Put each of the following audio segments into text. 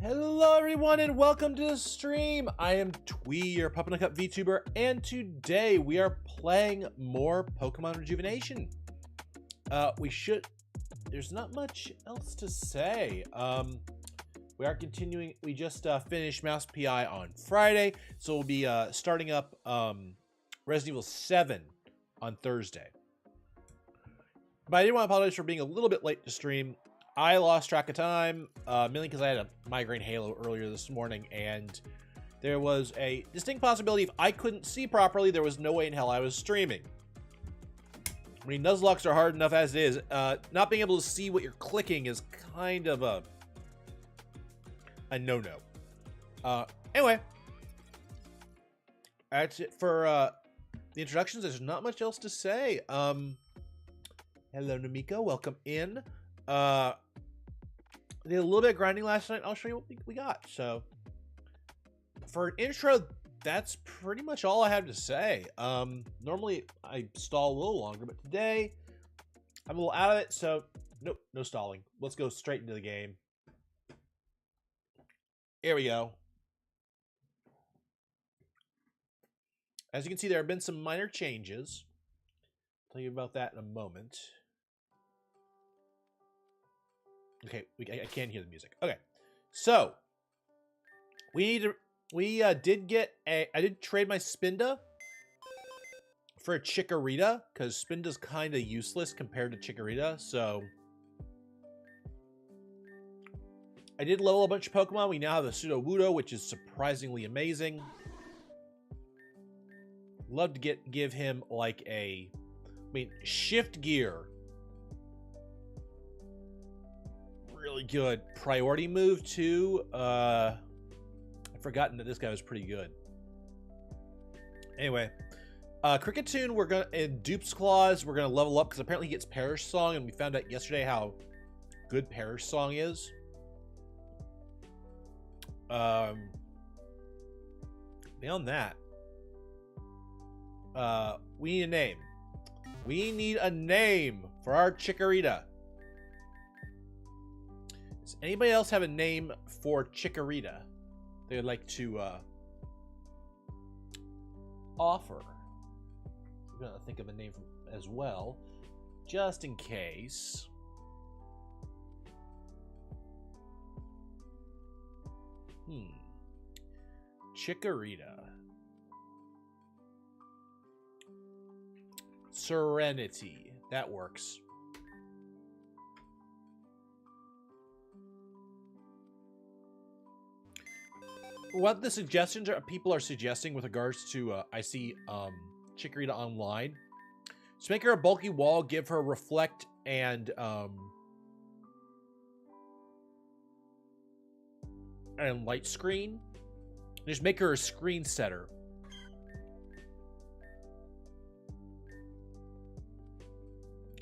Hello everyone and welcome to the stream. I am Twee, your Puppet Cup VTuber, and today we are playing more Pokemon Rejuvenation. There's not much else to say. We are continuing, we just finished Mouse PI on Friday, so we'll be starting up Resident Evil 7 on Thursday. But I did want to apologize for being a little bit late to stream. I lost track of time, mainly because I had a migraine halo earlier this morning, and there was a distinct possibility if I couldn't see properly, there was no way in hell I was streaming. I mean, Nuzlocks are hard enough as it is. Not being able to see what you're clicking is kind of a no-no. Anyway, that's it for the introductions. There's not much else to say. Hello, Namiko. Welcome in. Did a little bit of grinding last night. I'll show you what we got. So, for an intro, that's pretty much all I have to say. Normally I stall a little longer, but today I'm a little out of it, so nope, no stalling. Let's go straight into the game. Here we go. As you can see, there have been some minor changes. I'll tell you about that in a moment. Okay, I can't hear the music. Okay, so we did get I did trade my Spinda for a Chikorita because Spinda's kind of useless compared to Chikorita. So I did level a bunch of Pokemon. We now have a Sudowoodo, which is surprisingly amazing. Love to give him like Shift Gear. Really good priority move too. I've forgotten that this guy was pretty good. Anyway, Cricketune, we're gonna in Dupe's Claws, we're gonna level up because apparently he gets Perish Song, and we found out yesterday how good Perish Song is. Beyond that, we need a name. We need a name for our Chikorita. Does anybody else have a name for Chikorita they would like to offer? I'm gonna think of a name as well, just in case. Chikorita. Serenity. That works. What the suggestions are people are suggesting with regards to I see Chikorita online. Just make her a bulky wall, give her reflect and light screen. Just make her a screen setter.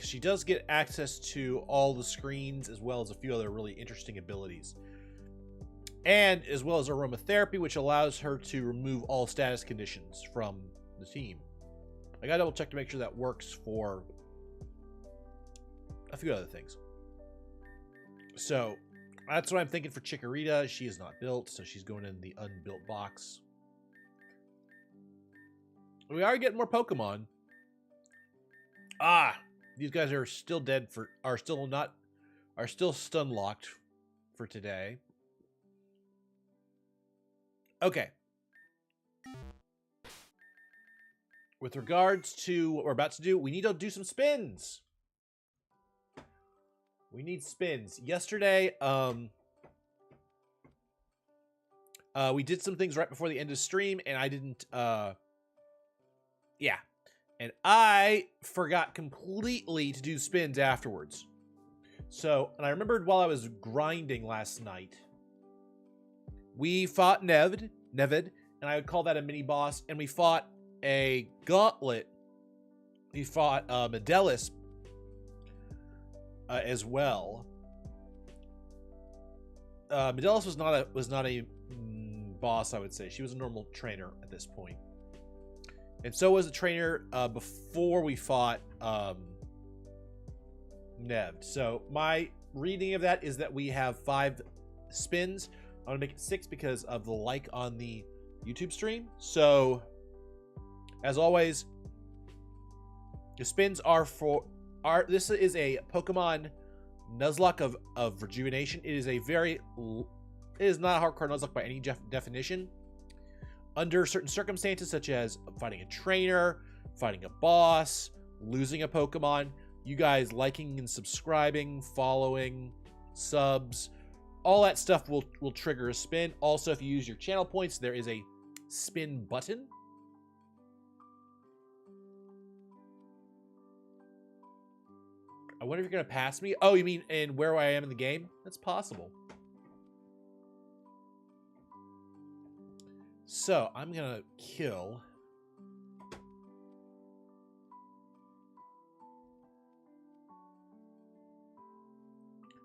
She does get access to all the screens as well as a few other really interesting abilities. And as well as aromatherapy, which allows her to remove all status conditions from the team. I gotta double check to make sure that works for a few other things. So that's what I'm thinking for Chikorita. She is not built, so she's going in the unbuilt box. We are getting more Pokemon. These guys are still dead are still stun locked for today. Okay. With regards to what we're about to do, we need to do some spins. We need spins. Yesterday, we did some things right before the end of the stream, and I didn't, yeah. And I forgot completely to do spins afterwards. So, and I remembered while I was grinding last night, we fought Neved, and I would call that a mini boss, and we fought a gauntlet. We fought Medelis as well. Medelis was not a boss, I would say. She was a normal trainer at this point. And so was the trainer before we fought Neved. So my reading of that is that we have 5 spins. I'm gonna make it 6 because of the like on the YouTube stream. So, as always, the spins are for this is a Pokemon Nuzlocke of Rejuvenation. It is not a hardcore Nuzlocke by any definition. Under certain circumstances, such as fighting a trainer, fighting a boss, losing a Pokemon, you guys liking and subscribing, following, subs, all that stuff will trigger a spin. Also, if you use your channel points, there is a spin button. I wonder if you're going to pass me. Oh, you mean in where I am in the game? That's possible. So, I'm going to kill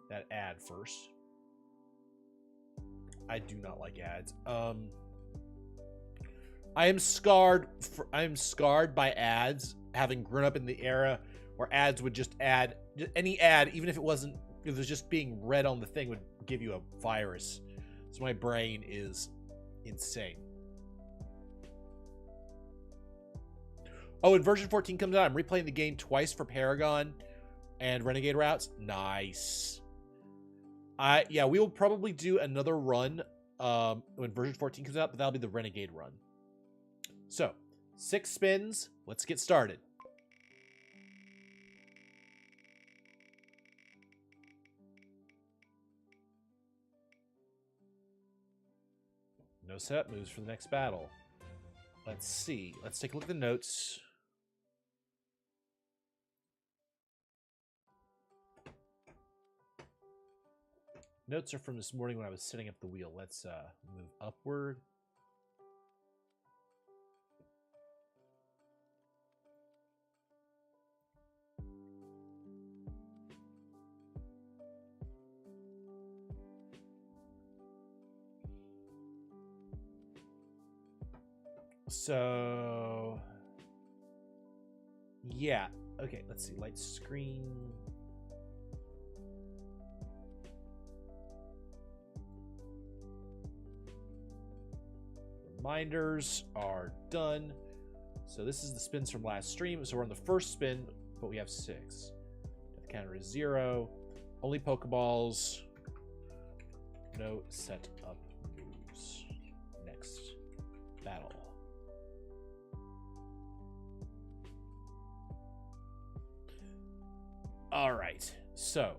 that ad first. I do not like ads. I am scarred by ads, having grown up in the era where ads would just add any ad, even if it was just being read on the thing, would give you a virus. So my brain is insane. Oh, when version 14 comes out, I'm replaying the game twice for Paragon and Renegade routes. Nice. Yeah, we will probably do another run when version 14 comes out, but that'll be the Renegade run. So, 6 spins. Let's get started. No setup moves for the next battle. Let's see. Let's take a look at the notes. Notes are from this morning when I was setting up the wheel. Let's move upward. So, yeah. Okay, let's see. Light screen. Reminders are done. So this is the spins from last stream. So we're on the first spin, but we have 6. Death counter is 0. Only Pokeballs. No set up moves. Next battle. All right. So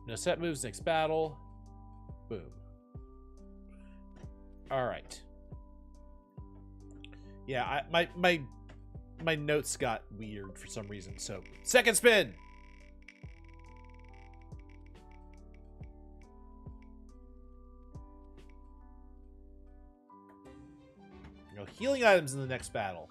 no set moves. Next battle. Boom. All right. Yeah, my notes got weird for some reason. So, second spin. No healing items in the next battle.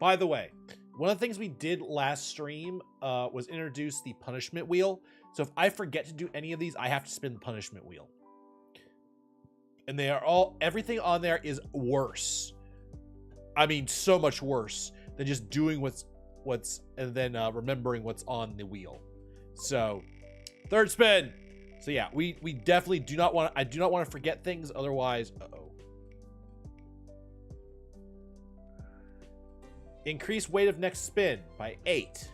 By the way, one of the things we did last stream was introduce the punishment wheel. So if I forget to do any of these, I have to spin the punishment wheel. And they are all, everything on there is worse. I mean, so much worse than just doing what's and then remembering what's on the wheel. So, third spin. So yeah, we definitely do not want, I do not want to forget things, otherwise, Increase weight of next spin by 8.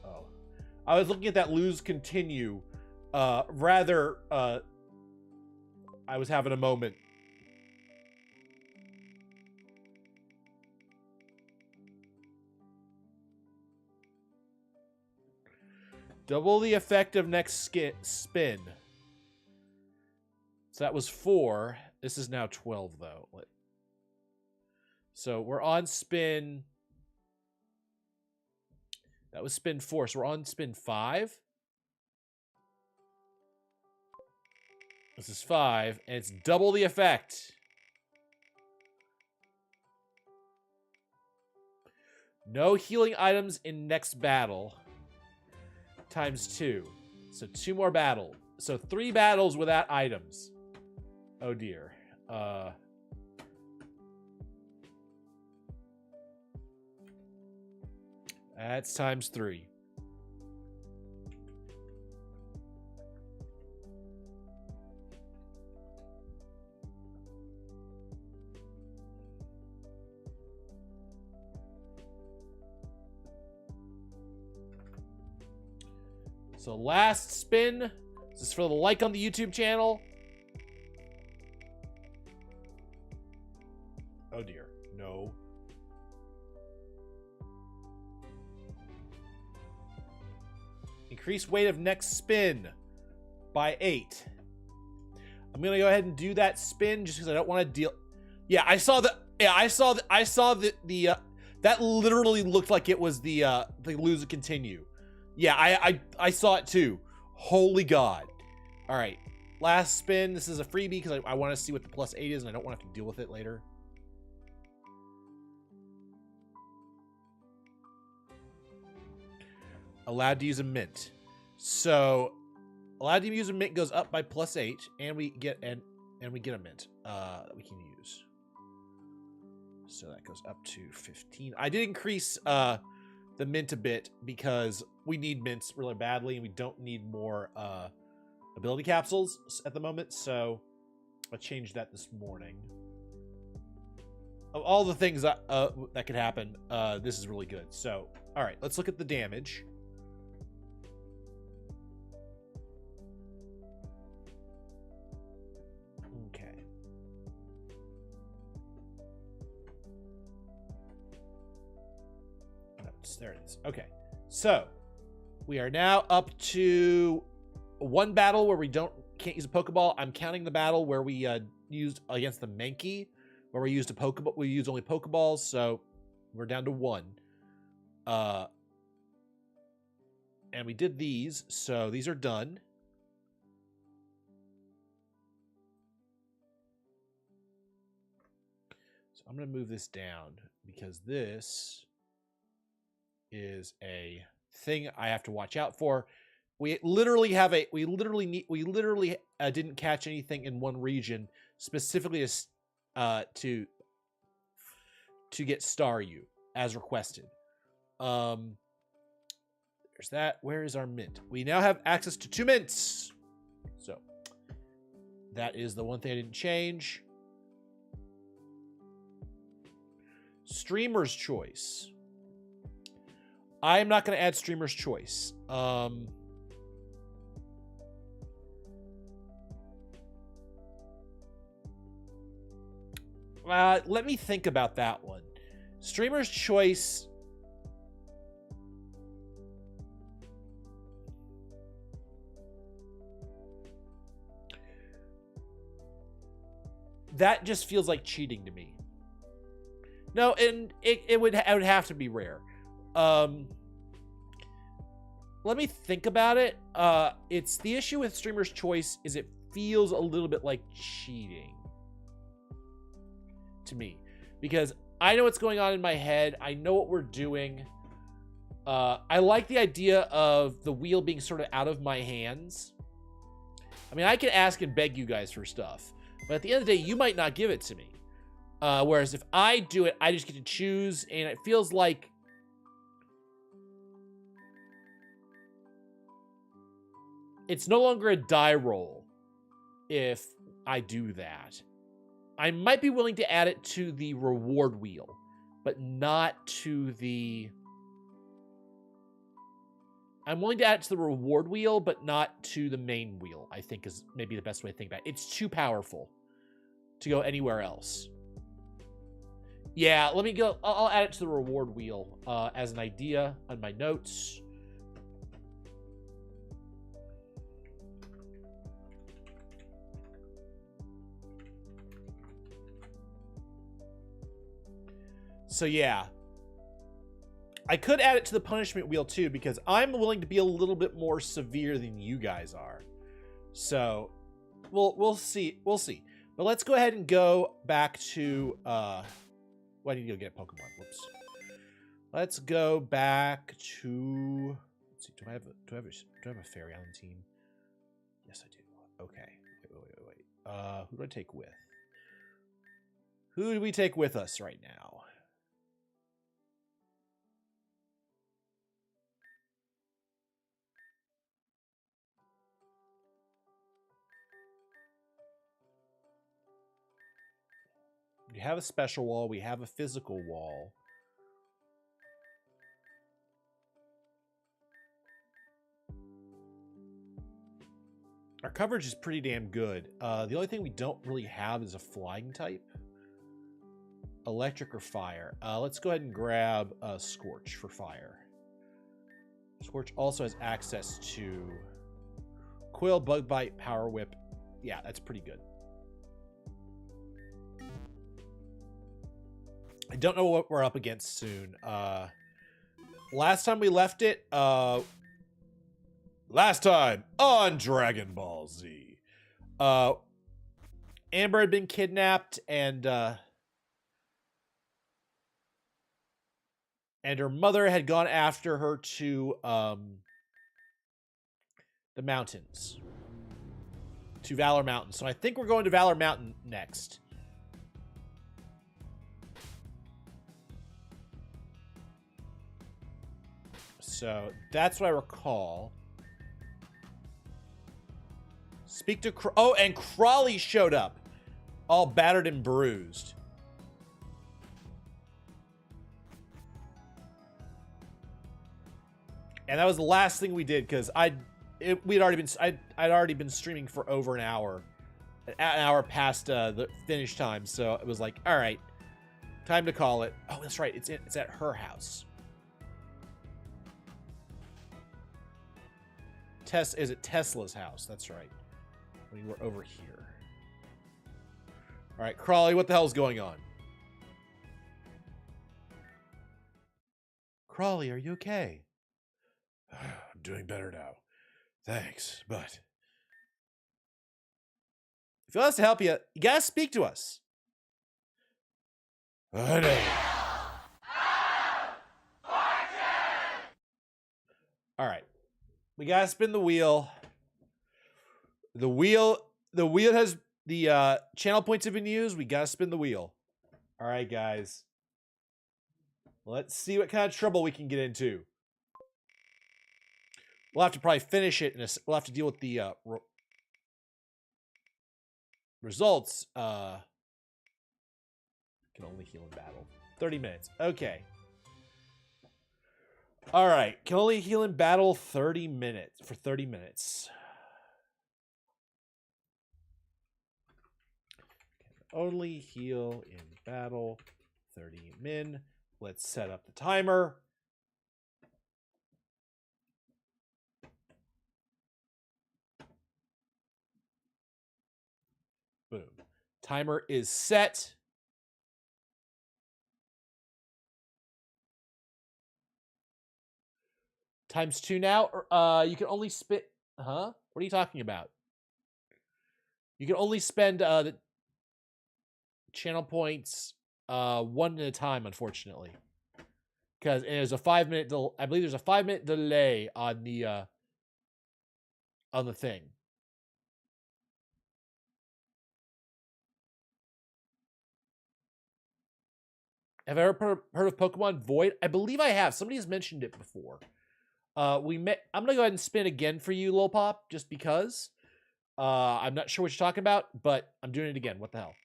Oh. I was looking at that lose continue. I was having a moment. Double the effect of next spin. So that was 4. This is now 12, though. So we're on spin. That was spin 4. So we're on spin 5. This is 5. And it's double the effect. No healing items in next battle. Times 2. So 2 more battles. So 3 battles without items. Oh dear. That's times 3. So last spin. This is for the like on the YouTube channel. Oh dear. No. Increase weight of next spin by 8. I'm gonna go ahead and do that spin just because I don't want to deal. Yeah, I saw the. Yeah, I saw the. That literally looked like it was the lose and continue. Yeah, I saw it too. Holy God. All right, last spin. This is a freebie because I want to see what the +8 is, and I don't want to have to deal with it later. Allowed to use a mint. So allowed to use a mint goes up by +8, and we get a mint that we can use. So that goes up to 15. I did increase the mint a bit because we need mints really badly, and we don't need more ability capsules at the moment. So I changed that this morning. Of all the things that could happen, this is really good. So all right, let's look at the damage. There it is. Okay, so we are now up to one battle where we can't use a Pokeball. I'm counting the battle where we used against the Mankey, where we used a Pokeball. We used only Pokeballs, so we're down to 1. And we did these, so these are done. So I'm going to move this down because this is a thing I have to watch out for. We literally didn't catch anything in one region specifically to get Staryu as requested. There's that. Where is our mint? We now have access to 2 mints. So that is the one thing I didn't change. Streamer's choice. I am not going to add Streamer's Choice. Let me think about that one. Streamer's Choice. That just feels like cheating to me. No, and it would have to be rare. Let me think about it. It's the issue with Streamer's Choice is it feels a little bit like cheating to me because I know what's going on in my head. I know what we're doing. I like the idea of the wheel being sort of out of my hands. I mean, I can ask and beg you guys for stuff, but at the end of the day, you might not give it to me. Whereas if I do it, I just get to choose, and it feels like it's no longer a die roll if I do that. I might be willing to add it to the reward wheel, but not to the... I'm willing to add it to the reward wheel, but not to the main wheel, I think is maybe the best way to think about it. It's too powerful to go anywhere else. Yeah, let me go. I'll add it to the reward wheel as an idea on my notes. So yeah, I could add it to the punishment wheel too, because I'm willing to be a little bit more severe than you guys are. So we'll see. We'll see. But let's go ahead and go back to well, I need to go get Pokemon. Whoops. Let's go back to, let's see, do I have a fairy on the team? Yes, I do. Okay. Wait. Who do I take with? Who do we take with us right now? We have a special wall. We have a physical wall. Our coverage is pretty damn good. The only thing we don't really have is a flying type. Electric or fire. Let's go ahead and grab Scorch for fire. Scorch also has access to Quill, Bug Bite, Power Whip. Yeah, that's pretty good. I don't know what we're up against soon. Last time we left it, last time on Dragon Ball Z, Amber had been kidnapped and her mother had gone after her to the mountains, to Valor Mountain. So I think we're going to Valor Mountain next. So that's what I recall. Speak to oh, and Crawley showed up, all battered and bruised. And that was the last thing we did because I'd already been streaming for over an hour past the finish time. So it was like, all right, time to call it. Oh, that's right. It's at her house. Is it Tesla's house? That's right. We were over here. All right, Crawley, what the hell's going on? Crawley, are you okay? I'm doing better now. Thanks, but if you want us to help you, you gotta speak to us. I know. All right. We gotta spin the wheel. The wheel has the channel points have been used. We gotta spin the wheel. All right, guys. Let's see what kind of trouble we can get into. We'll have to probably finish it, and we'll have to deal with the results. Can only heal in battle. 30 minutes. Okay. All right, can only heal in battle 30 minutes for 30 minutes. Can only heal in battle 30 min. Let's set up the timer. Boom. Timer is set. ×2 now. You can only spend. Huh? What are you talking about? You can only spend the channel points one at a time, unfortunately, because there's a 5-minute. I believe there's a 5-minute delay on the thing. Have I ever heard of Pokemon Void? I believe I have. Somebody has mentioned it before. I'm gonna go ahead and spin again for you, Lolpop, just because. I'm not sure what you're talking about, but I'm doing it again. What the hell?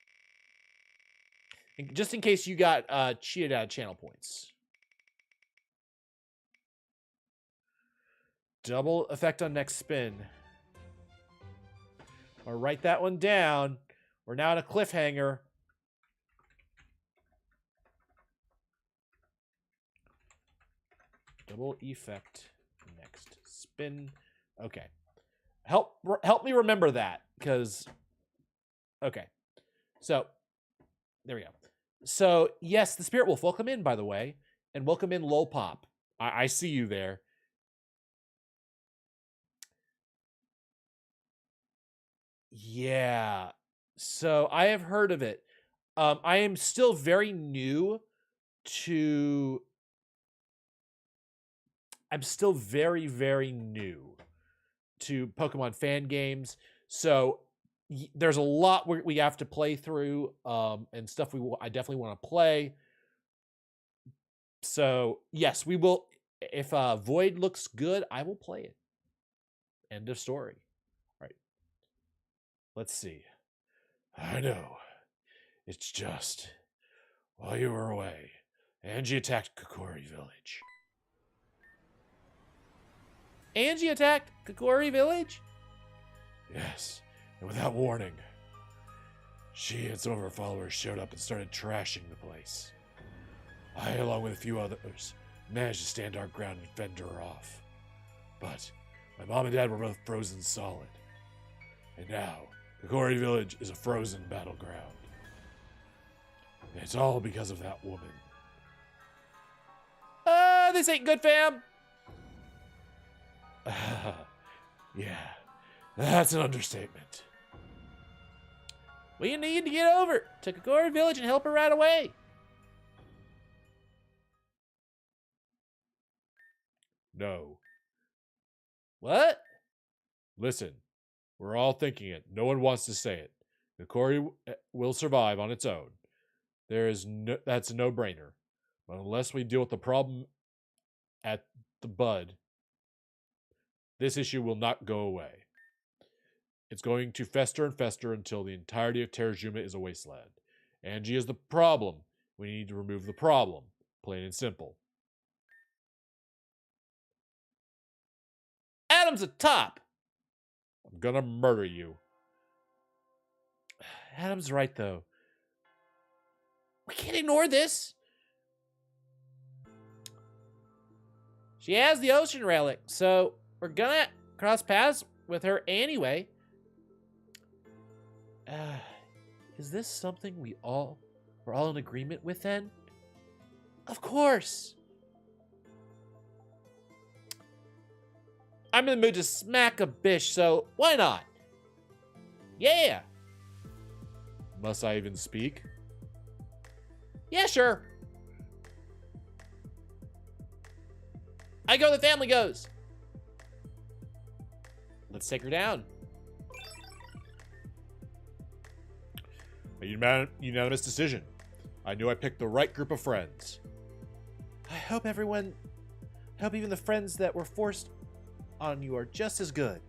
And just in case you got cheated out of channel points. Double effect on next spin. I'll write that one down. We're now at a cliffhanger. Double effect next spin. Okay. Help me remember that, because okay. So there we go. So yes, the Spirit Wolf, welcome in, by the way, and welcome in Lolpop. I see you there. Yeah. So I have heard of it. I am still very new to. I'm still very, very new to Pokemon fan games. So there's a lot we have to play through and stuff I definitely want to play. So yes, we will. If Void looks good, I will play it. End of story. All right. Let's see. I know. It's just, while you were away, Angie attacked Kokori Village. Angie attacked Kokori Village? Yes, and without warning, she and some of her followers showed up and started trashing the place. I, along with a few others, managed to stand our ground and fend her off. But my mom and dad were both frozen solid. And now, Kokori Village is a frozen battleground. And it's all because of that woman. This ain't good, fam! Yeah, that's an understatement. We need to get over to Kokori Village and help her right away. No. What? Listen, we're all thinking it. No one wants to say it. Kokori will survive on its own. That's a no-brainer. But unless we deal with the problem at the bud, this issue will not go away. It's going to fester and fester until the entirety of Terajuma is a wasteland. Angie is the problem. We need to remove the problem. Plain and simple. Adam's a top. I'm gonna murder you. Adam's right, though. We can't ignore this. She has the ocean relic, so we're gonna cross paths with her anyway. Is this something we're all in agreement with then? Of course. I'm in the mood to smack a bish, so why not? Yeah. Must I even speak? Yeah, sure. I go, the family goes. Let's take her down. A unanimous decision. I knew I picked the right group of friends. I hope even the friends that were forced on you are just as good.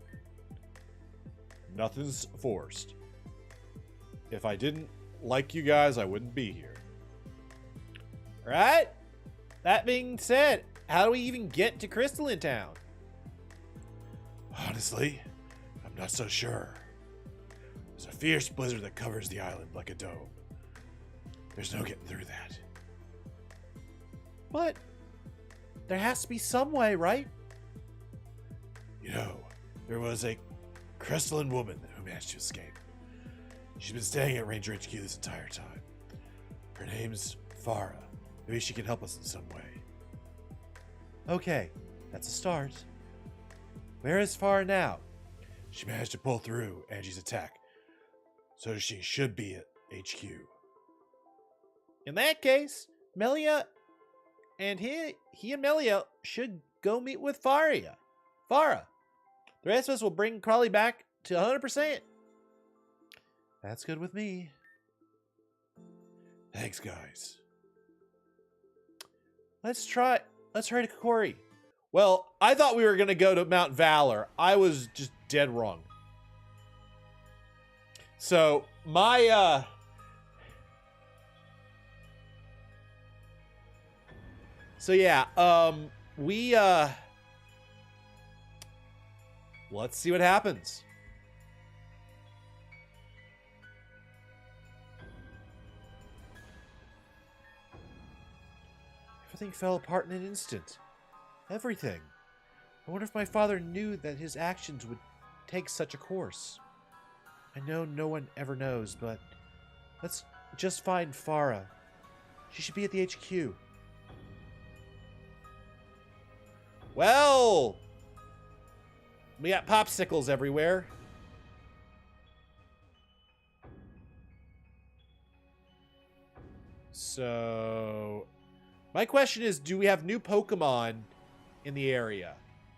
Nothing's forced. If I didn't like you guys, I wouldn't be here. Right? That being said, how do we even get to Crystalline Town? Honestly, I'm not so sure. There's a fierce blizzard that covers the island like a dome. There's no getting through that. But there has to be some way, right? You know, there was a crystalline woman who managed to escape. She's been staying at Ranger HQ this entire time. Her name's Farah. Maybe she can help us in some way. Okay, that's a start. Where is Farah now? She managed to pull through Angie's attack, so she should be at HQ. In that case, Melia and he and Melia should go meet with Farah. The rest of us will bring Crawley back to 100%. That's good with me. Thanks, guys. Let's hurry to Kokori. Well, I thought we were going to go to Mount Valor. I was just dead wrong. So, my, So, yeah, let's see what happens. Everything fell apart in an instant. Everything. I wonder if my father knew that his actions would take such a course. I know no one ever knows, but let's just find Farah. She should be at the HQ. Well, we got popsicles everywhere. So, my question is, do we have new Pokemon in the area?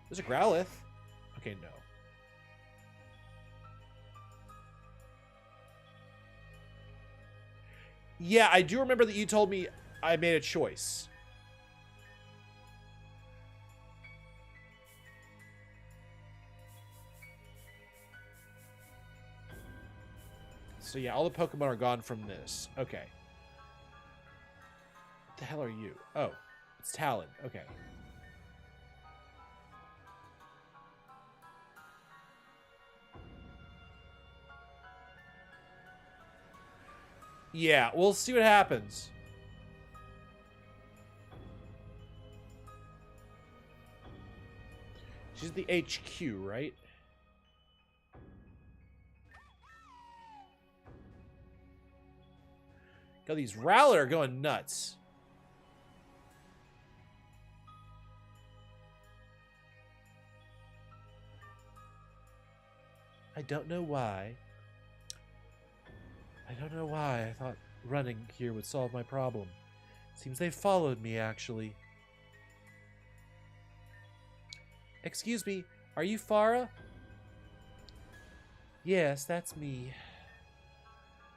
There's a Growlithe. Okay, no. Yeah, I do remember that you told me I made a choice. So yeah, all the Pokemon are gone from this. Okay. What the hell are you? Oh, it's Talon. Okay. Yeah, we'll see what happens. She's the HQ, right? God, these Rowlet are going nuts. I don't know why. I don't know why I thought running here would solve my problem. Seems they followed me, actually. Excuse me, are you Farah? Yes, that's me.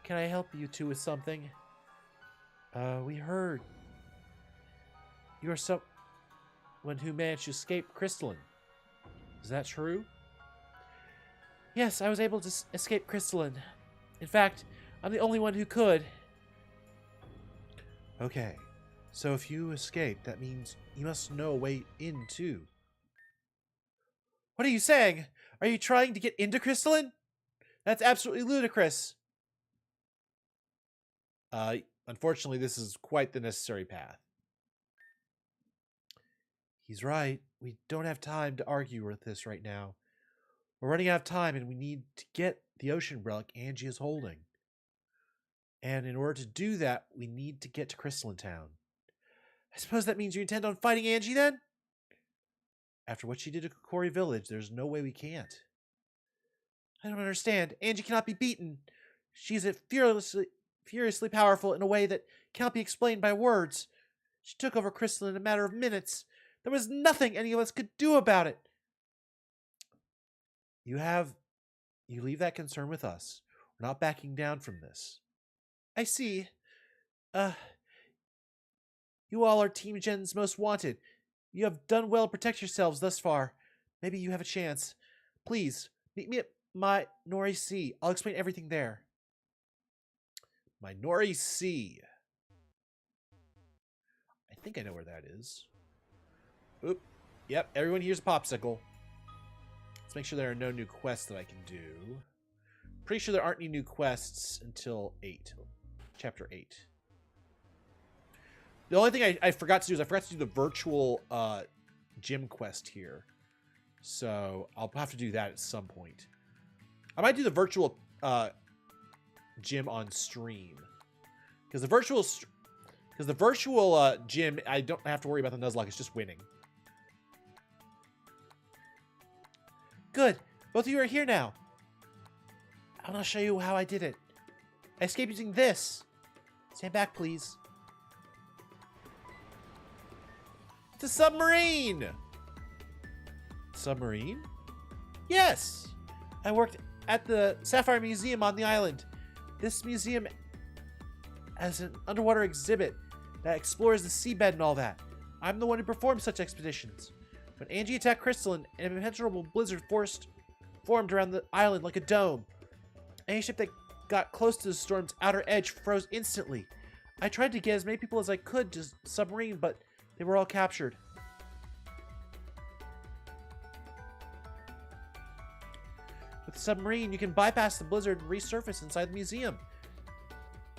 Can I help you two with something? We heard you are someone who managed to escape Crystalline. Is that true? Yes, I was able to escape Crystalline. In fact, I'm the only one who could. Okay, so if you escaped, that means you must know a way in too. What are you saying? Are you trying to get into Crystalline? That's absolutely ludicrous. Unfortunately, this is quite the necessary path. He's right. We don't have time to argue with this right now. We're running out of time, and we need to get the ocean relic Angie is holding. And in order to do that, we need to get to Crystalline Town. I suppose that means you intend on fighting Angie, then? After what she did to Kokori Village, there's no way we can't. I don't understand. Angie cannot be beaten. She's furiously powerful in a way that cannot be explained by words. She took over Crystalline in a matter of minutes. There was nothing any of us could do about it. You leave that concern with us. We're not backing down from this. I see. You all are Team Gen's most wanted. You have done well to protect yourselves thus far. Maybe you have a chance. Please, meet me at my Nori Sea. I'll explain everything there. My Nori Sea. I think I know where that is. Oop. Yep, everyone here's a popsicle. Let's make sure there are no new quests that I can do. Pretty sure there aren't any new quests until 8. Chapter 8. The only thing I forgot to do is I forgot to do the virtual gym quest here. So I'll have to do that at some point. I might do the virtual gym on stream. Because the virtual gym, I don't have to worry about the Nuzlocke. It's just winning. Good. Both of you are here now. I'm going to show you how I did it. I escaped using this. Stand back, please. It's a submarine! Submarine? Yes! I worked at the Sapphire Museum on the island. This museum has an underwater exhibit that explores the seabed and all that. I'm the one who performs such expeditions. When Angie attacked Crystalline, an impenetrable blizzard formed around the island like a dome. Any ship that got close to the storm's outer edge froze instantly. I tried to get as many people as I could to submarine, but they were all captured. With the submarine, you can bypass the blizzard and resurface inside the museum.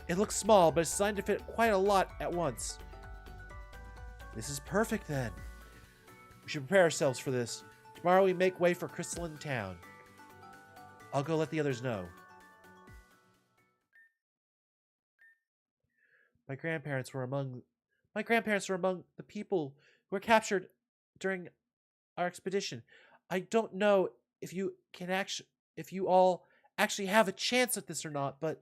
It looks small, but it's designed to fit quite a lot at once. This is perfect, then. We should prepare ourselves for this. Tomorrow we make way for Crystalline Town. I'll go let the others know. My grandparents were among the people who were captured during our expedition. I don't know if you all actually have a chance at this or not, but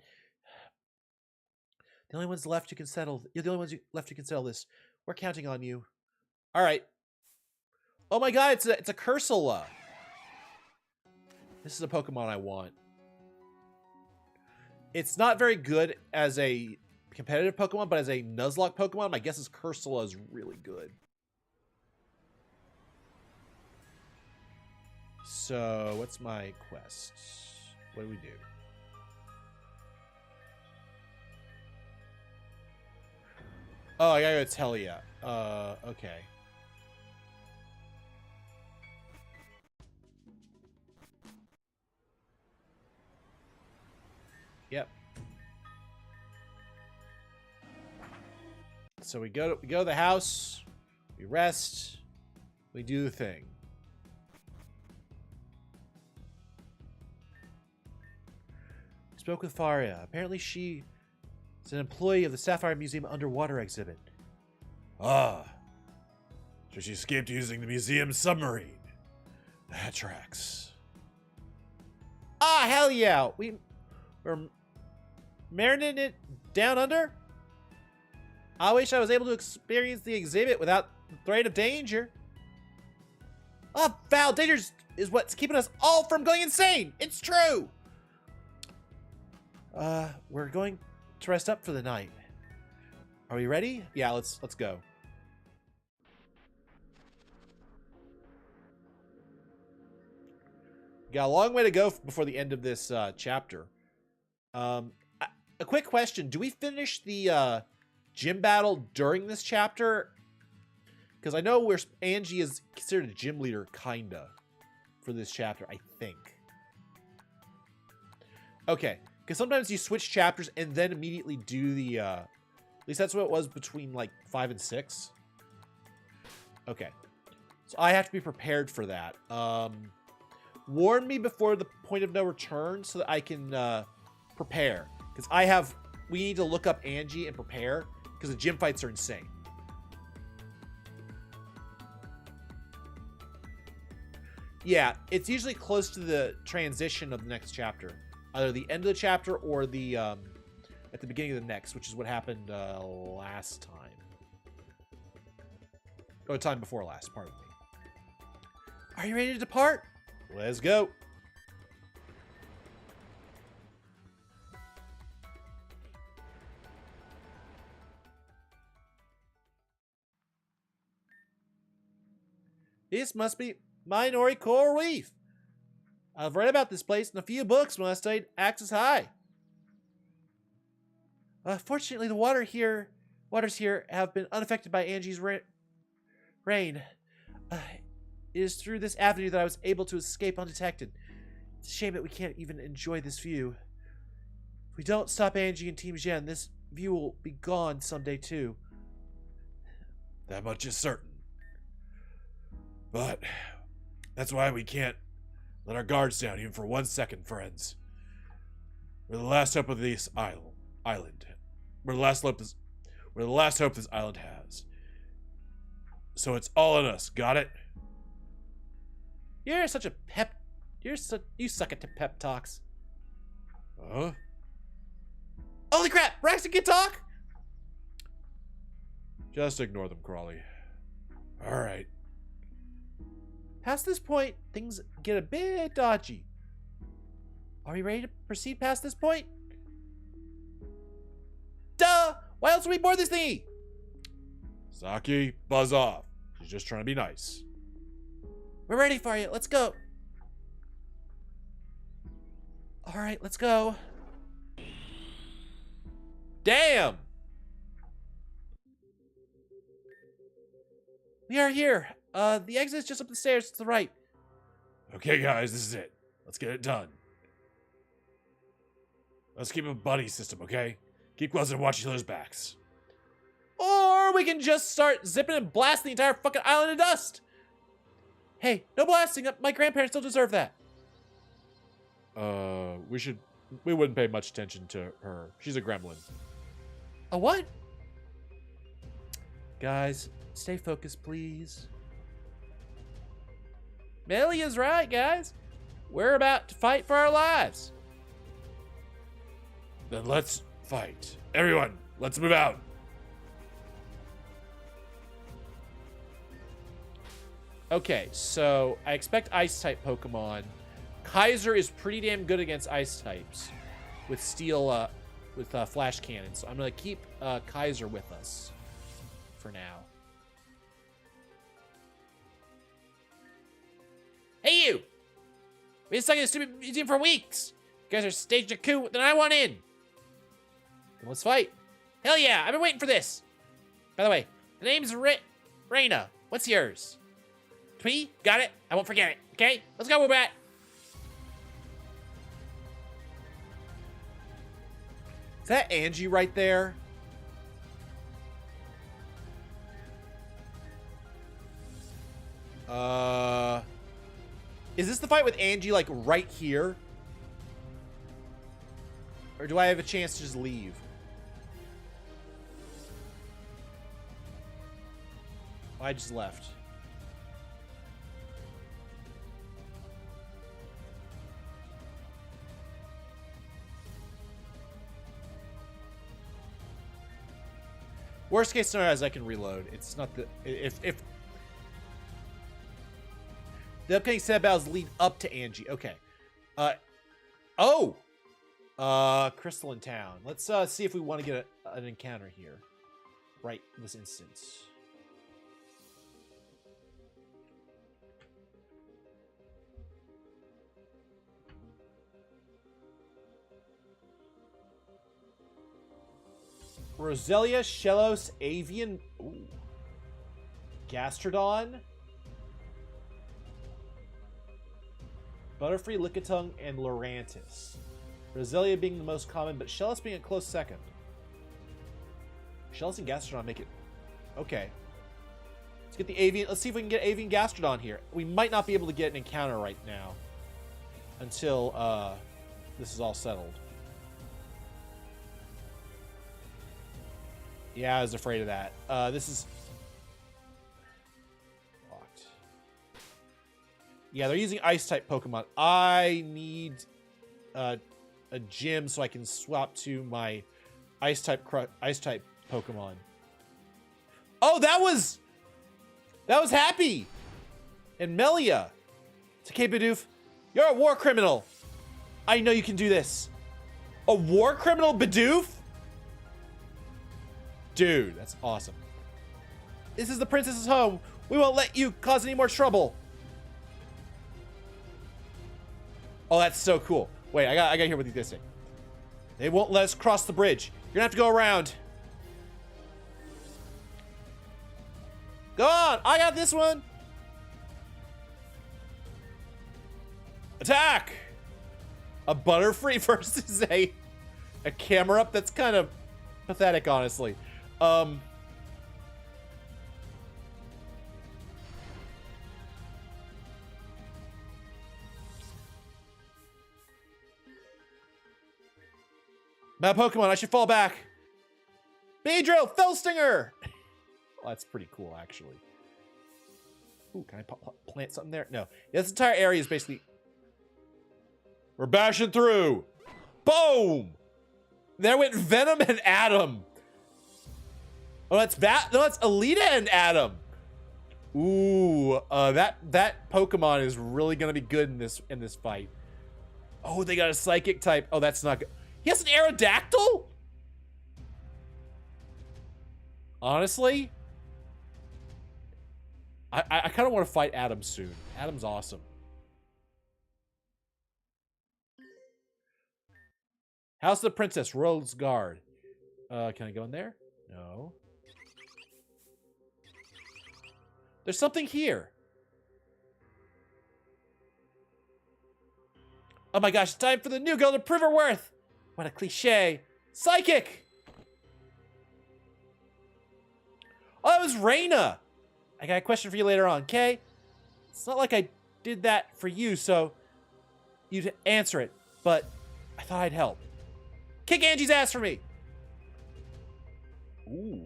the only ones left who can settle. You're the only ones left who can settle this. We're counting on you. All right. Oh my God! It's a Cursula. This is a Pokemon I want. It's not very good as a competitive Pokemon, but as a Nuzlocke Pokemon, my guess is Cursula is really good. So, what's my quest? What do we do? Oh, I gotta go tell ya. Okay. Yep. So we go to the house, we rest, we do the thing. Spoke with Faria. Apparently she is an employee of the Sapphire Museum Underwater exhibit. Ah. So she escaped using the museum's submarine. That tracks. Ah, hell yeah! We're marinating it down under? I wish I was able to experience the exhibit without the threat of danger. Oh, Val, danger is what's keeping us all from going insane! It's true! We're going to rest up for the night. Are we ready? Yeah, let's go. Got a long way to go before the end of this chapter. A quick question. Do we finish the gym battle during this chapter? Because I know Angie is considered a gym leader, kinda, for this chapter, I think. Okay. Because sometimes you switch chapters and then immediately do the, at least that's what it was between, like, 5 and 6. Okay. So I have to be prepared for that. Warn me before the point of no return so that I can, prepare. Because we need to look up Angie and prepare, because the gym fights are insane. Yeah, it's usually close to the transition of the next chapter. Either the end of the chapter or the at the beginning of the next, which is what happened last time. Or the time before last, pardon me. Are you ready to depart? Let's go. This must be Minori Coral Reef. I've read about this place in a few books when I studied Axis High. Fortunately, the waters here have been unaffected by Angie's rain. It is through this avenue that I was able to escape undetected. It's a shame that we can't even enjoy this view. If we don't stop Angie and Team Gen, this view will be gone someday too. That much is certain. But that's why we can't let our guards down even for 1 second, friends. We're the last hope of this island. We're the last hope this island has. So it's all on us. Got it? You're such a you suck at pep talks. Huh? Holy crap! Braxton can talk? Just ignore them, Crawley. Alright. Past this point, things get a bit dodgy. Are we ready to proceed past this point? Duh! Why else would we board this thingy? Saki, buzz off. She's just trying to be nice. We're ready for you. Let's go. Alright, let's go. Damn! We are here. The exit is just up the stairs to the right. Okay, guys, this is it. Let's get it done. Let's keep a buddy system, okay? Keep close and watch each other's backs. Or we can just start zipping and blasting the entire fucking island in dust. Hey, no blasting. My grandparents don't deserve that. We wouldn't pay much attention to her. She's a gremlin. A what? Guys, stay focused, please. Melia's right, guys. We're about to fight for our lives. Then let's fight. Everyone, let's move out. Okay, so I expect Ice-type Pokemon. Kaiser is pretty damn good against Ice types with Steel, with Flash Cannon. So I'm going to keep Kaiser with us for now. Hey, you! We've been stuck in the stupid museum for weeks. You guys are staging a coup, then I want in. Then let's fight. Hell yeah, I've been waiting for this. By the way, the name's Reina. What's yours? Twee? Got it? I won't forget it. Okay? Let's go, Woobat. Is that Angie right there? Is this the fight with Angie, like, right here? Or do I have a chance to just leave? Oh, I just left. Worst case scenario is I can reload. It's not the... If the upcoming set battles lead up to Angie. Okay. Crystalline Town. Let's see if we want to get an encounter here. Right in this instance. Roselia, Shellos, Avian, Gastrodon, Butterfree, Lickitung, and Lurantis. Roselia being the most common, but Shellos being a close second. Shellos and Gastrodon make it... Okay. Let's get the Avian... Let's see if we can get Avian Gastrodon here. We might not be able to get an encounter right now. Until, this is all settled. Yeah, I was afraid of that. This is... locked. Yeah, they're using Ice-type Pokemon. I need a gym so I can swap to my Ice-type Pokemon. Oh, that was Happy! And Melia. Takei Bidoof, you're a war criminal. I know you can do this. A war criminal, Bidoof? Dude, that's awesome. This is the princess's home. We won't let you cause any more trouble. Oh, that's so cool. Wait, I gotta hear what these guys say. They won't let us cross the bridge. You're gonna have to go around. Go on, I got this one. Attack! A Butterfree versus a camera up. That's kind of pathetic, honestly. My Pokemon, I should fall back. Beedrill, Fellstinger! Oh, that's pretty cool, actually. Ooh, can I plant something there? No. Yeah, this entire area is basically... We're bashing through. Boom! There went Venom and Adam. Oh, that's Alita and Adam. Ooh, that Pokemon is really gonna be good in this fight. Oh, they got a Psychic type. Oh, that's not good. He has an Aerodactyl? Honestly, I kind of want to fight Adam soon. Adam's awesome. House of the Princess, Rose Guard. Can I go in there? No. There's something here. Oh my gosh, it's time for the new girl to prove her worth. What a cliche. Psychic! Oh, that was Reina. I got a question for you later on, okay? It's not like I did that for you, so you'd answer it, but I thought I'd help. Kick Angie's ass for me. Ooh.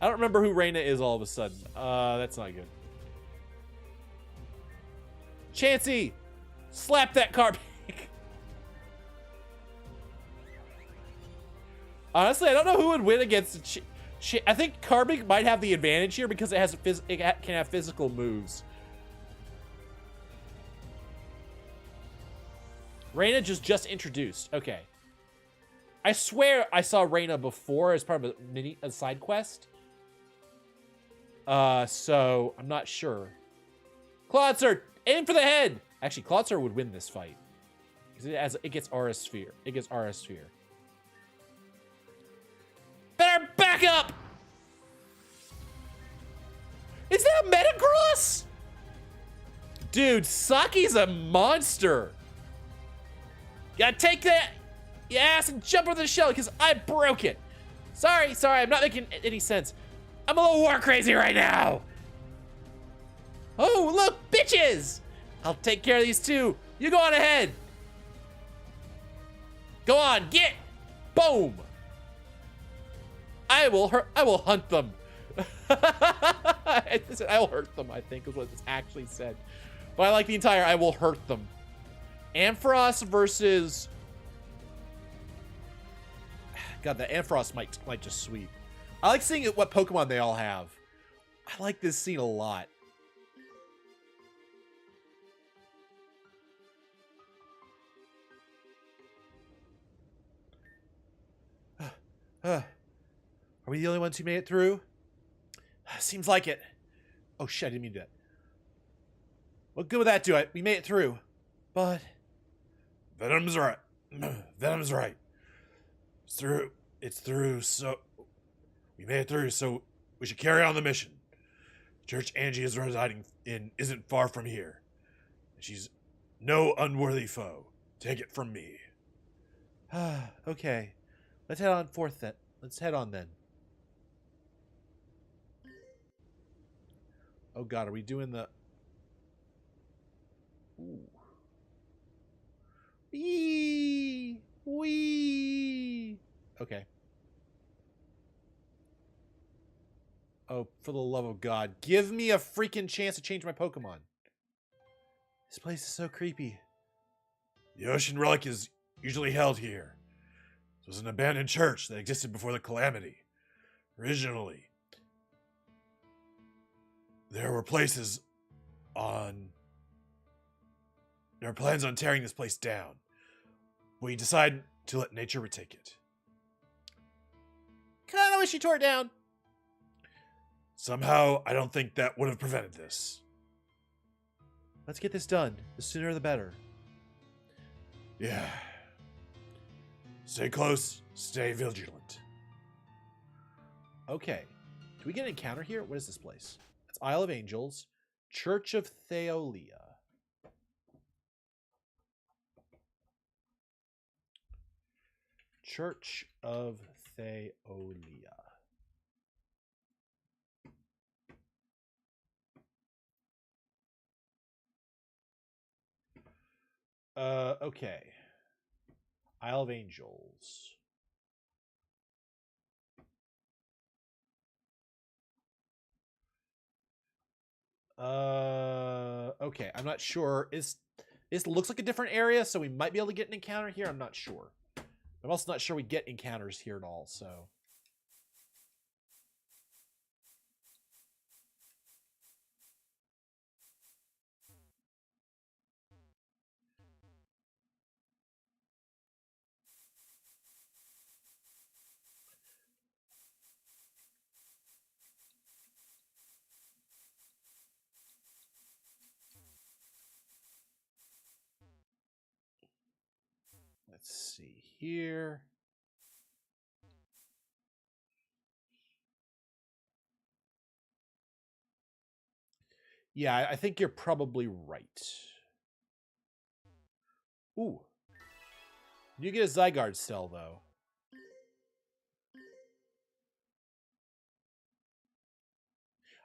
I don't remember who Reina is all of a sudden. That's not good. Chansey, slap that Carbink. Honestly, I don't know who would win against. I think Carbink might have the advantage here because it can have physical moves. Reina just introduced. Okay. I swear I saw Reina before as part of a side quest. So I'm not sure. Clodsir, aim for the head. Actually, Clodsir would win this fight because it gets Aura Sphere. It gets Aura Sphere. back up! Is that Metagross? Dude, Saki's a monster. Gotta take that, you ass, and jump over the shell because I broke it. Sorry, I'm not making any sense. I'm a little war crazy right now. Oh, look, bitches! I'll take care of these two. You go on ahead. Go on, get! Boom! I will hunt them. I will hurt them, I think is what it's actually said. But I like the entire I will hurt them. Ampharos versus... God, the Ampharos might just sweep. I like seeing what Pokemon they all have. I like this scene a lot. Are we the only ones who made it through? Seems like it. Oh shit, I didn't mean to do that. What good would that do? We made it through. But... Venom's right. Venom's right. It's through, so... We made it through, so we should carry on the mission. The church Angie is residing in isn't far from here. She's no unworthy foe. Take it from me. Okay. Let's head on forth then. Let's head on then. Oh god, are we doing the... Ooh. Wee! Okay. Oh, for the love of God. Give me a freaking chance to change my Pokemon. This place is so creepy. The Ocean Relic is usually held here. It was an abandoned church that existed before the Calamity. Originally, there were plans on tearing this place down. We decided to let nature retake it. Kinda wish you tore it down. Somehow, I don't think that would have prevented this. Let's get this done. The sooner the better. Yeah. Stay close, stay vigilant. Okay. Do we get an encounter here? What is this place? It's Isle of Angels. Church of Theolia. Church of Theolia. Okay. Isle of Angels. Okay. I'm not sure. This looks like a different area, so we might be able to get an encounter here. I'm not sure. I'm also not sure we get encounters here at all, so... Let's see here. Yeah, I think you're probably right. Ooh. You get a Zygarde cell, though.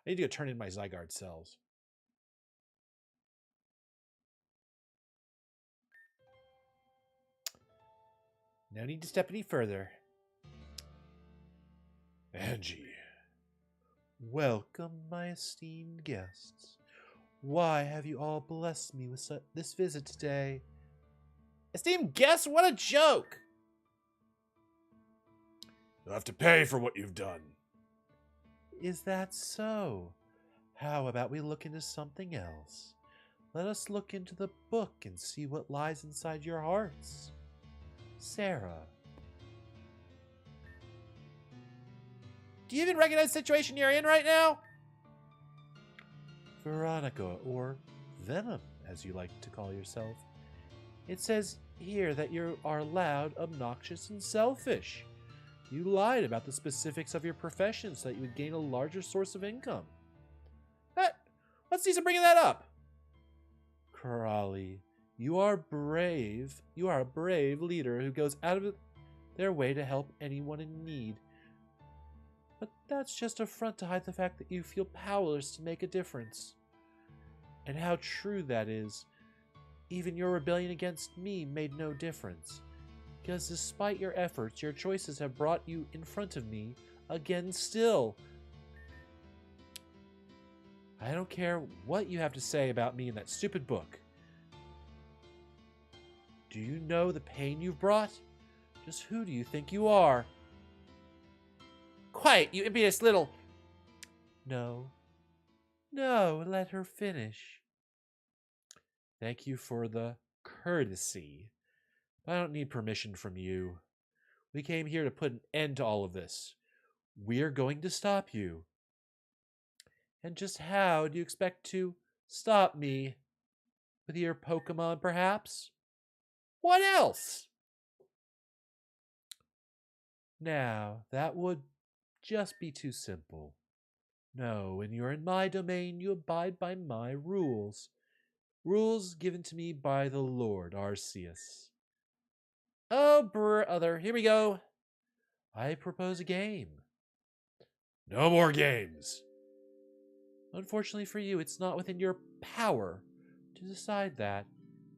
I need to go turn in my Zygarde cells. No need to step any further. Angie. Welcome, my esteemed guests. Why have you all blessed me with this visit today? Esteemed guests, what a joke! You'll have to pay for what you've done. Is that so? How about we look into something else? Let us look into the book and see what lies inside your hearts. Sarah. Do you even recognize the situation you're in right now? Veronica, or Venom, as you like to call yourself. It says here that you are loud, obnoxious, and selfish. You lied about the specifics of your profession so that you would gain a larger source of income. What's Caesar bringing that up? Crawley, you are brave. You are a brave leader who goes out of their way to help anyone in need. But that's just a front to hide the fact that you feel powerless to make a difference. And how true that is. Even your rebellion against me made no difference. Because despite your efforts, your choices have brought you in front of me again still. I don't care what you have to say about me in that stupid book. Do you know the pain you've brought? Just who do you think you are? Quiet, you impious little... No. No, let her finish. Thank you for the courtesy. I don't need permission from you. We came here to put an end to all of this. We're going to stop you. And just how do you expect to stop me? With your Pokémon, perhaps? What else? Now, that would just be too simple. No, when you're in my domain, you abide by my rules. Rules given to me by the Lord Arceus. Oh, brother, here we go. I propose a game. No more games. Unfortunately for you, it's not within your power to decide that.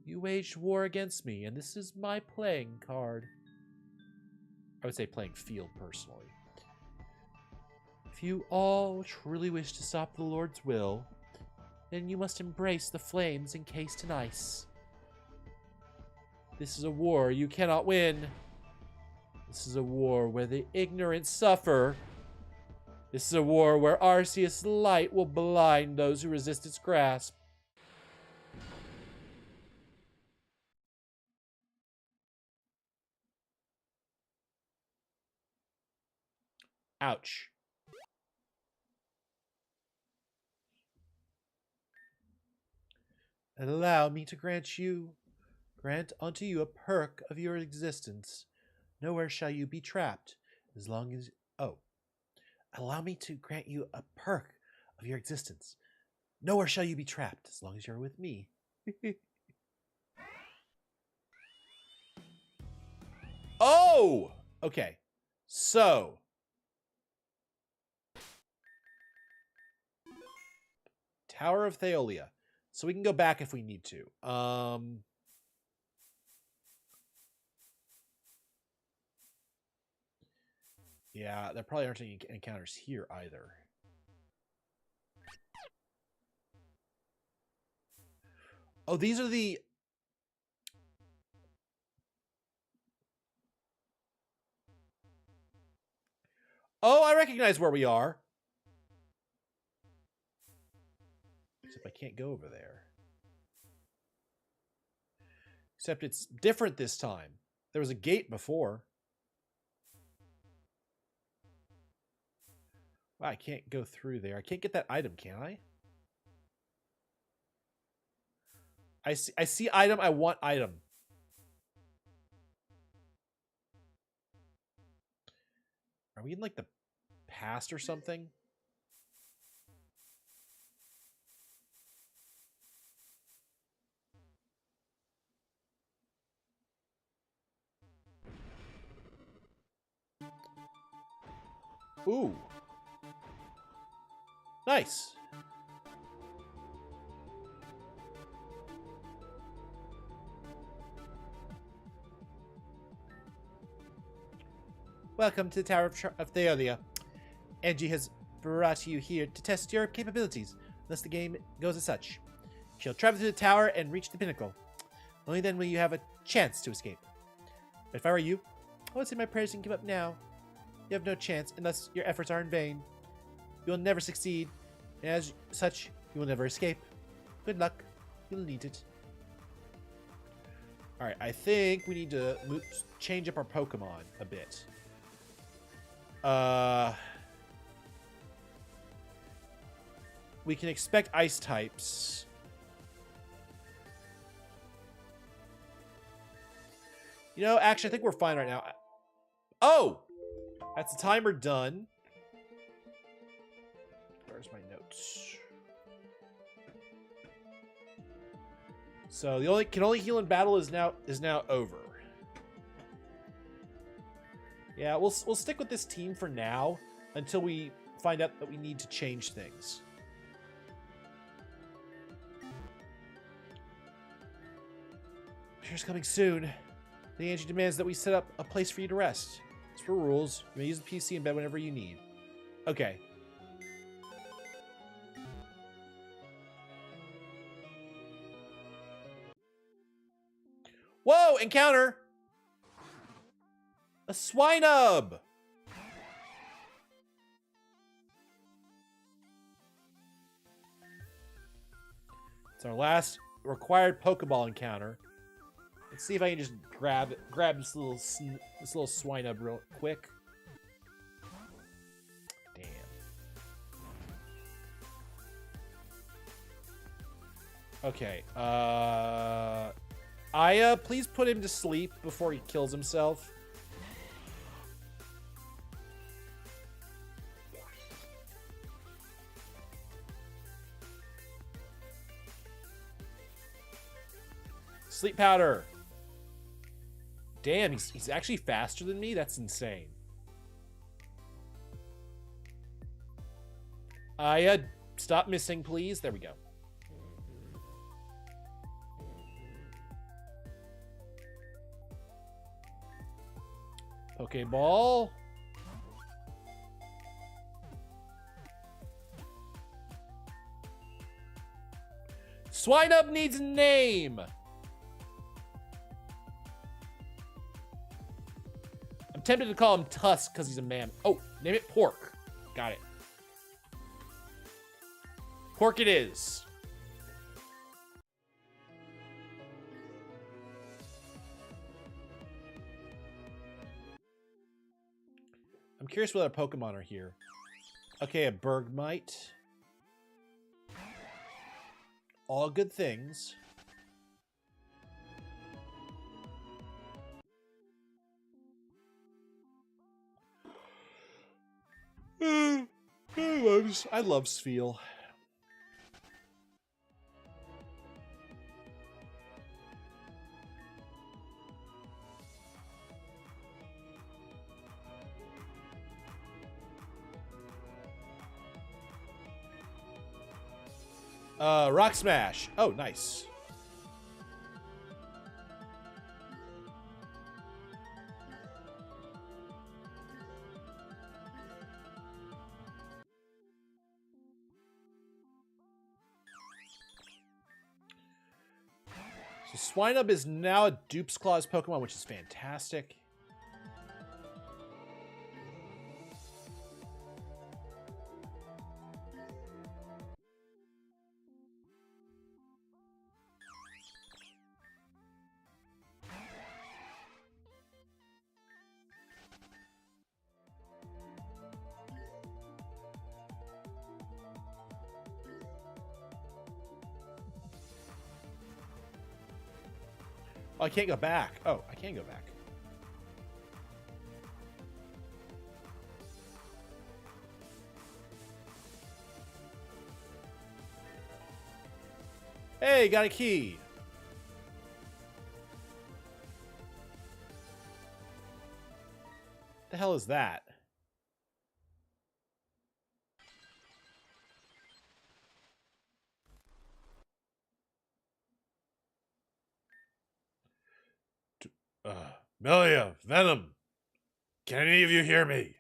You waged war against me, and this is my playing card. I would say playing field, personally. If you all truly wish to stop the Lord's will, then you must embrace the flames encased in ice. This is a war you cannot win. This is a war where the ignorant suffer. This is a war where Arceus' light will blind those who resist its grasp. Ouch. Allow me to grant unto you a perk of your existence. Nowhere shall you be trapped, as long as... Oh. Allow me to grant you a perk of your existence. Nowhere shall you be trapped, as long as you're with me. Oh! Okay. So... Tower of Theolia. So we can go back if we need to. Yeah, there probably aren't any encounters here either. Oh, these are the... Oh, I recognize where we are. Except I can't go over there. Except it's different this time. There was a gate before. Wow, I can't go through there. I can't get that item, can I? I see item. I want item. Are we in like the past or something? Ooh. Nice. Welcome to the Tower of Theolia. Angie has brought you here to test your capabilities, unless the game goes as such. She'll travel to the tower and reach the pinnacle. Only then will you have a chance to escape. But if I were you, I would say my prayers and give up now. You have no chance unless your efforts are in vain. You will never succeed, and as such, you will never escape. Good luck. You'll need it. Alright, I think we need to change up our Pokemon a bit. We can expect ice types. You know, actually, I think we're fine right now. Oh! That's the timer done. Where's my notes? So the only heal in battle is now over. Yeah, we'll stick with this team for now until we find out that we need to change things. Here's coming soon. The Angie demands that we set up a place for you to rest. It's for rules. You may use the PC in bed whenever you need. Okay. Whoa! Encounter! A Swinub! It's our last required Pokeball encounter. Let's see if I can just grab this little Swinub real quick. Damn. Okay. Aya, please put him to sleep before he kills himself. Sleep powder. Damn, he's actually faster than me? That's insane. Aya, stop missing, please. There we go. Pokeball. Swinub needs a name. I'm tempted to call him Tusk because he's a man. Oh, name it Pork. Got it. Pork it is. I'm curious what other Pokemon are here. Okay, a Bergmite. All good things. I love Spheal. Rock Smash. Oh, nice. So Swinub is now a Dupe's Claws Pokemon, which is fantastic. Oh, I can't go back. Oh, I can go back. Hey, got a key. The hell is that? Melia, Venom, can any of you hear me?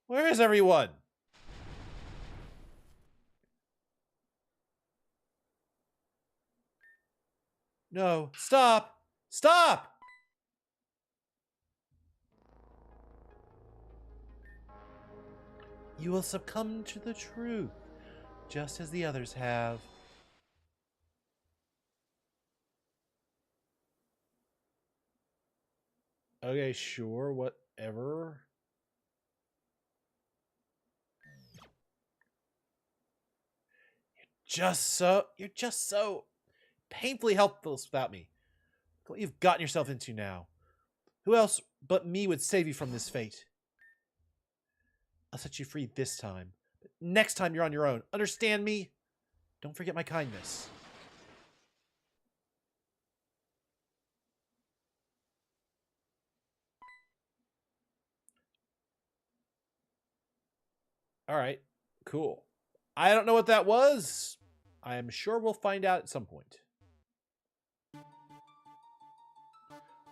Where is everyone? No, stop! Stop! You will succumb to the truth, just as the others have. Okay, sure, whatever. You're just so painfully helpless without me. Look what you've gotten yourself into now. Who else but me would save you from this fate? I'll set you free this time. But next time you're on your own. Understand me? Don't forget my kindness. All right, cool. I don't know what that was. I am sure we'll find out at some point.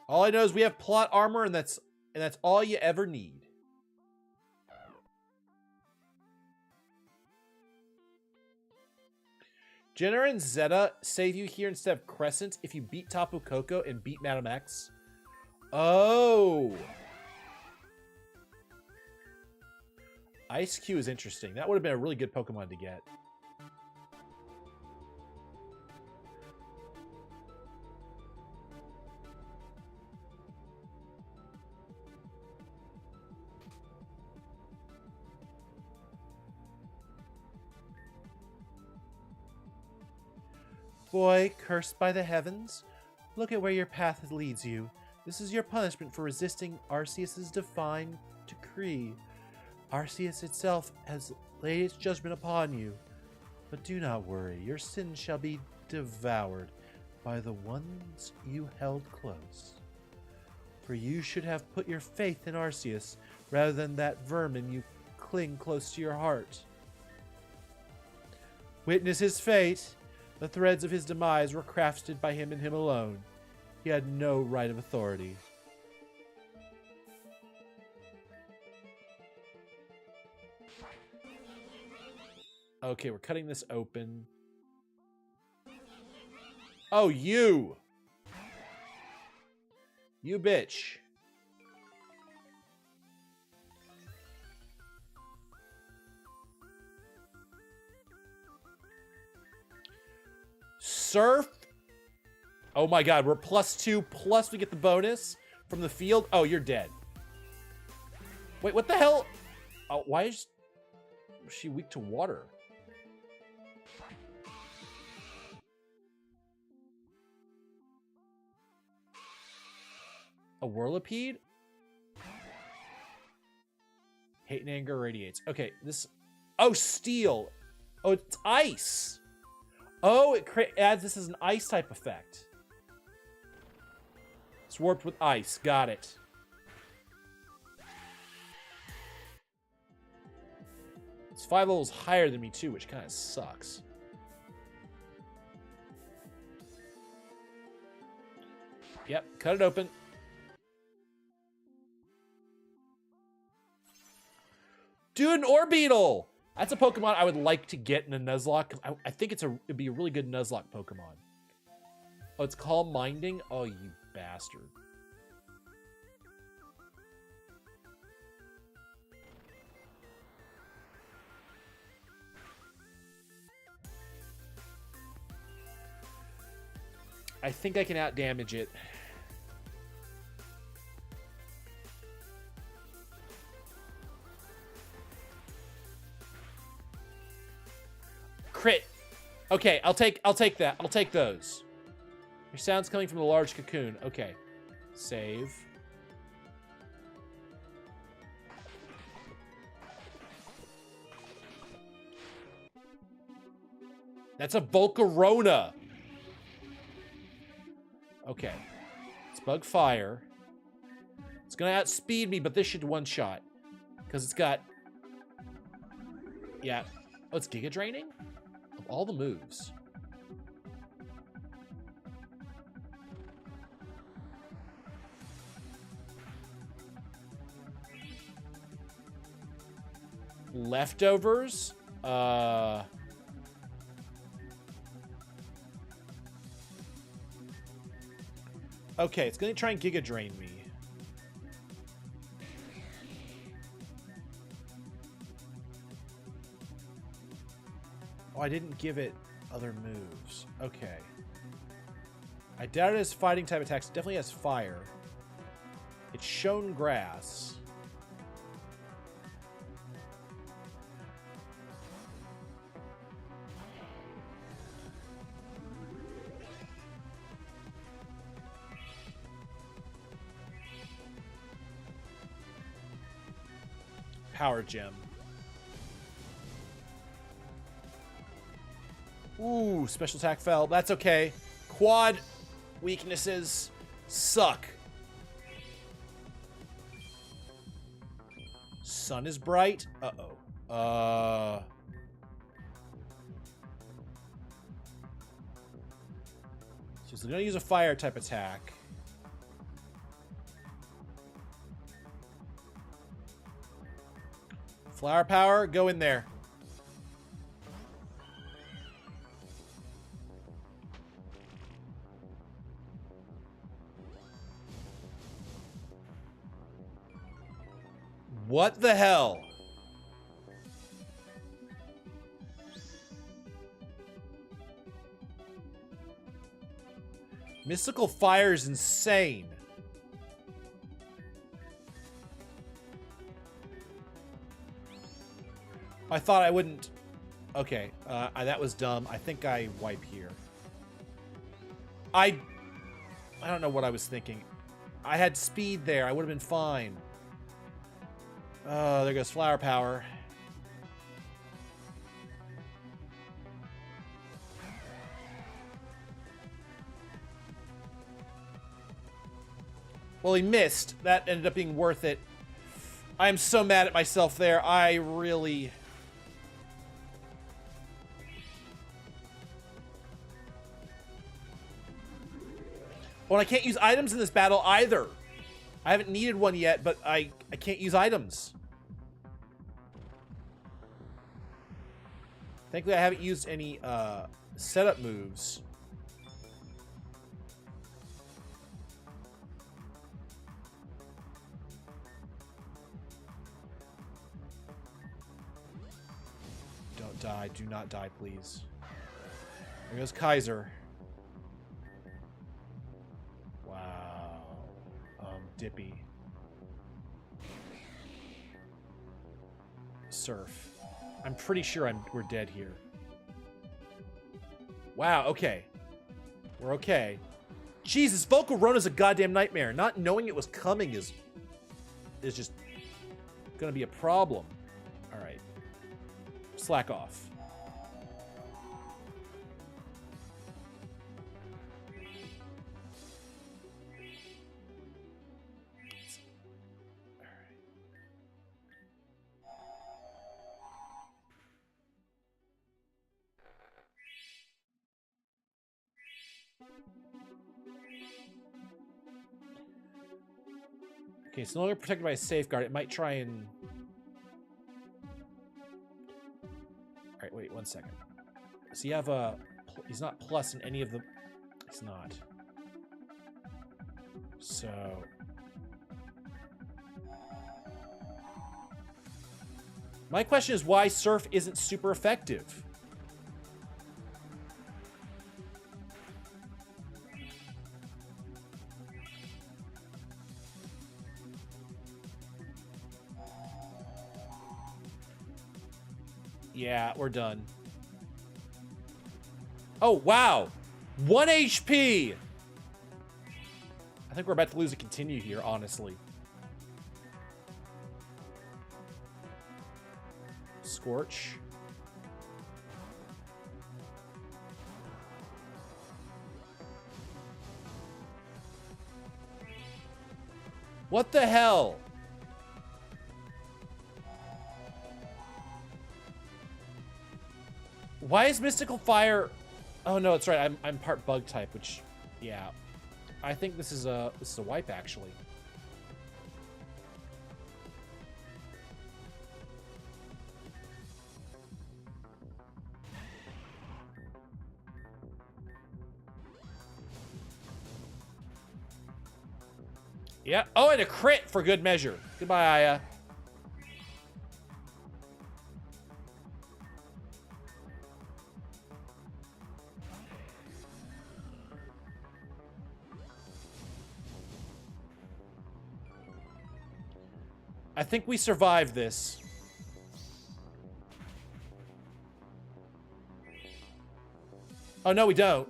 All I know is we have plot armor, and that's all you ever need. Jenner and Zeta save you here instead of Crescent if you beat Tapu Koko and beat Madam X. Oh. Ice Q is interesting. That would have been a really good Pokemon to get. Boy, cursed by the heavens, look at where your path leads you. This is your punishment for resisting Arceus' divine decree. Arceus itself has laid its judgment upon you. But do not worry, your sins shall be devoured by the ones you held close. For you should have put your faith in Arceus rather than that vermin you cling close to your heart. Witness his fate. The threads of his demise were crafted by him and him alone. He had no right of authority. Okay, we're cutting this open. Oh, you! You bitch. Surf. Oh my god, we're +2, plus we get the bonus from the field. Oh, you're dead. Wait, what the hell? Oh, why is she weak to water? A Whirlipede? Hate and anger radiates. Okay, this... Oh, steel. Oh, it's ice. Oh, it adds this as an ice type effect. It's warped with ice. Got it. It's 5 levels higher than me too, which kind of sucks. Yep, cut it open. Dude, an Orbeetle! That's a Pokemon I would like to get in a Nuzlocke, because I think it'd be a really good Nuzlocke Pokemon. Oh, it's Calm Minding? Oh, you bastard. I think I can outdamage it. Crit. Okay, I'll take that. I'll take those. Your sound's coming from the large cocoon. Okay. Save. That's a Volcarona. Okay. It's Bug Fire. It's gonna outspeed me, but this should one-shot. Because it's got... Yeah. Oh, it's Giga Draining? Of all the moves. Leftovers? Okay, it's gonna try and Giga Drain me. Oh, I didn't give it other moves. Okay. I doubt it has fighting type attacks. It definitely has fire. It's shown grass. power gem. Ooh, special attack fell. That's okay. Quad weaknesses suck. Sun is bright. Uh-oh. She's gonna use a fire type attack. Flower power, go in there. What the hell? Mystical fire is insane. I thought I wouldn't. Okay, that was dumb. I think I wipe here. I don't know what I was thinking. I had speed there. I would have been fine. There goes flower power. Well, he missed. That ended up being worth it. I am so mad at myself there. I really... Well, I can't use items in this battle either. I haven't needed one yet, but I can't use items. Thankfully, I haven't used any setup moves. Don't die. Do not die, please. There goes Kaiser. Wow. Dippy. Surf. I'm pretty sure we're dead here. Wow, okay. We're okay. Jesus, Vocal Rona's a goddamn nightmare. Not knowing it was coming is just gonna be a problem. Alright. Slack off. Okay, it's no longer protected by a safeguard. It might try and... Alright, wait, 1 second. Does he have a... He's not plus in any of the... He's not. So... My question is why Surf isn't super effective. Yeah, we're done. Oh, wow. 1 HP. I think we're about to lose a continue here, honestly. Scorch. What the hell? Why is Mystical Fire... Oh, no, it's right. I'm part bug type, which... Yeah. I think this is a wipe, actually. Yeah. Oh, and a crit for good measure. Goodbye, Aya. I think we survived this. Oh, no, we don't.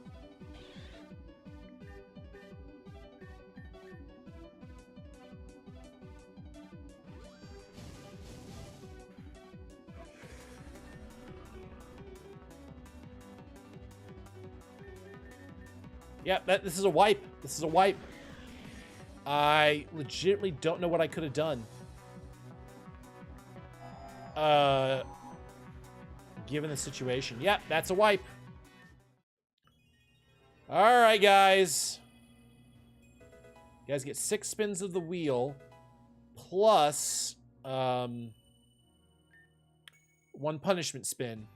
Yep, this is a wipe. This is a wipe. I legitimately don't know what I could have done. Given the situation. Yep, that's a wipe. All right, guys. You guys get 6 spins of the wheel plus 1 punishment spin.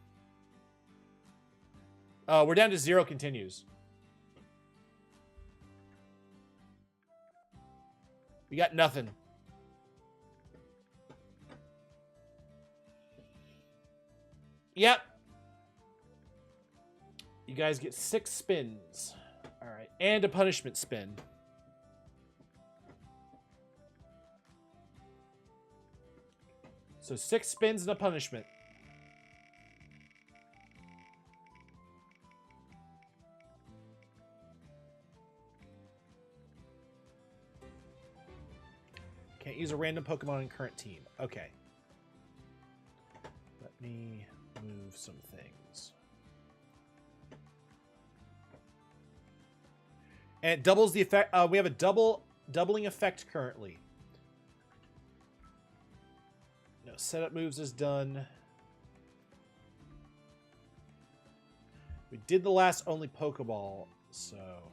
We're down to 0 continues. We got nothing. Yep. You guys get 6 spins. All right. And a punishment spin. So 6 spins and a punishment. Can't use a random Pokemon in current team. Okay. Let me move some things. And it doubles the effect. We have a doubling effect currently. No, setup moves is done. We did the last only Pokeball, so.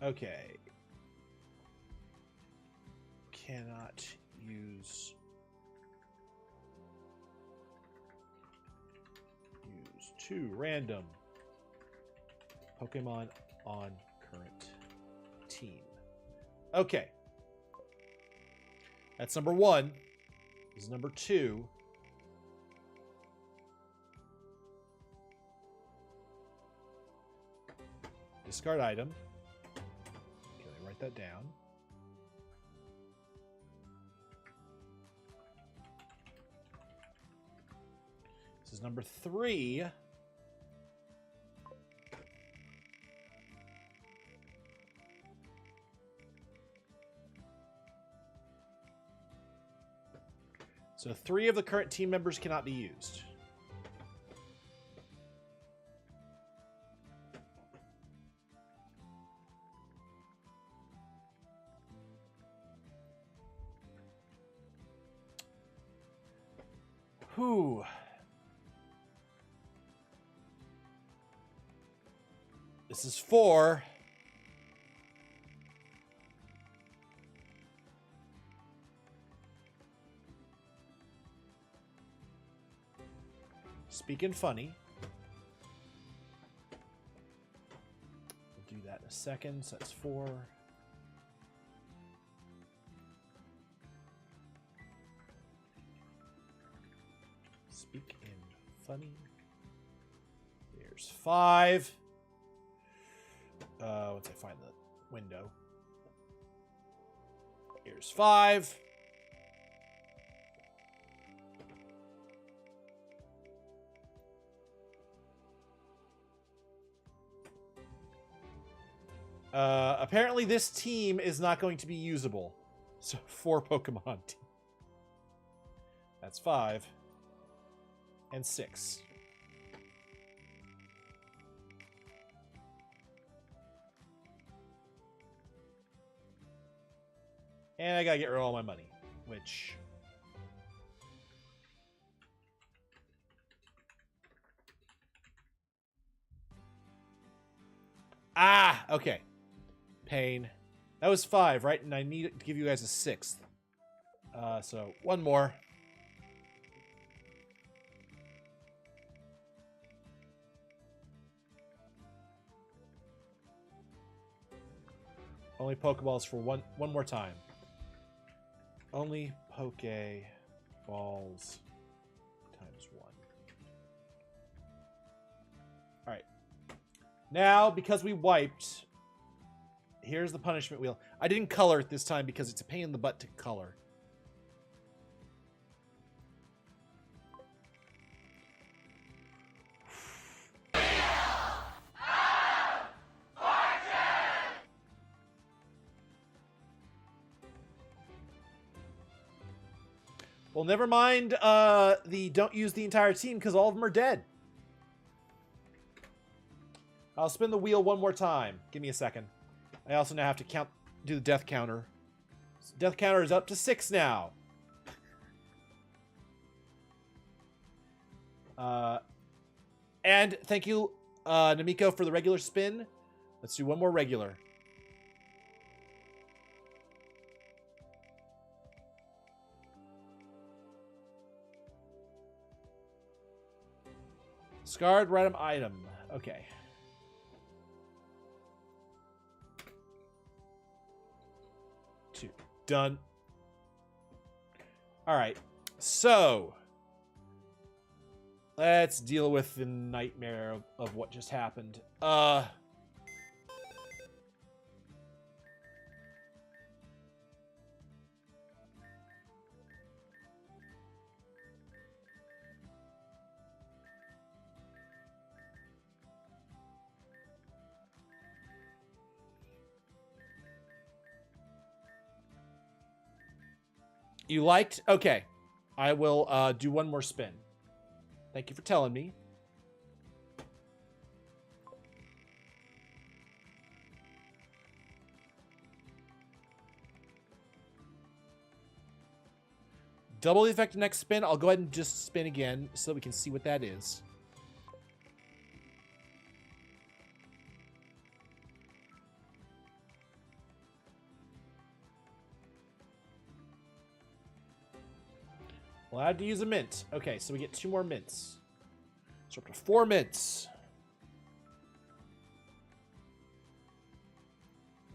Okay. Cannot use 2 random Pokemon on current team. Okay. That's number 1. This is number 2. Discard item. Okay, let me write that down. This is number 3. So 3 of the current team members cannot be used. Whew. This is 4. Speaking funny. We'll do that in a second. So that's 4. Speak in funny. There's 5. Once I find the window. Here's 5. Apparently this team is not going to be usable. So 4 Pokemon team. That's 5. And 6. And I gotta get rid of all my money, which... Ah, okay. Pain. That was 5, right? And I need to give you guys a 6th. So 1 more. Only Pokeballs for one more time. Only Pokeballs times 1. Alright. Now, because we wiped, here's the punishment wheel. I didn't color it this time because it's a pain in the butt to color. Well, never mind the don't use the entire team because all of them are dead. I'll spin the wheel one more time. Give me a second. I also now have to do the death counter. So death counter is up to 6 now. And thank you, Namiko, for the regular spin. Let's do one more regular. Scarred random item. Okay. Two. Done. All right. So let's deal with the nightmare of what just happened. You liked? Okay. I will do one more spin. Thank you for telling me. Double the effect next spin. I'll go ahead and just spin again so we can see what that is. Allowed to use a mint. Okay, so we get 2 more mints. So up to 4 mints.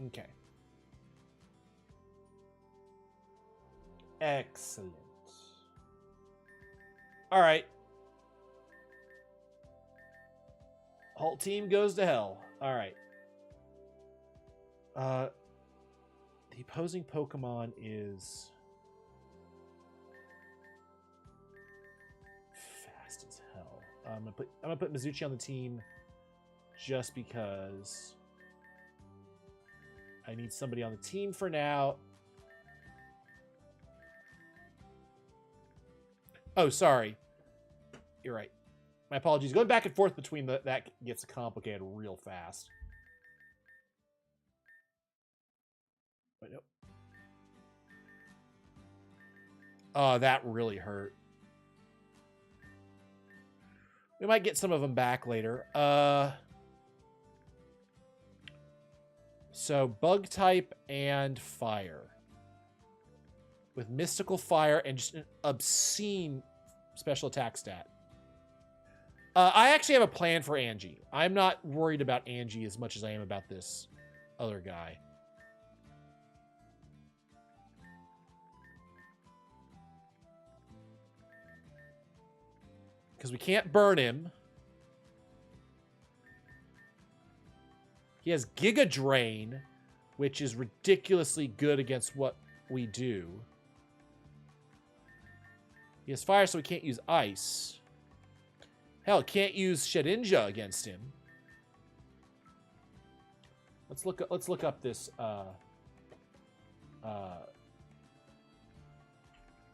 Okay. Excellent. All right. Whole team goes to hell. All right. The opposing Pokemon is fast as hell. I'm gonna put Mizuchi on the team just because I need somebody on the team for now. Oh, sorry. You're right. My apologies. Going back and forth between that gets complicated real fast. But nope. Oh, that really hurt. We might get some of them back later. So bug type and fire. With mystical fire and just an obscene special attack stat. I actually have a plan for Angie. I'm not worried about Angie as much as I am about this other guy. Because we can't burn him. He has Giga Drain, which is ridiculously good against what we do. He has fire, so we can't use ice. Hell, can't use Shedinja against him. Let's look up this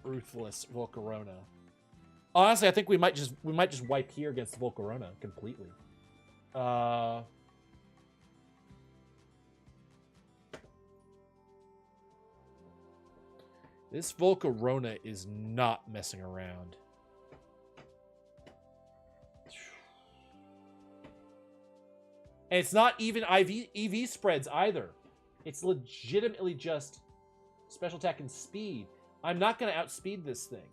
ruthless Volcarona. Honestly, I think we might just wipe here against the Volcarona completely. This Volcarona is not messing around. And it's not even EV spreads either. It's legitimately just special attack and speed. I'm not going to outspeed this thing.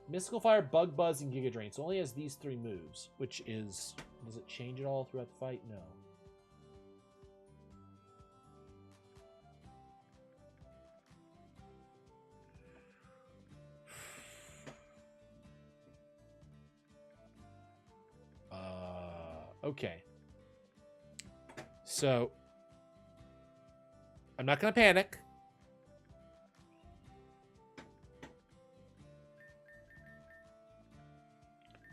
Mystical Fire, Bug Buzz, and Giga Drain. So it only has these 3 moves, which is... Does it change at all throughout the fight? No. Okay. So, I'm not going to panic.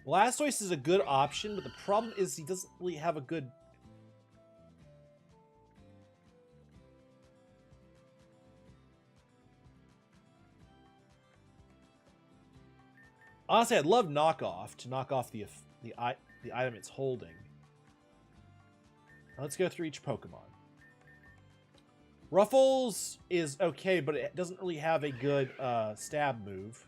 Blastoise is a good option, but the problem is he doesn't really have a good... Honestly, I'd love Knockoff to knock off the item it's holding. Let's go through each Pokemon. Ruffles is okay, but it doesn't really have a good stab move.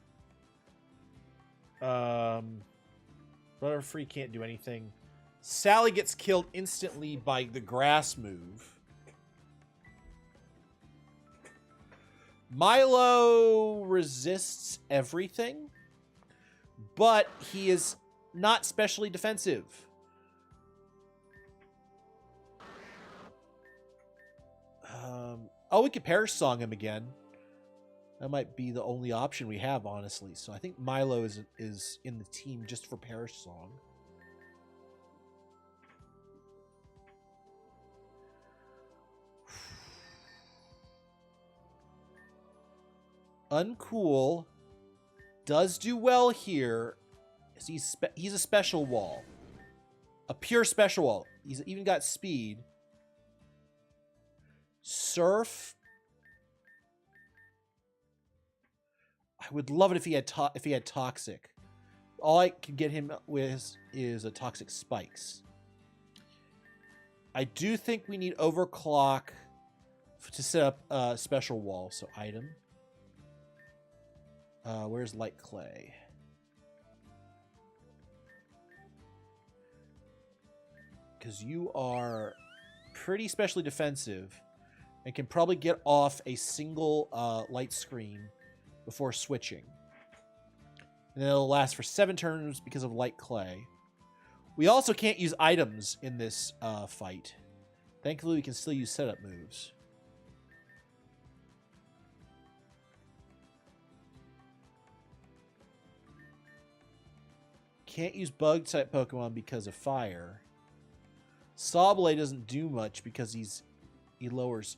Butterfree can't do anything. Sally gets killed instantly by the grass move. Milo resists everything, but he is not specially defensive. Oh, we could Perish Song him again. That might be the only option we have, honestly. So I think Milo is in the team just for Perish Song. Uncool does do well here. He's a special wall. A pure special wall. He's even got speed. Surf. I would love it if he had toxic. All I can get him with is a toxic spikes. I do think we need overclock to set up a special wall. So item. Where's light clay? Because you are pretty specially defensive and can probably get off a single light screen before switching. And then it'll last for 7 turns because of light clay. We also can't use items in this fight. Thankfully, we can still use setup moves. Can't use bug-type Pokemon because of fire. Sableye doesn't do much because he lowers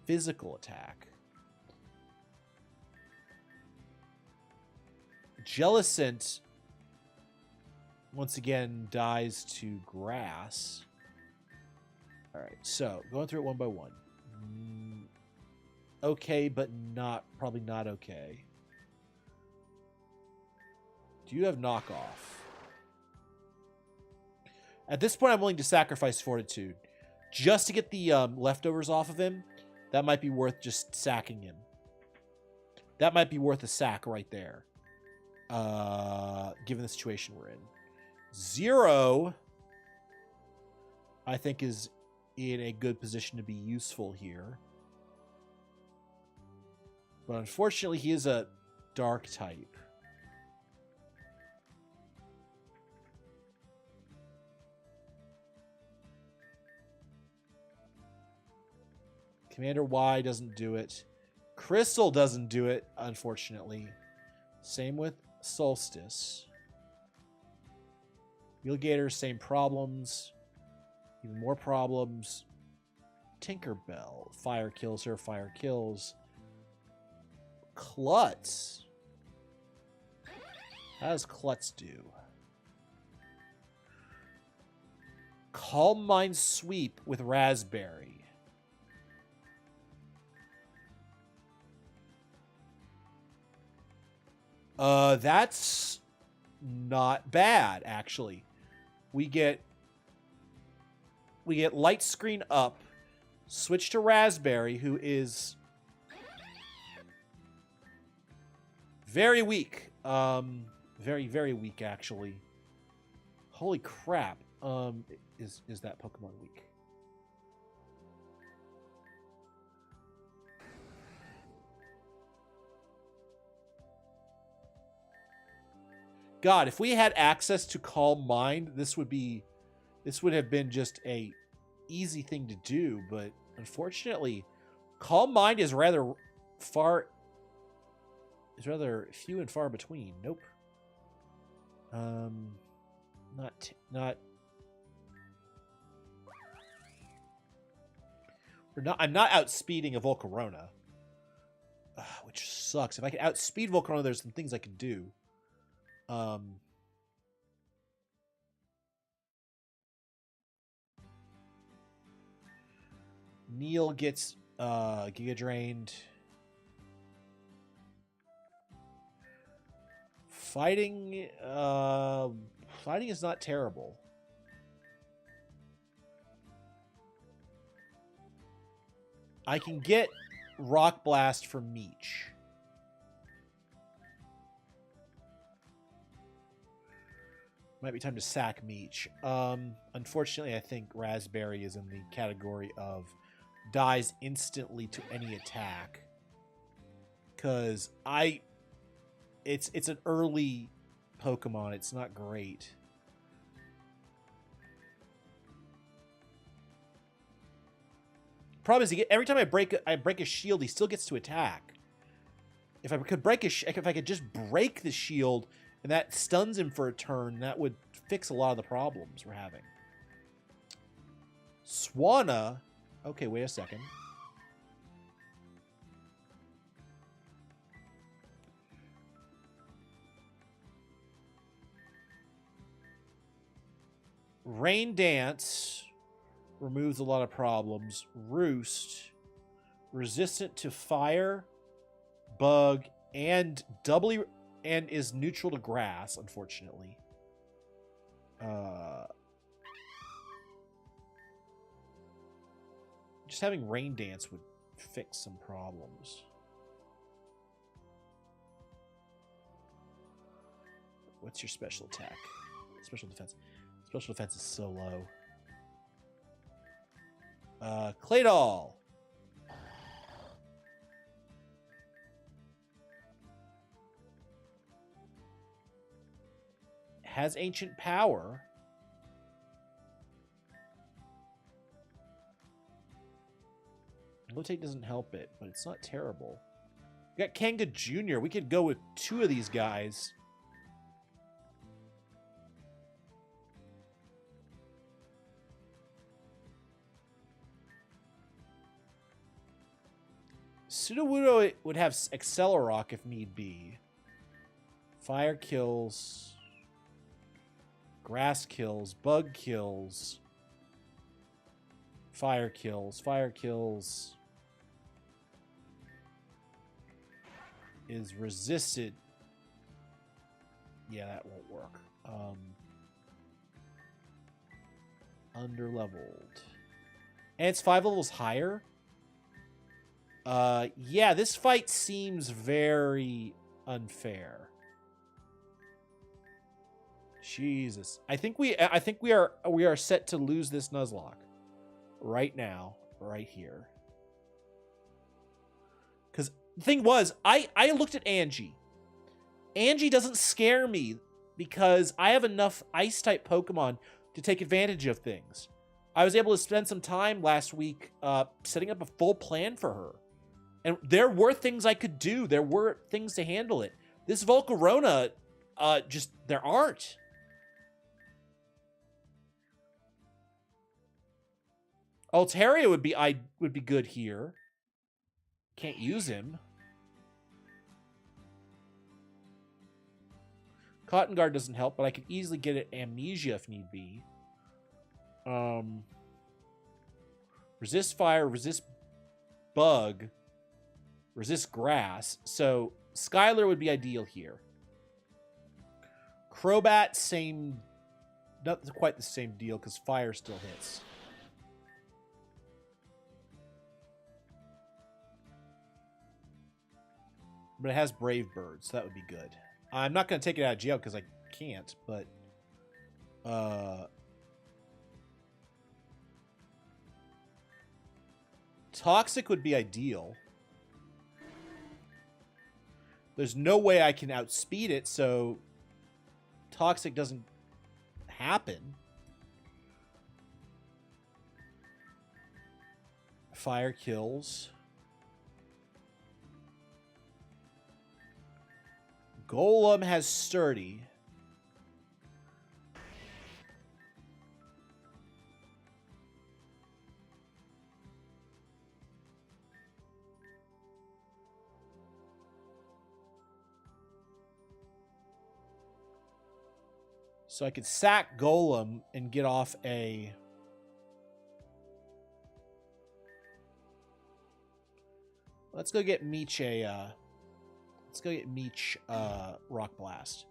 physical attack. Jellicent, once again, dies to grass. Alright, so, going through it one by one. Okay, but probably not okay. Do you have knockoff? At this point, I'm willing to sacrifice Fortitude. Just to get the leftovers off of him, that might be worth just sacking him. That might be worth a sack right there. Given the situation we're in. Zero, I think, is in a good position to be useful here. But unfortunately, he is a dark type. Commander Y doesn't do it. Crystal doesn't do it, unfortunately. Same with Solstice. Wheelgator, same problems. Even more problems. Tinkerbell. Fire kills her, fire kills. Klutz. How does Klutz do? Calm Mind Sweep with Raspberry. That's not bad, actually. We get light screen up, switch to Raspberry, who is very weak. Very, very weak, actually. Holy crap. Is that Pokemon weak? God, if we had access to Calm Mind, this would have been just a easy thing to do, but unfortunately, Calm Mind is rather few and far between. Nope. I'm not outspeeding a Volcarona. Which sucks. If I could outspeed Volcarona, there's some things I could do. Neil gets Giga Drained. Fighting is not terrible. I can get Rock Blast for Meech. Might be time to sack Meech. Unfortunately, I think Raspberry is in the category of dies instantly to any attack. Because it's an early Pokemon. It's not great. Problem is, every time I break a shield, he still gets to attack. If I could just break the shield and that stuns him for a turn, that would fix a lot of the problems we're having. Swanna. Okay, wait a second. Rain Dance removes a lot of problems. Roost, resistant to fire, bug, and is neutral to grass, unfortunately. Just having Rain Dance would fix some problems. What's your special attack? Special defense. Special defense is so low. Claydol. Has ancient power. Rotate doesn't help it, but it's not terrible. We got Kanga Jr. We could go with 2 of these guys. Sudowoodo would have Accelerock if need be. Fire kills. Grass kills. Bug kills. Fire kills. Fire kills. Is resisted. Yeah, that won't work. Underleveled. And it's 5 levels higher? Yeah, this fight seems very unfair. Jesus. I think we are set to lose this Nuzlocke. Right now. Right here. Because the thing was, I looked at Angie. Angie doesn't scare me because I have enough Ice-type Pokemon to take advantage of things. I was able to spend some time last week setting up a full plan for her. And there were things I could do. There were things to handle it. This Volcarona, there aren't. Altaria would be good here. Can't use him. Cotton Guard doesn't help, but I could easily get it Amnesia if need be. Resist fire, resist bug, resist grass. So Skylar would be ideal here. Crobat, same, not quite the same deal because fire still hits. But it has Brave Bird, so that would be good. I'm not going to take it out of jail because I can't, but... Toxic would be ideal. There's no way I can outspeed it, so... Toxic doesn't happen. Fire kills. Golem has Sturdy. So I could sack Golem and get off a... Let's go get Meech a... Let's go get Meech Rock Blast.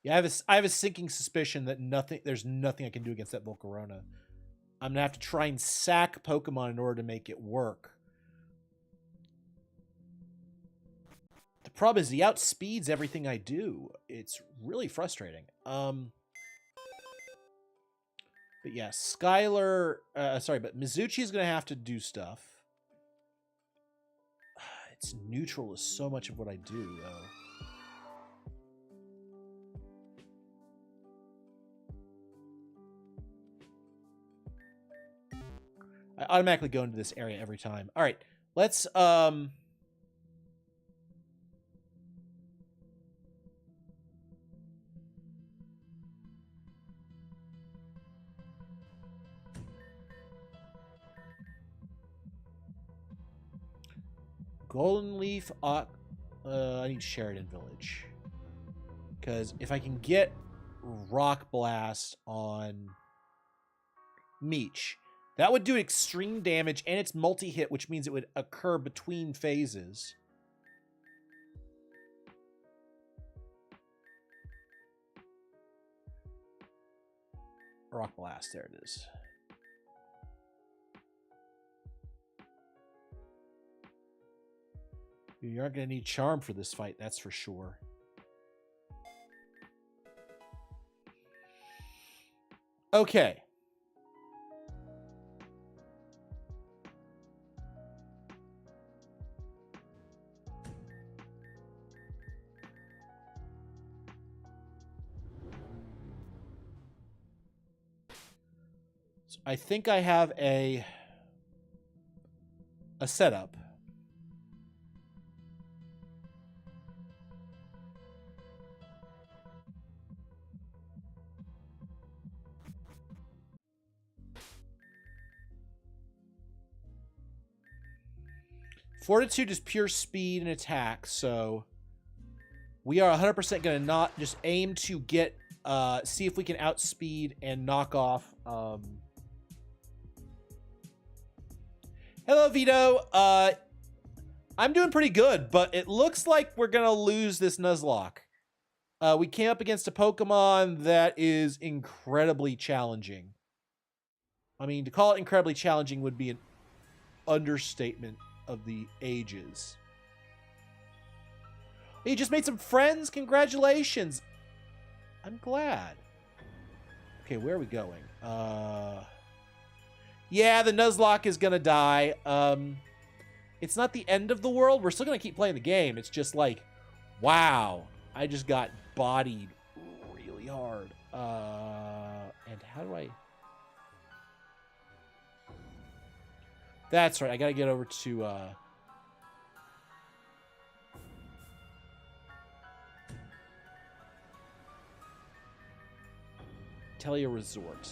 Yeah, I have a sinking suspicion that there's nothing I can do against that Volcarona. I'm gonna have to try and sack Pokemon in order to make it work. The problem is he outspeeds everything I do. It's really frustrating. But yeah, Skylar, but Mizuchi is gonna have to do stuff. It's neutral is so much of what I do, though. I automatically go into this area every time. All right, let's Golden Leaf. I need Sheridan Village, because if I can get Rock Blast on Meech, that would do extreme damage, and it's multi-hit, which means it would occur between phases. Rock Blast, there it is. You aren't going to need Charm for this fight, that's for sure. Okay. So I think I have a setup. Fortitude is pure speed and attack, so we are 100% going to not just aim to get, see if we can outspeed and knock off. Hello, Vito. I'm doing pretty good, but it looks like we're going to lose this Nuzlocke. We came up against a Pokemon that is incredibly challenging. I mean, to call it incredibly challenging would be an understatement of the ages. You just made some friends? Congratulations. I'm glad. Okay, where are we going? Yeah, the Nuzlocke is gonna die. It's not the end of the world. We're still gonna keep playing the game. It's just like, wow, I just got bodied really hard. And how do I... That's right. I gotta get over to Telia Resort.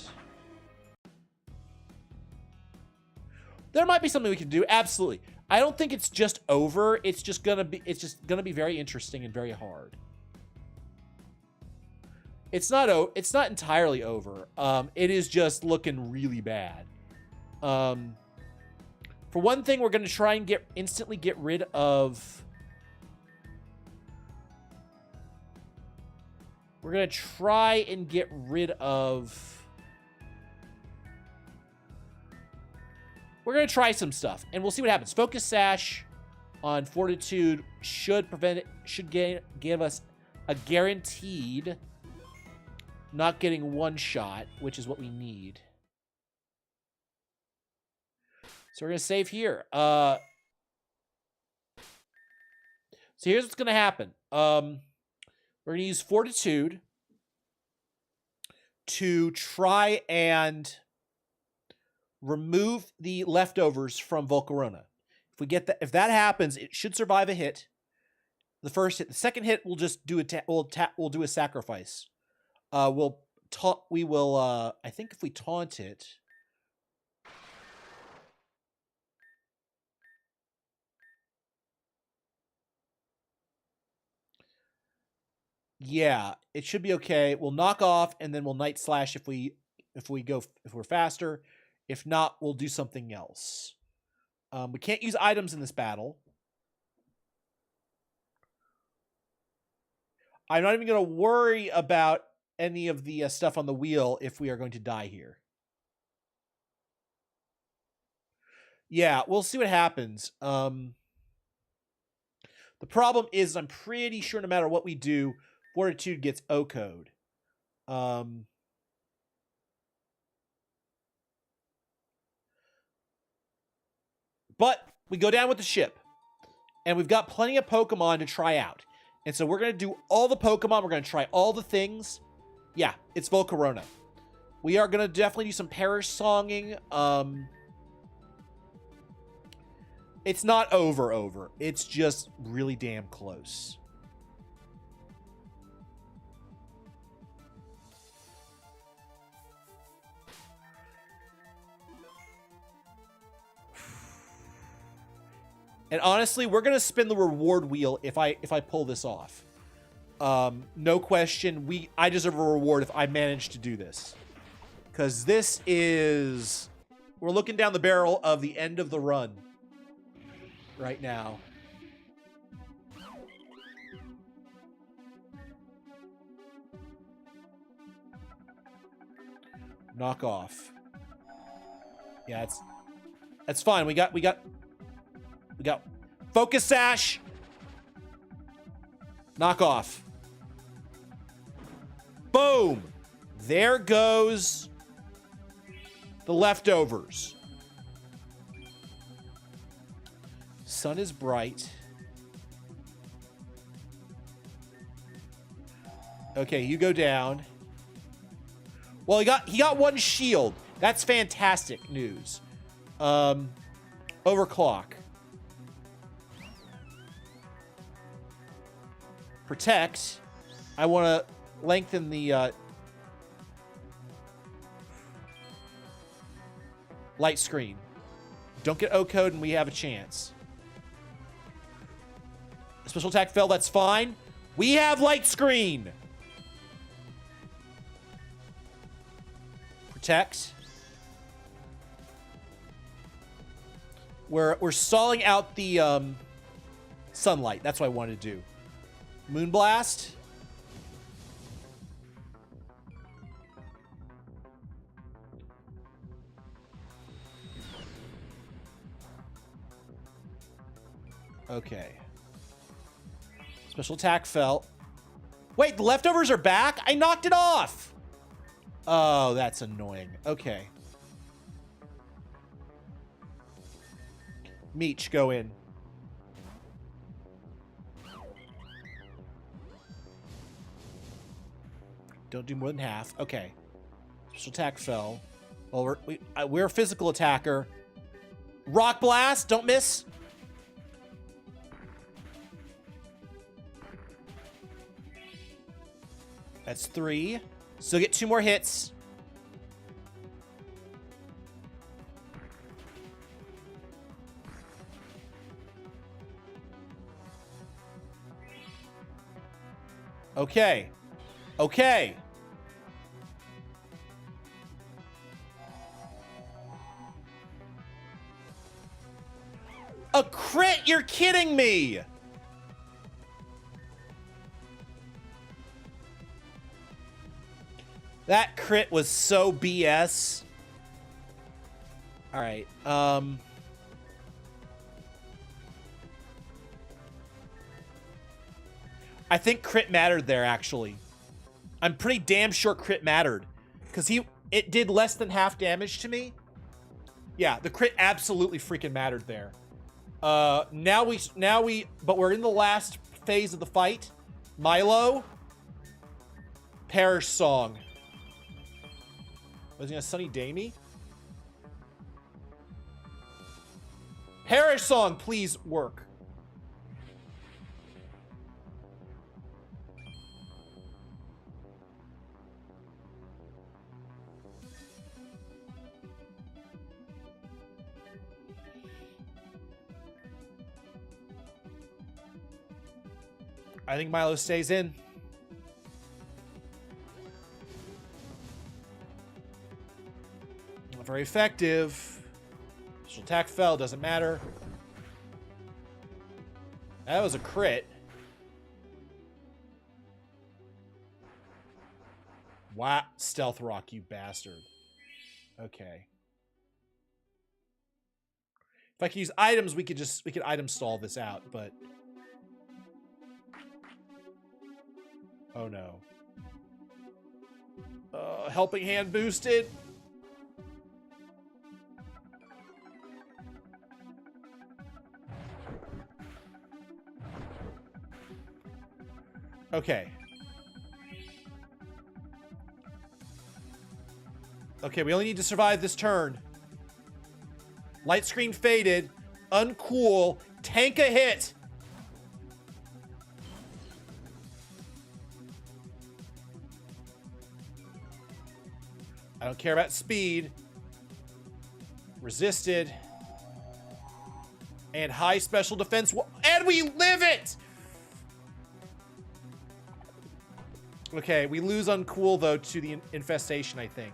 There might be something we can do. Absolutely. I don't think it's just over. It's just gonna be very interesting and very hard. It's not entirely over. It is just looking really bad. For one thing, we're going to try and instantly get rid of... We're going to try and get rid of... We're going to try some stuff, and we'll see what happens. Focus Sash on Fortitude should give us a guaranteed not getting one shot, which is what we need. So we're going to save here. So here's what's going to happen. We're going to use Fortitude to try and remove the leftovers from Volcarona. If we get that, if that happens, it should survive a hit. The first hit, the second hit, we'll just do we'll do a sacrifice. I think if we taunt it. Yeah, it should be okay. We'll knock off, and then we'll Night Slash if we're faster. If not, we'll do something else. We can't use items in this battle. I'm not even going to worry about any of the stuff on the wheel if we are going to die here. Yeah, we'll see what happens. The problem is I'm pretty sure no matter what we do, Fortitude gets O-code. But we go down with the ship. And we've got plenty of Pokemon to try out. And so we're going to do all the Pokemon. We're going to try all the things. Yeah, it's Volcarona. We are going to definitely do some Parish Songing. It's not over. It's just really damn close. And honestly, we're going to spin the reward wheel if I pull this off. No question, I deserve a reward if I manage to do this. Because this is... We're looking down the barrel of the end of the run right now. Knock off. Yeah, that's fine. We got Focus Sash. Knock off. Boom. There goes the leftovers. Sun is bright. Okay, you go down. Well, he got one shield. That's fantastic news. Overclock. Protect. I want to lengthen the light screen. Don't get O-code and we have a chance. Special attack fell, that's fine. We have light screen. Protect. We're stalling out the sunlight. That's what I wanted to do. Moonblast. Okay. Special attack fell. Wait, the leftovers are back? I knocked it off. Oh, that's annoying. Okay. Meech, go in. Don't do more than half. Okay. Special attack fell. Well, we're a physical attacker. Rock Blast, don't miss. That's 3. Still get 2 more hits. Okay. Okay. A crit? You're kidding me! That crit was so BS. All right. I think crit mattered there, actually. I'm pretty damn sure crit mattered. Because it did less than half damage to me. Yeah, the crit absolutely freaking mattered there. But we're in the last phase of the fight. Milo. Parish Song. Was he gonna Sunny Day me? Parish Song, please work. I think Milo stays in. Not very effective. Special attack fell, doesn't matter. That was a crit. Wow, stealth rock, you bastard. Okay. If I could use items, we could item stall this out, but oh no. Helping hand boosted. Okay. Okay, we only need to survive this turn. Light screen faded. Uncool. Tank a hit. I don't care about speed. Resisted. And high special defense. And we live it! Okay, we lose uncool, though, to the infestation, I think.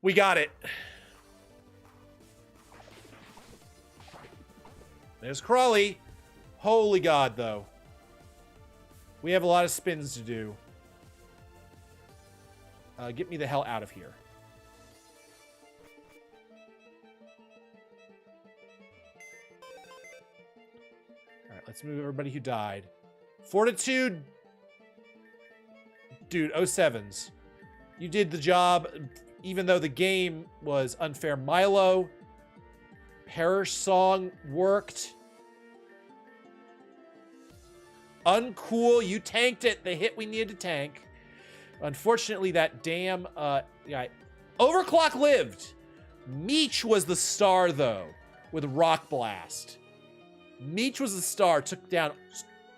We got it. There's Crawley. Holy God, though. We have a lot of spins to do. Get me the hell out of here. All right, let's move everybody who died. Fortitude. Dude, 07s. You did the job, even though the game was unfair. Milo. Perish Song worked. Uncool, you tanked it. The hit we needed to tank. Unfortunately, that damn yeah, Overclock lived. Meech was the star though, with Rock Blast. Meech was the star. Took down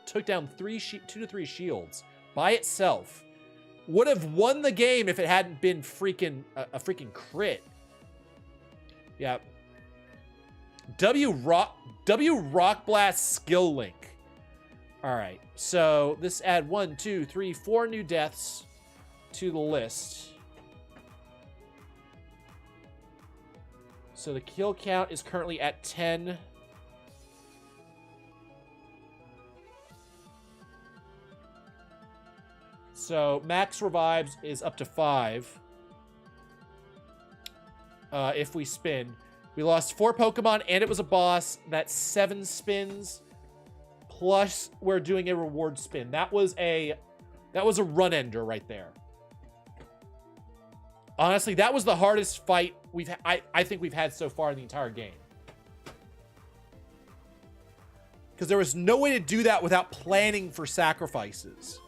2 to 3 shields by itself. Would have won the game if it hadn't been freaking a freaking crit. Yeah. W Rock Blast skill link. All right, so this add 1, 2, 3, 4 new deaths to the list. So the kill count is currently at 10. So max revives is up to 5. If we spin. We lost 4 Pokemon and it was a boss. That's 7 spins. Plus we're doing a reward spin. That was a run ender right there. Honestly, that was the hardest fight I think we've had so far in the entire game. Because there was no way to do that without planning for sacrifices.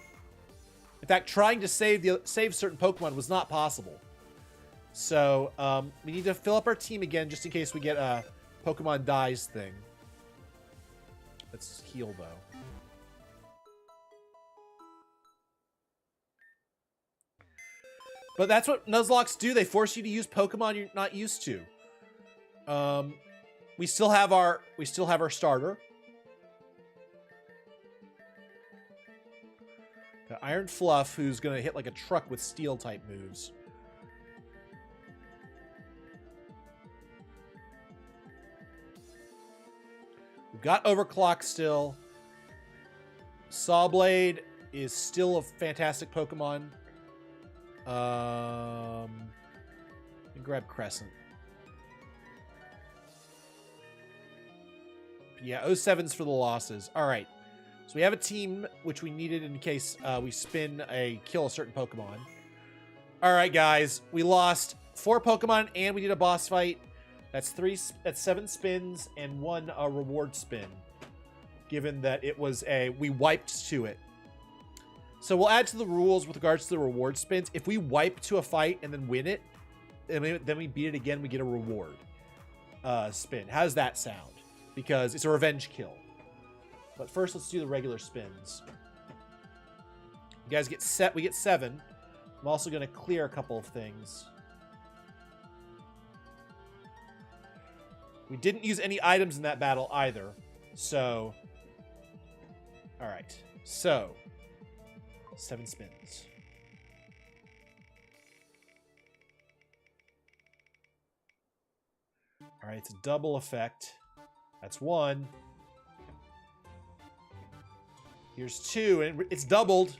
In fact, trying to save certain Pokemon was not possible. So, we need to fill up our team again just in case we get a Pokemon dies thing. Let's heal, though. But that's what Nuzlocks do. They force you to use Pokemon you're not used to. We still have our starter. Got Iron Fluff, who's gonna hit like a truck with steel type moves. We've got Overclock still. Sawblade is still a fantastic Pokemon. Grab Crescent. Yeah, 07's for the losses. All right. So we have a team, which we needed in case we kill a certain Pokemon. All right, guys. We lost 4 Pokemon and we did a boss fight. That's 7 spins and 1 reward spin. Given that it was we wiped to it. So we'll add to the rules with regards to the reward spins. If we wipe to a fight and then win it, and then we beat it again, we get a reward spin. How does that sound? Because it's a revenge kill. But first, let's do the regular spins. You guys get set. We get 7. I'm also going to clear a couple of things. We didn't use any items in that battle either. So, all right. So, 7 spins. All right, it's a double effect. That's 1. Here's 2, and it's doubled.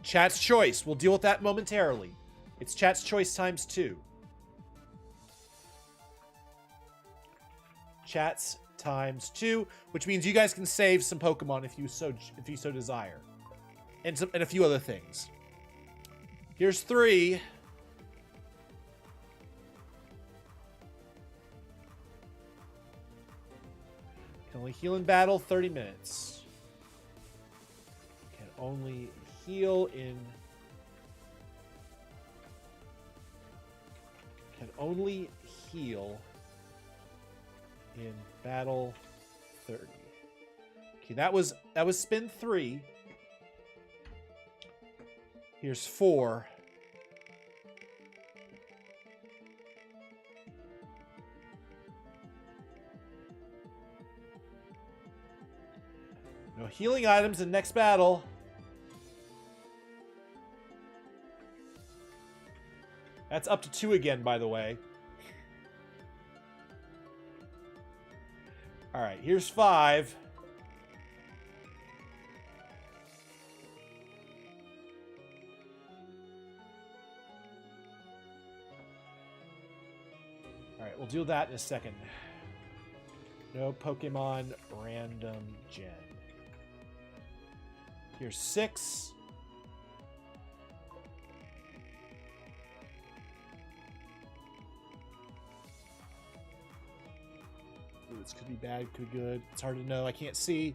Chat's choice. We'll deal with that momentarily. It's chat's choice times 2. Chat's times 2, which means you guys can save some Pokemon if you so desire, and a few other things. Here's 3. Can only heal in battle 30 minutes. Can only heal in. Can only heal in battle 30. Okay, that was spin 3. Here's 4. No healing items in next battle. That's up to 2 again, by the way. All right, here's 5. All right, we'll do that in a second. No Pokemon random gen. Here's 6. Ooh, this could be bad, could be good. It's hard to know. I can't see.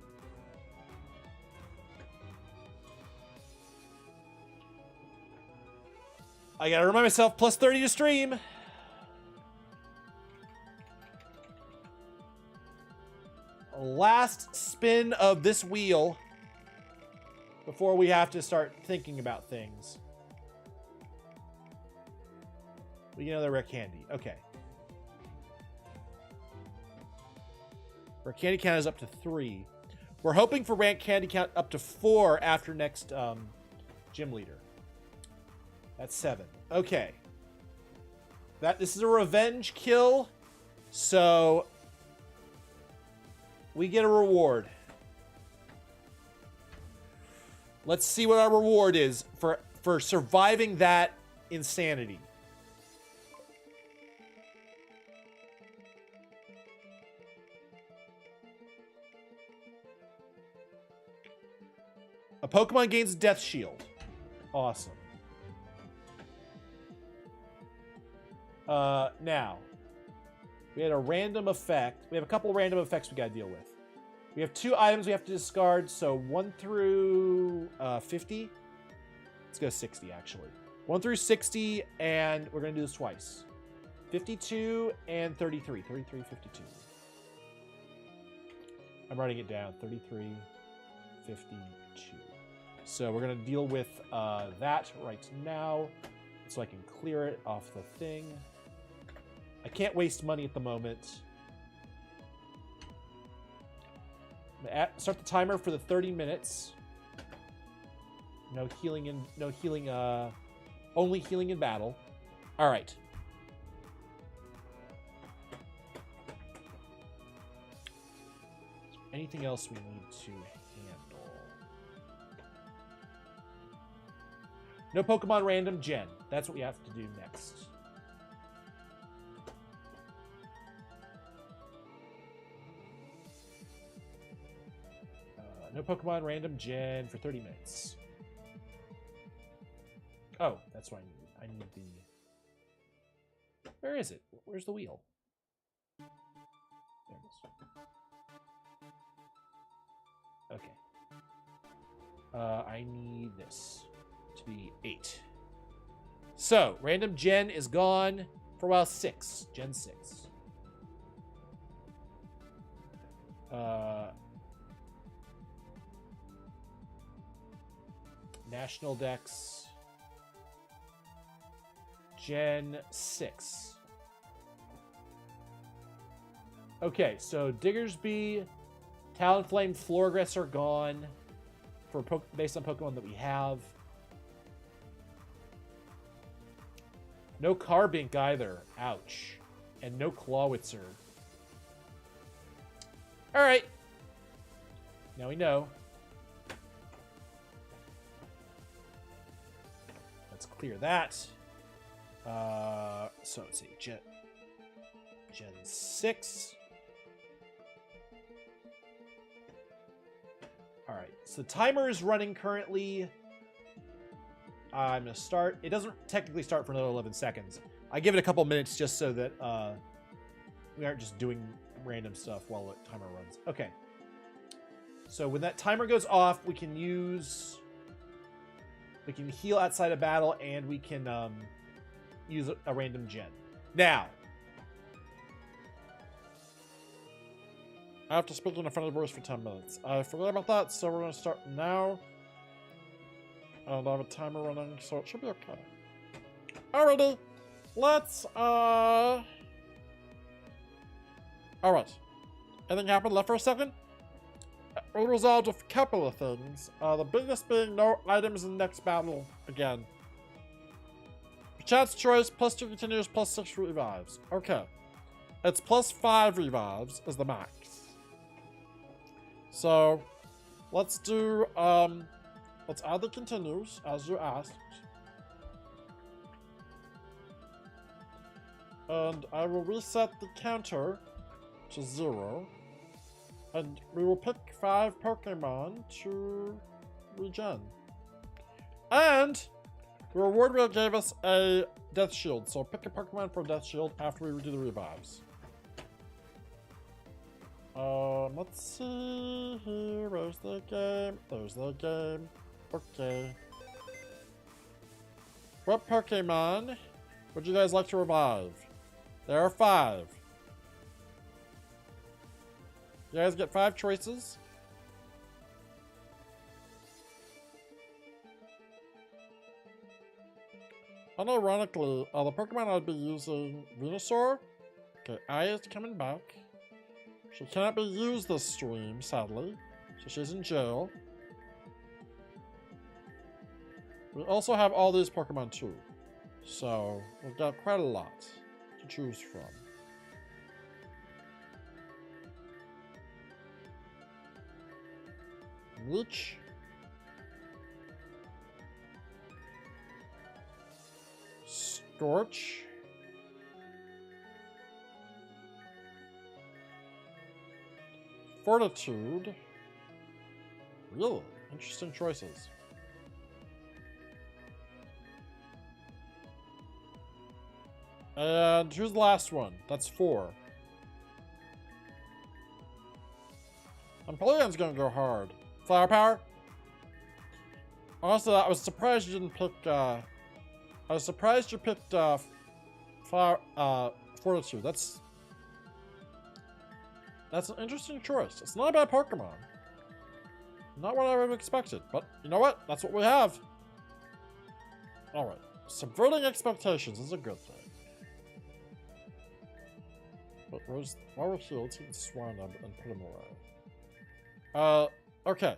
I gotta remind myself, plus 30 to stream. Last spin of this wheel before we have to start thinking about things. We get another rare candy. Okay. Rare candy count is up to 3. We're hoping for rare candy count up to 4 after next gym leader. That's 7. Okay. This is a revenge kill, so we get a reward. Let's see what our reward is for surviving that insanity. A Pokemon gains Death Shield. Awesome. Now, we had a random effect. We have a couple random effects we gotta deal with. We have 2 items we have to discard, so 1 through 50. Let's go 60, actually. 1 through 60, and we're gonna do this twice. 52 and 33. 33, 52. I'm writing it down. 33, 52. So we're gonna deal with that right now, so I can clear it off the thing. I can't waste money at the moment. Start the timer for the 30 minutes. No healing only healing in battle. All right. Anything else we need to handle? No Pokemon random gen. That's what we have to do next. No Pokemon random gen for 30 minutes. Oh, that's what I need. I need the... Where is it? Where's the wheel? There it is. Okay. I need this to be 8. So, random gen is gone for a while. 6. Gen 6. National Dex. Gen 6. Okay, so Diggersby, Talonflame, Florges are gone. for based on Pokemon that we have. No Carbink either. Ouch. And no Clawitzer. Alright. Now we know. Let's clear that. So let's see. Gen 6. Alright. So the timer is running currently. I'm going to start. It doesn't technically start for another 11 seconds. I give it a couple minutes just so that we aren't just doing random stuff while the timer runs. Okay. So when that timer goes off, we can heal outside of battle, and we can use a random gen. Now, I have to speak in a friendly voice for 10 minutes. I forgot about that, so we're going to start now. And I have a timer running, so it should be okay. Alrighty, let's, Alright. Anything happened left for a second? We resolved a couple of things. The biggest being no items in the next battle again. Chat's choice, +2 continues, +6 revives. Okay. It's +5 revives is the max. So, let's do, let's add the continues, as you asked. And I will reset the counter to 0. And we will pick 5 Pokemon to regen. And the reward wheel gave us a Death Shield, so pick a Pokemon for Death Shield after we do the revives. Let's see here. Where's the game? There's the game. Okay. What Pokemon would you guys like to revive? There are 5. You guys get 5 choices. Unironically, the Pokemon I'd be using, Venusaur. Okay, Aya is coming back. She cannot be used this stream, sadly. So she's in jail. We also have all these Pokemon too. So we've got quite a lot to choose from. Leech. Scorch. Fortitude. Really interesting choices. And who's the last one? That's 4. Empoleon's gonna go hard. Flower Power? Also, I was surprised you didn't pick, I was surprised you picked, Fortitude. That's an interesting choice. It's not a bad Pokemon. Not what I would have expected, but you know what? That's what we have. Alright. Subverting expectations is a good thing. But while we're here, let's get the Swan up and put him away. Okay.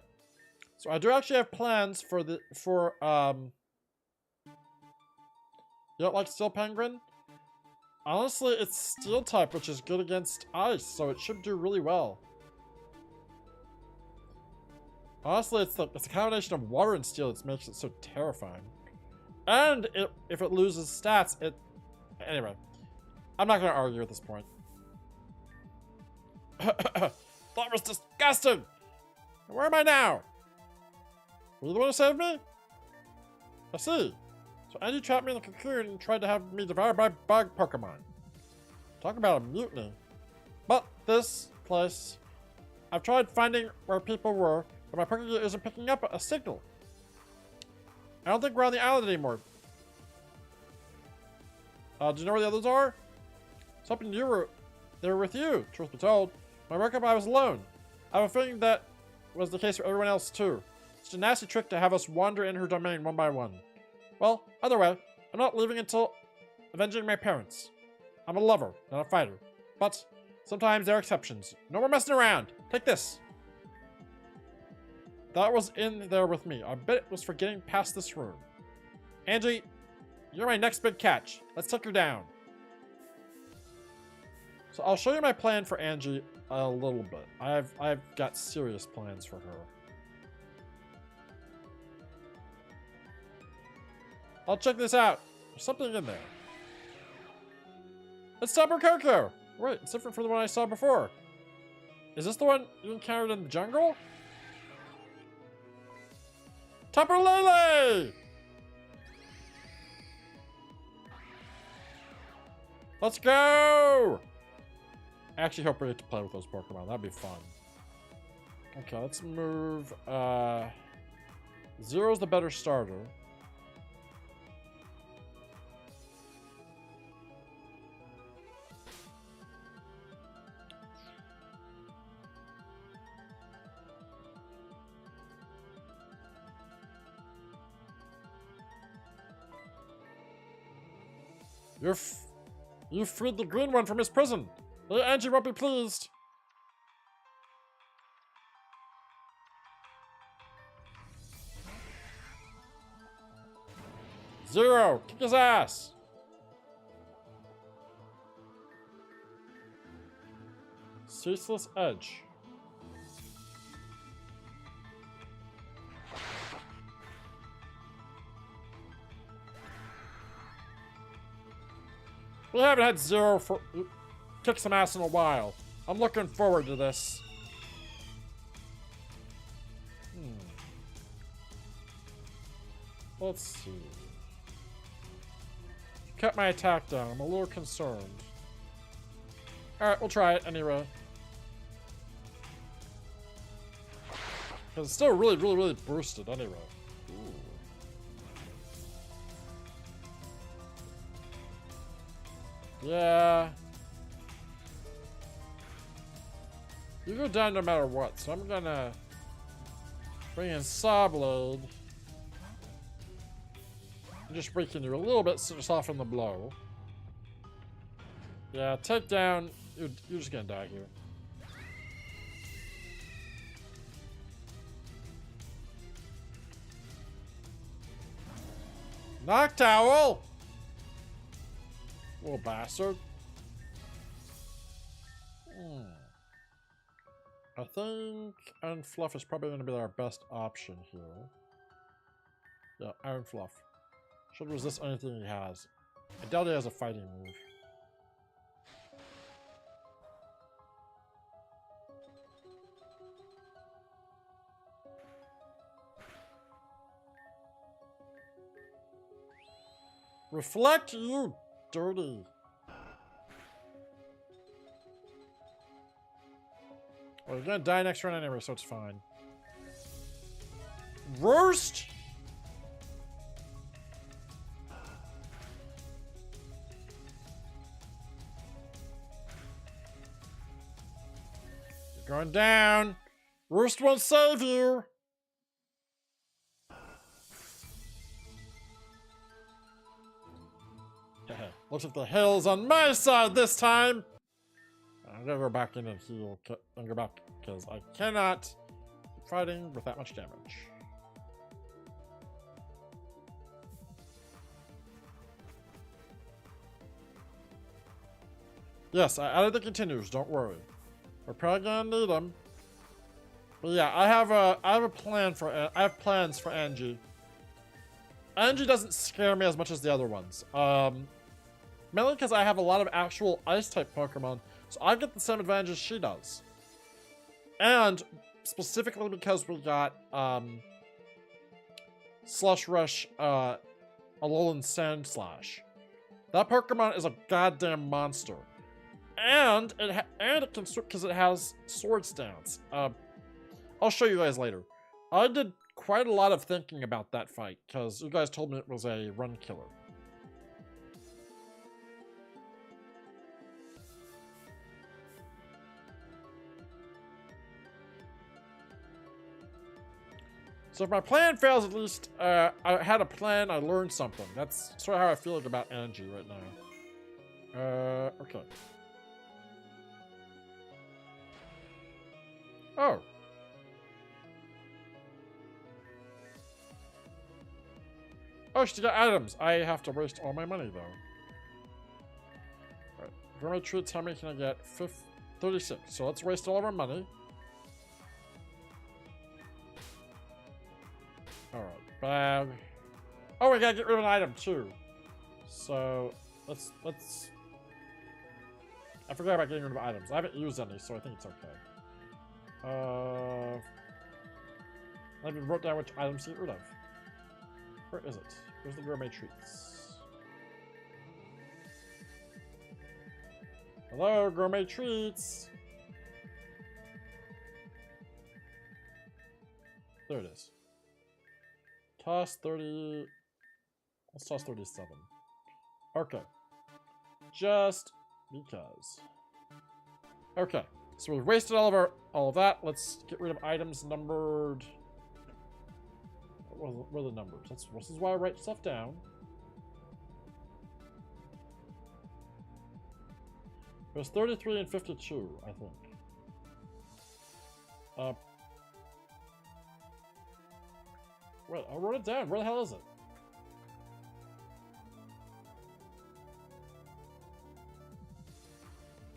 So I do actually have plans for you don't like Steel Penguin? Honestly, it's Steel type, which is good against Ice, so it should do really well. Honestly, it's a combination of Water and Steel that makes it so terrifying. And if it loses stats, Anyway, I'm not going to argue at this point. That was disgusting! Where am I now? Were you the one who saved me? I see. So Andy trapped me in the cocoon and tried to have me devoured by bug Pokemon. Talk about a mutiny. But this place, I've tried finding where people were, but my Pokemon isn't picking up a signal. I don't think we're on the island anymore. Do you know where the others are? I was hoping they were with you, truth be told. When I woke up, I was alone. I have a feeling that was the case for everyone else too. It's a nasty trick to have us wander in her domain one by one. Well, either way, I'm not leaving until avenging my parents. I'm a lover, not a fighter. But sometimes there are exceptions. No more messing around. Take this. That was in there with me. I bet it was for getting past this room. Angie, you're my next big catch. Let's take her down. So I'll show you my plan for Angie a little bit. I've got serious plans for her. I'll check this out. There's something in there. It's Tupper Coco. Wait, it's different from the one I saw before. Is this the one you encountered in the jungle? Tupper Lele! Let's go! I actually hope we get to play with those Pokemon. That'd be fun. Okay, let's move. Zero's the better starter. You freed the green one from his prison. Angie won't be pleased. Zero, kick his ass. Ceaseless Edge. We haven't had Zero for kick some ass in a while. I'm looking forward to this. Let's see. Cut my attack down. I'm a little concerned. Alright, we'll try it anyway. Because it's still really boosted anyway. Yeah. You go down no matter what, so I'm gonna bring in Sawblade. I'm just weaken you a little bit to soften the blow. Yeah, take down. You're just gonna die here. Knock Towel! Little bastard. I think Iron Fluff is probably going to be our best option here. Yeah, Iron Fluff. Should resist anything he has. I doubt he has a fighting move. Reflect, you dirty. Well, you're gonna die next round anyway, so it's fine. Roast! You're going down. Roast won't save you. Looks like the hell's on my side this time. I'm gonna go back in and heal. I'm gonna go back because I cannot keep fighting with that much damage. Yes, I added the continues. Don't worry. We're probably gonna need them. But yeah, I have plans for Angie. Angie doesn't scare me as much as the other ones. Mainly because I have a lot of actual Ice-type Pokemon, so I get the same advantages she does. And specifically because we got Slush Rush, Alolan Sand Slash. That Pokemon is a goddamn monster, and it can because it has Sword Stance. I'll show you guys later. I did quite a lot of thinking about that fight because you guys told me it was a run killer. So if my plan fails, at least I had a plan, I learned something. That's sort of how I feel about Angie right now. Okay. Oh. Oh, she got items. I have to waste all my money, though. Alright. Gourmet treats, how many can I get? 36. So let's waste all of our money. Alright, bag. Oh, we gotta get rid of an item, too. So, let's... I forgot about getting rid of items. I haven't used any, so I think it's okay. I even wrote down which items to get rid of. Where is it? Where's the gourmet treats? Hello, gourmet treats! There it is. Toss 30... Let's toss 37. Okay. Just because. Okay. So we've wasted all of that. Let's get rid of items numbered... What are the numbers? This is why I write stuff down. There's 33 and 52, I think. Wait, I wrote it down. Where the hell is it?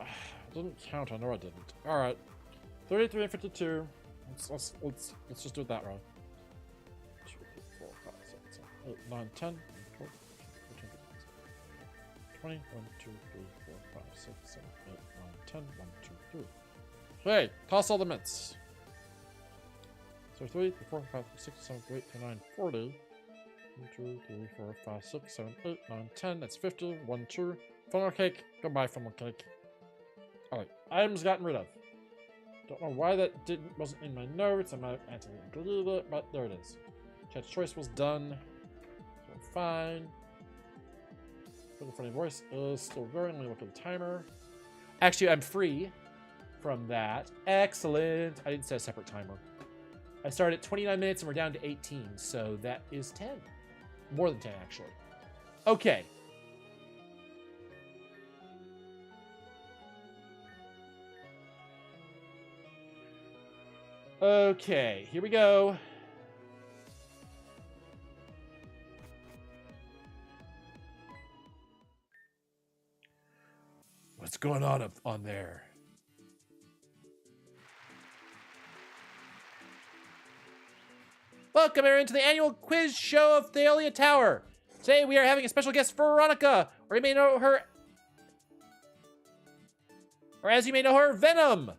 I didn't count. I know I didn't. All right, 33 and 52. Let's just do it that way. 8, 9, 10, 12, 13, 20, 1, 2, 3, 4, 5, 6, 7, 8, 9, 10, 1, 2, 3. Hey, toss all the mints. So 3, 4, 5, 6, 7, 8, 9, 40. 1, 2, 3, 4, 5, 6, 7, 8, 9, 10. That's 50. 1, 2. Funnel cake. Goodbye, funnel cake. Alright, items gotten rid of. Don't know why that wasn't in my notes. I might have accidentally deleted it, but there it is. Chat's choice was done. Fine. The funny voice is still going. Let me look at the timer. Actually, I'm free from that. Excellent. I didn't set a separate timer. I started at 29 minutes and we're down to 18, so that is 10. More than 10, actually. Okay. Okay, here we go. What's going on up on there? Welcome everyone to the annual quiz show of Thalia Tower. Today we are having a special guest, Veronica, or you may know her, or as you may know her, Venom.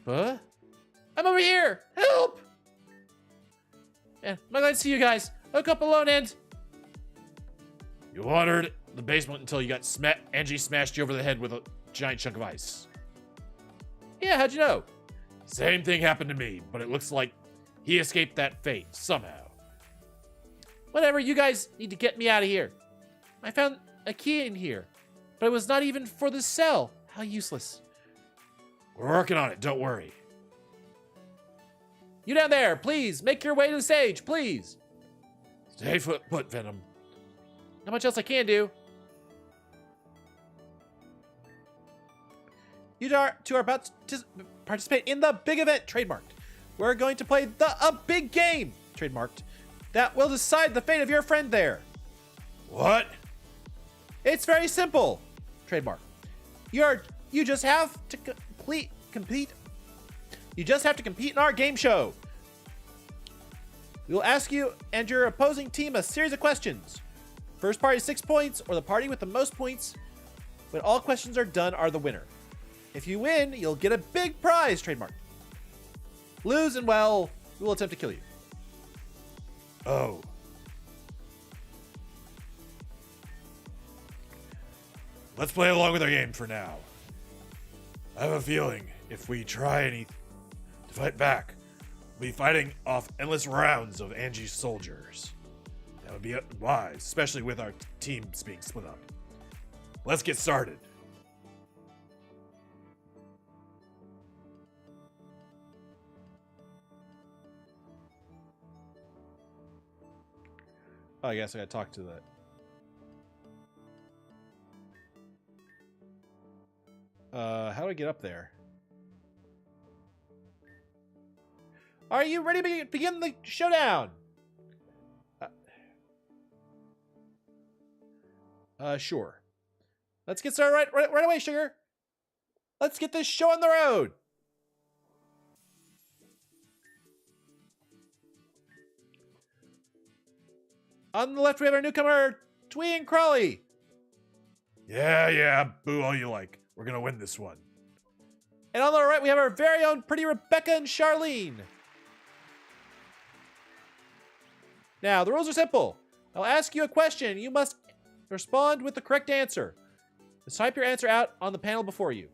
Huh? I'm over here. Help! Man, I'm not glad to see you guys. Hook up alone and... You wandered the basement until you got Angie smashed you over the head with a giant chunk of ice. Yeah, how'd you know? Same thing happened to me, but it looks like he escaped that fate somehow. Whatever, you guys need to get me out of here. I found a key in here, but it was not even for the cell. How useless. We're working on it, don't worry. You down there, please, make your way to the stage, please. Stay put, Venom. Not much else I can do. You two are about to participate in the big event, trademarked. We're going to play a big game, trademarked, that will decide the fate of your friend there. What? It's very simple, trademark. You just have to compete. You just have to compete in our game show. We will ask you and your opposing team a series of questions. First party 6 points, or the party with the most points when all questions are done are the winner. If you win, you'll get a big prize, trademark. Lose and, well, we will attempt to kill you. Oh. Let's play along with our game for now. I have a feeling if we try to fight back, we'll be fighting off endless rounds of Angie's soldiers. That would be wise, especially with our teams being split up. Let's get started. Oh, I guess I gotta talk to that. How do I get up there? Are you ready to begin the showdown? Sure. Let's get started right away, sugar. Let's get this show on the road. On the left, we have our newcomer, Twee and Crawley. Yeah, boo all you like. We're gonna win this one. And on the right, we have our very own pretty Rebecca and Charlene. Now, the rules are simple. I'll ask you a question. You must respond with the correct answer. Just type your answer out on the panel before you.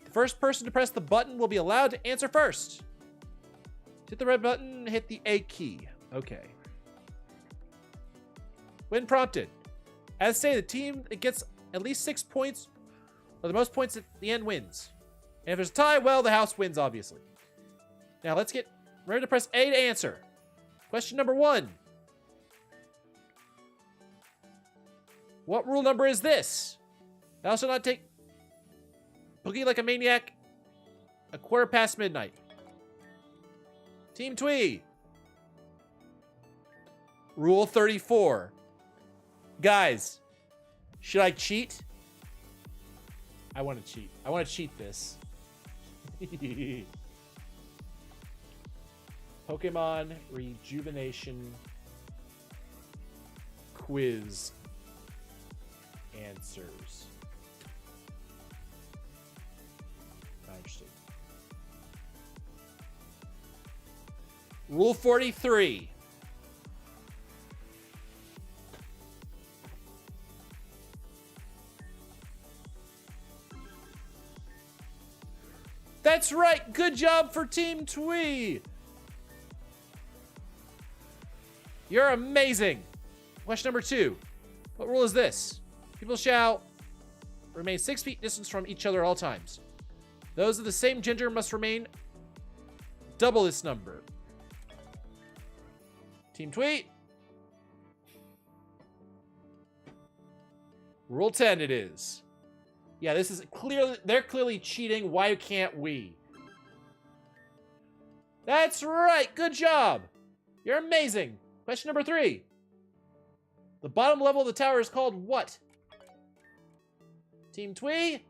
The first person to press the button will be allowed to answer first. Hit the red button, hit the A key. Okay. When prompted, as stated, the team that gets at least 6 points or the most points at the end wins. And if there's a tie, well, the house wins, obviously. Now, let's get ready to press A to answer. Question number 1. What rule number is this? Thou shalt not take Boogie like a maniac 1/4 midnight. Team Twee. Rule 34. Guys, should I cheat? I want to cheat. I want to cheat this. Pokemon Rejuvenation quiz answers. Not interested. Rule 43. That's right. Good job for Team Twee. You're amazing. Question number 2. What rule is this? People shall remain 6 feet distance from each other at all times. Those of the same gender must remain double this number. Team Twee. Rule 10 it is. Yeah, this is clearly, they're clearly cheating. Why can't we? That's right. Good job. You're amazing. Question number 3. The bottom level of the tower is called what? Team Twee?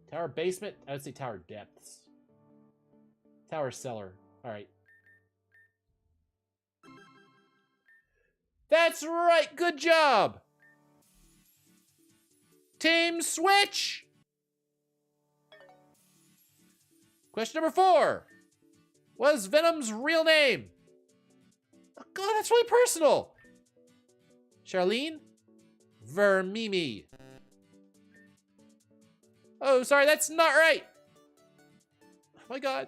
Tower basement? I would say tower depths. Tower cellar. All right. That's right. Good job. Team Switch. Question number 4. What is Venom's real name? Oh, God, that's really personal. Charlene? Vermimi. Oh, sorry, that's not right. Oh my God.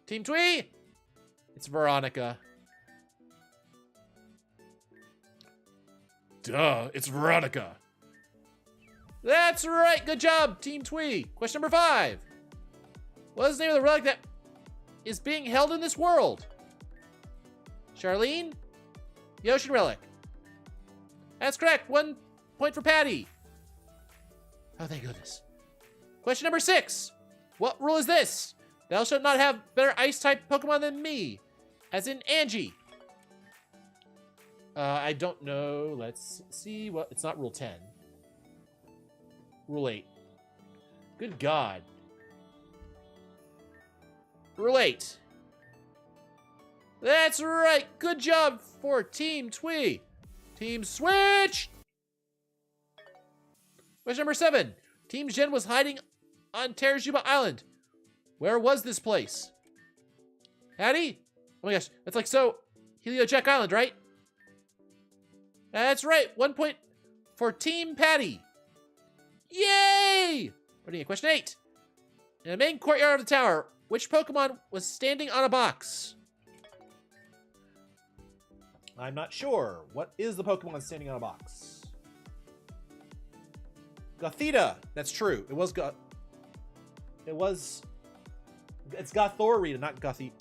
Team Twee? It's Veronica. Duh, it's Veronica. That's right. Good job, Team Twee. Question number 5. What is the name of the relic that is being held in this world? Charlene? The Ocean Relic. That's correct. 1 point for Patty. Oh, thank goodness. Question number 6. What rule is this? Thou shalt not have better ice-type Pokemon than me. As in Angie. I don't know. Let's see what... It's not Rule 10. Rule 8. Good God. Rule 8. That's right. Good job for Team Twee. Team Switch. Question number 7. Team Gen was hiding on Terrajuba Island. Where was this place? Hattie? Oh my gosh. That's like so. Helio Jack Island, right? That's right. 1 point for Team Patty. Yay! Ready at question 8. In the main courtyard of the tower, which Pokemon was standing on a box? I'm not sure. What is the Pokemon standing on a box? Gothita. That's true. It's Gothorita, not Gothi.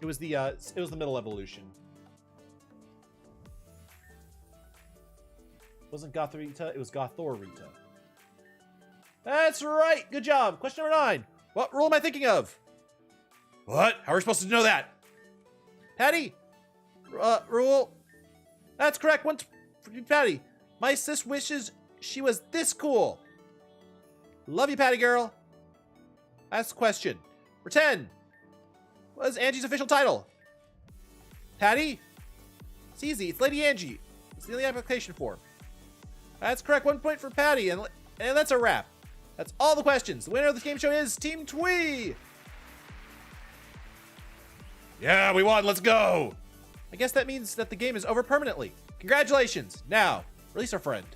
It was the middle evolution. It wasn't Gothorita, it was Gothorita. That's right. Good job. Question number 9. What rule am I thinking of? What? How are we supposed to know that? Patty! Rule. That's correct. One for Patty. My sis wishes she was this cool. Love you, Patty girl. Ask the question. For 10. What is Angie's official title? Patty? It's easy. It's Lady Angie. It's the only application form. That's correct. 1 point for Patty. And that's a wrap. That's all the questions. The winner of this game show is Team Twee. Yeah, we won. Let's go. I guess that means that the game is over permanently. Congratulations. Now, release our friend.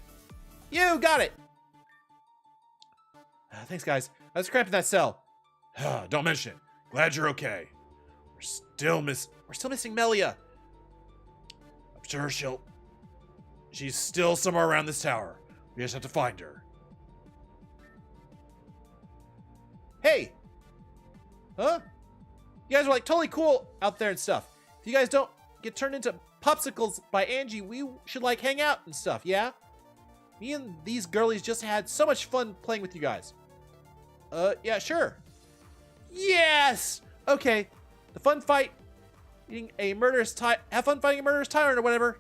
You got it. Thanks, guys. I was cramped in that cell. Don't mention it. Glad you're okay. We're still missing Melia. I'm sure she's still somewhere around this tower. We just have to find her. Hey! Huh? You guys are like totally cool out there and stuff. If you guys don't get turned into popsicles by Angie, we should like hang out and stuff, yeah? Me and these girlies just had so much fun playing with you guys. Yeah, sure. Yes! Okay. Have fun fighting a murderous tyrant or whatever.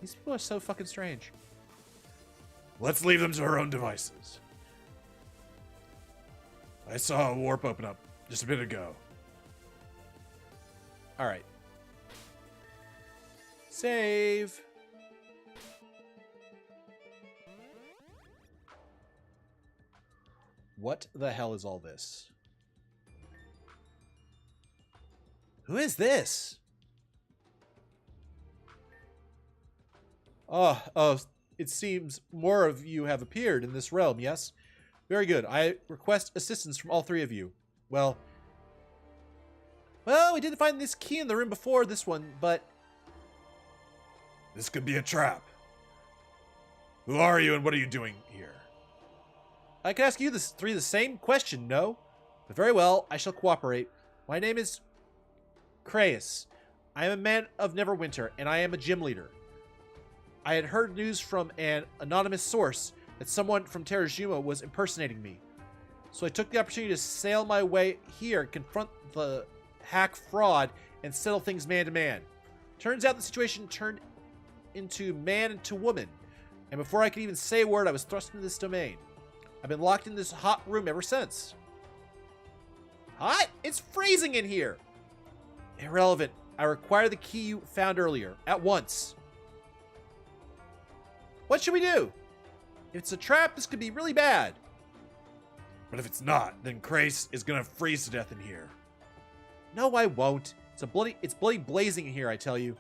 These people are so fucking strange. Let's leave them to their own devices. I saw a warp open up just a bit ago. All right. Save. What the hell is all this? Who is this? Oh, it seems more of you have appeared in this realm, yes? Very good. I request assistance from all three of you. Well, we didn't find this key in the room before this one, but... This could be a trap. Who are you and what are you doing here? I can ask you the same question, no? But very well, I shall cooperate. My name is Kraeus. I am a man of Neverwinter, and I am a gym leader. I had heard news from an anonymous source that someone from Terajima was impersonating me. So I took the opportunity to sail my way here, confront the hack fraud, and settle things man to man. Turns out the situation turned into man to woman, and before I could even say a word, I was thrust into this domain. I've been locked in this hot room ever since. Hot? It's freezing in here! Irrelevant. I require the key you found earlier. At once. What should we do? If it's a trap, this could be really bad. But if it's not, then Kraeus is gonna freeze to death in here. No, I won't. It's bloody blazing in here, I tell you.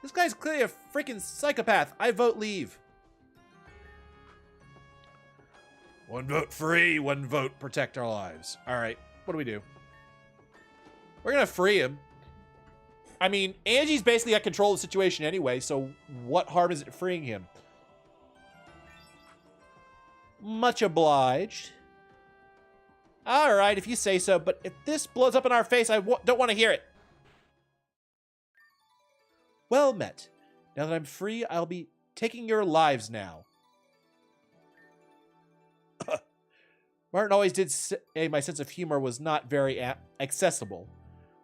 This guy's clearly a freaking psychopath. I vote leave. One vote free, one vote Protect our lives. All right, what do we do? We're gonna free him. I mean, Angie's basically got control of the situation anyway, so what harm is it freeing him? Much obliged. All right, if you say so, but if this blows up in our face, I don't want to hear it. Well met. Now that I'm free, I'll be taking your lives now. Martin always did say my sense of humor was not very accessible.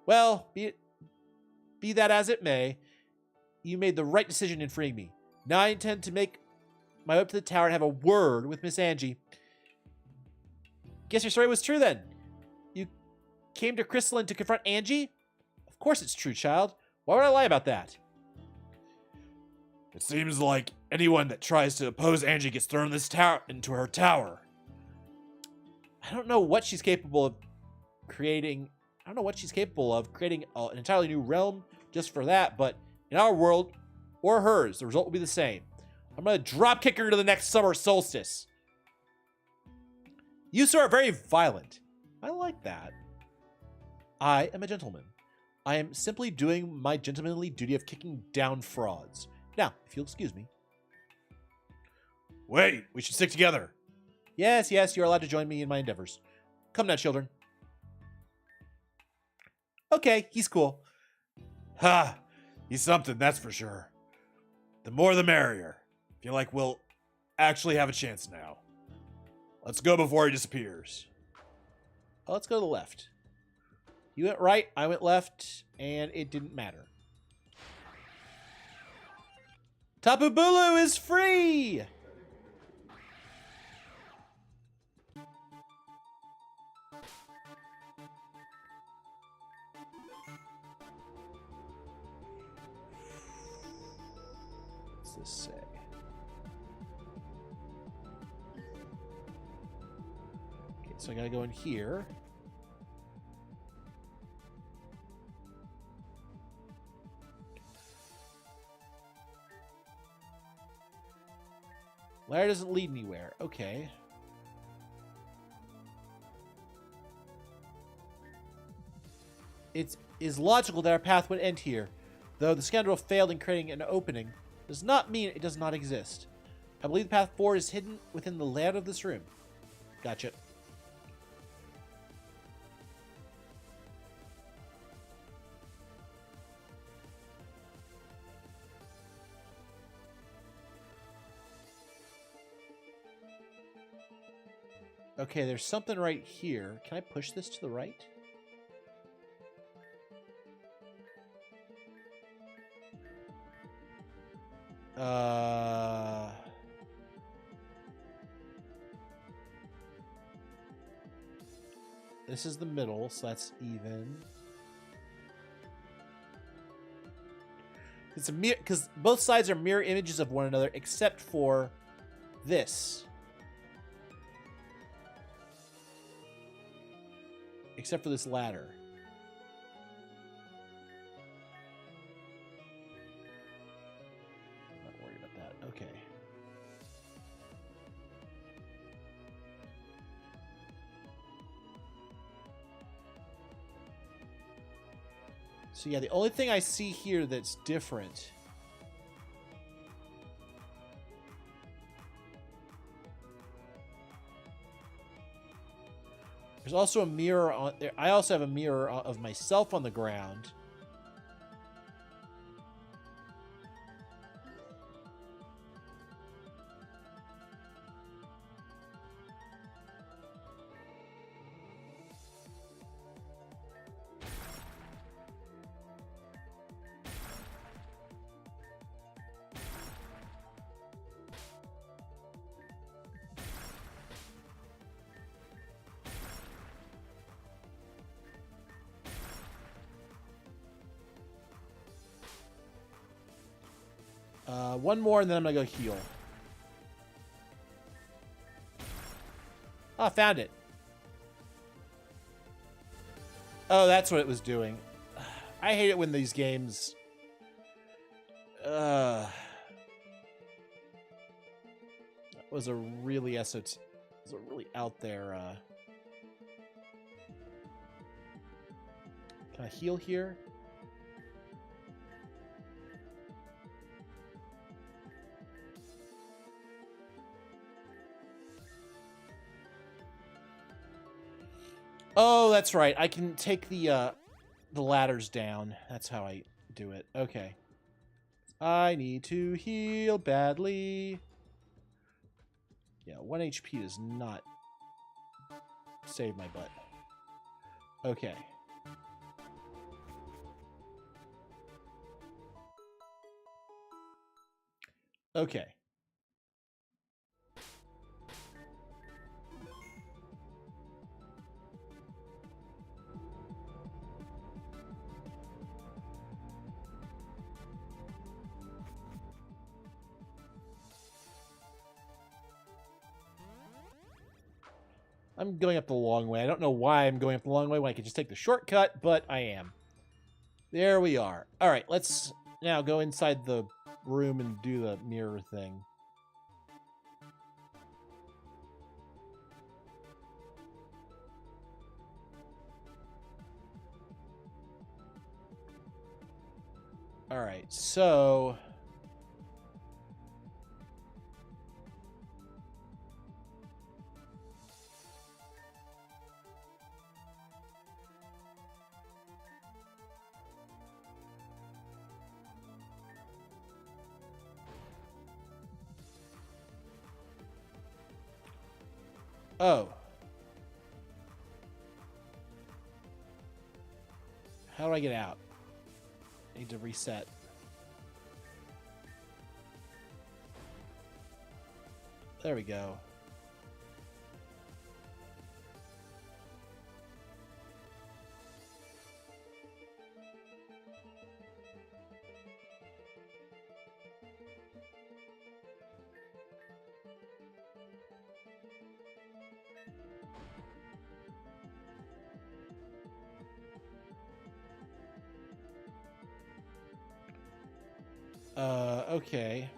Well, be that as it may, you made the right decision in freeing me. Now I intend to make my way up to the tower and have a word with Miss Angie. Guess your story was true then. You came to Crystalline to confront Angie? Of course it's true, child. Why would I lie about that? It seems like anyone that tries to oppose Angie gets thrown into her tower. I don't know what she's capable of creating. I don't know what she's capable of creating an entirely new realm just for that, but in our world, or hers, the result will be the same. I'm going to drop kick her to the next summer solstice. You, sir, are very violent. I like that. I am a gentleman. I am simply doing my gentlemanly duty of kicking down frauds. Now, if you'll excuse me. Wait, we should stick together. Yes, you're allowed to join me in my endeavors. Come now, children. Okay, he's cool. Ha! He's something, that's for sure. The more the merrier. Feel like we'll actually have a chance now. Let's go before he disappears. Oh, let's go to the left. You went right, I went left, and it didn't matter. Tapu Bulu is free! What's this say? Okay, so I gotta go in here. Ladder doesn't lead anywhere. Okay. It is logical that our path would end here. Though the scoundrel failed in creating an opening, does not mean it does not exist. I believe the path forward is hidden within the layout of this room. Gotcha. Okay, there's something right here. Can I push this to the right? This is the middle, so that's even. It's a mirror, because both sides are mirror images of one another, except for this. Except for this ladder. I'm not worried about that. Okay. So yeah, the only thing I see here that's different there's also a mirror on there. I also have a mirror of myself on the ground. One more, and then I'm gonna go heal. Oh, I found it. Oh, that's what it was doing. I hate it when these games... that was a really out there... Can I heal here? Oh, that's right. I can take the ladders down. That's how I do it. Okay. I need to heal badly. Yeah, 1 HP does not save my butt. Okay. Okay. I'm going up the long way. I don't know why I'm going up the long way when I could just take the shortcut, but I am. There we are. All right, let's now go inside the room and do the mirror thing. All right, so... Oh. How do I get out? I need to reset. There we go. Okay.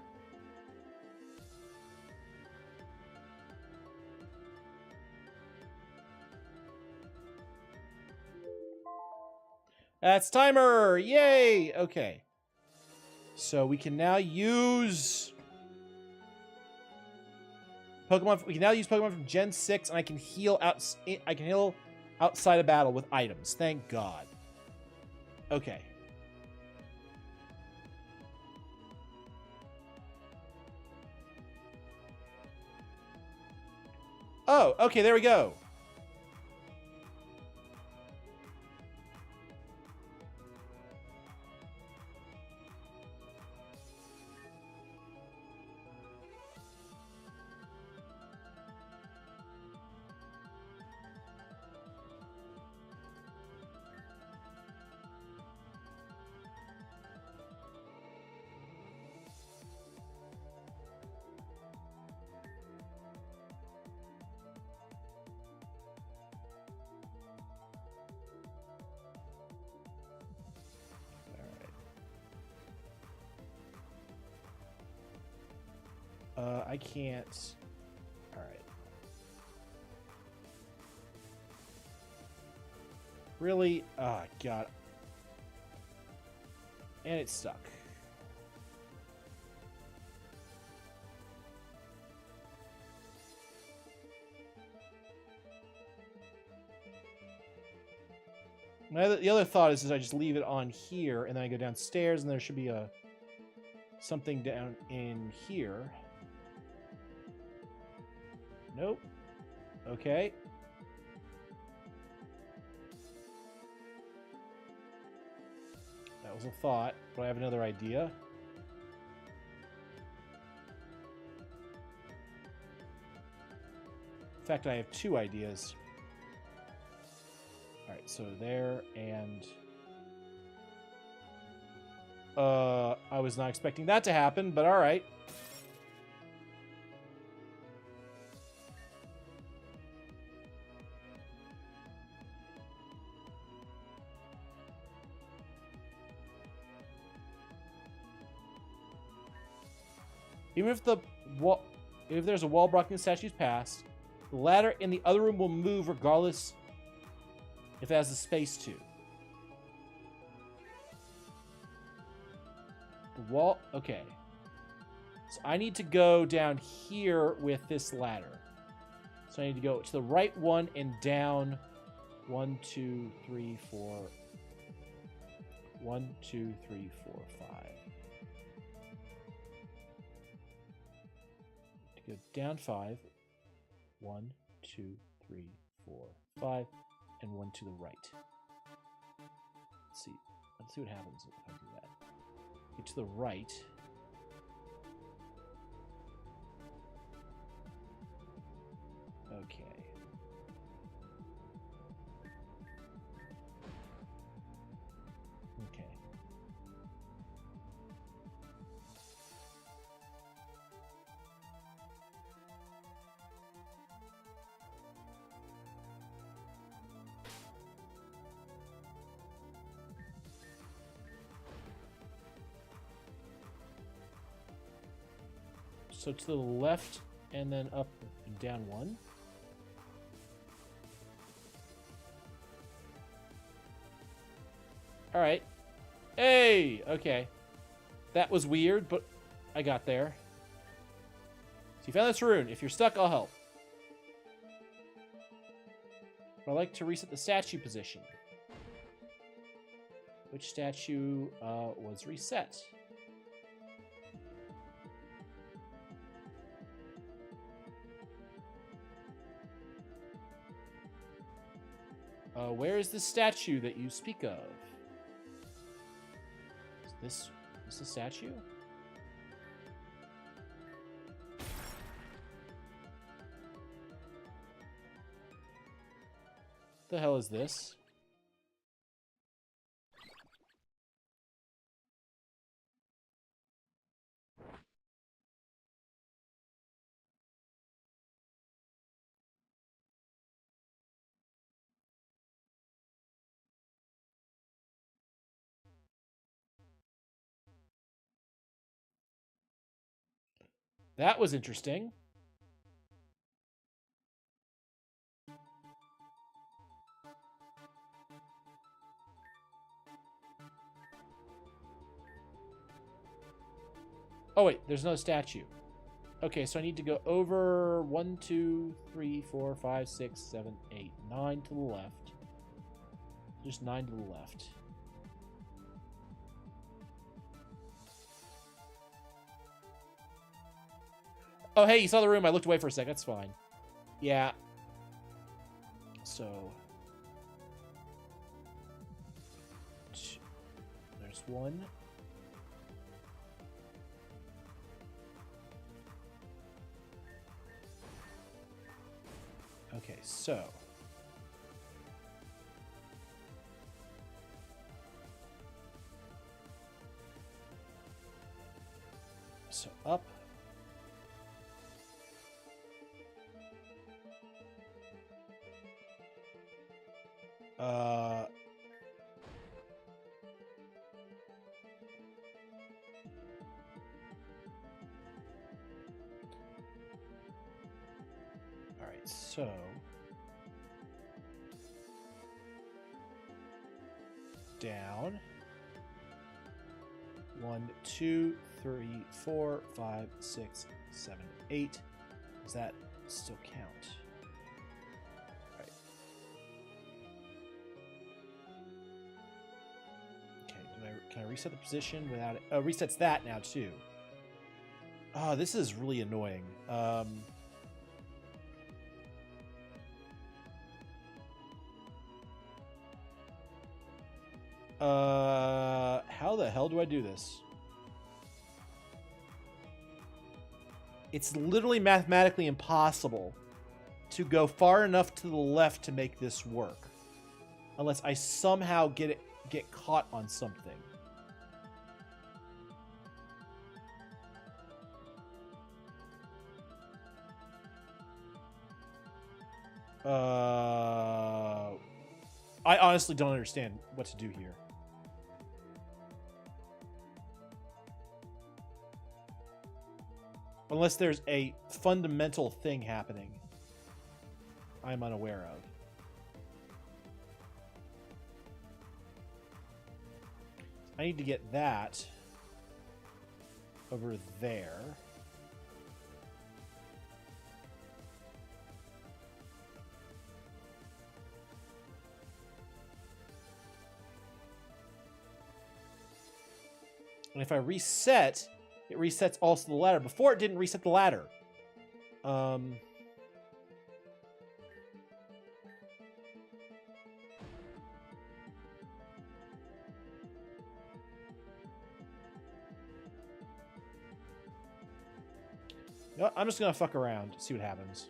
That's timer! Yay! Okay. So we can now use Pokemon. We can now use Pokemon from Gen 6, and I can heal outside of battle with items. Thank God. Okay. Oh, okay, there we go. I can't. All right. Really? Oh, God. And it's stuck. The other thought is I just leave it on here, and then I go downstairs, and there should be something down in here. Nope. Okay. That was a thought, but I have another idea. In fact, I have two ideas. All right, so there and... I was not expecting that to happen, but all right. Even if if there's a wall blocking the statue's pass, the ladder in the other room will move regardless if it has the space to. The wall, okay. So I need to go down here with this ladder. So I need to go to the right one and down 1, 2, 3, 4. 1, 2, 3, 4, 5. Go down 5, 1, 2, 3, 4, 5, and 1 to the right. Let's see what happens if I do that. Get to the right. Okay. Okay. So to the left and then up and down 1. All right. Hey, okay. That was weird, but I got there. So you found this rune. If you're stuck, I'll help. I'd like to reset the statue position. Which statue was reset? Where is the statue that you speak of? This a statue? The hell is this? That was interesting. Oh wait, there's no statue. Okay, so I need to go over 1, 2, 3, 4, 5, 6, 7, 8, 9 to the left. Just 9 to the left. Oh, hey, you saw the room. I looked away for a sec. That's fine. Yeah. So. There's one. Okay, so. So up. All right, so down. 1, 2, 3, 4, 5, 6, 7, 8. Does that still count? Right. Okay, can I reset the position without it? Oh, resets that now too. Oh, this is really annoying. How the hell do I do this? It's literally mathematically impossible to go far enough to the left to make this work. Unless I somehow get caught on something. I honestly don't understand what to do here. Unless there's a fundamental thing happening I'm unaware of. I need to get that over there. And if I reset, it resets also the ladder. Before, it didn't reset the ladder. You know what? I'm just going to fuck around, see what happens.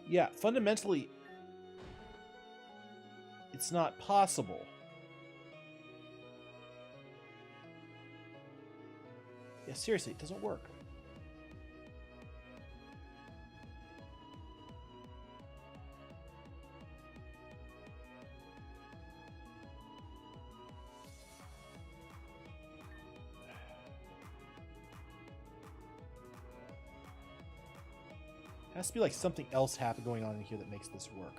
Yeah, fundamentally, it's not possible. Yeah, seriously, it doesn't work. Has to be like something else going on in here that makes this work.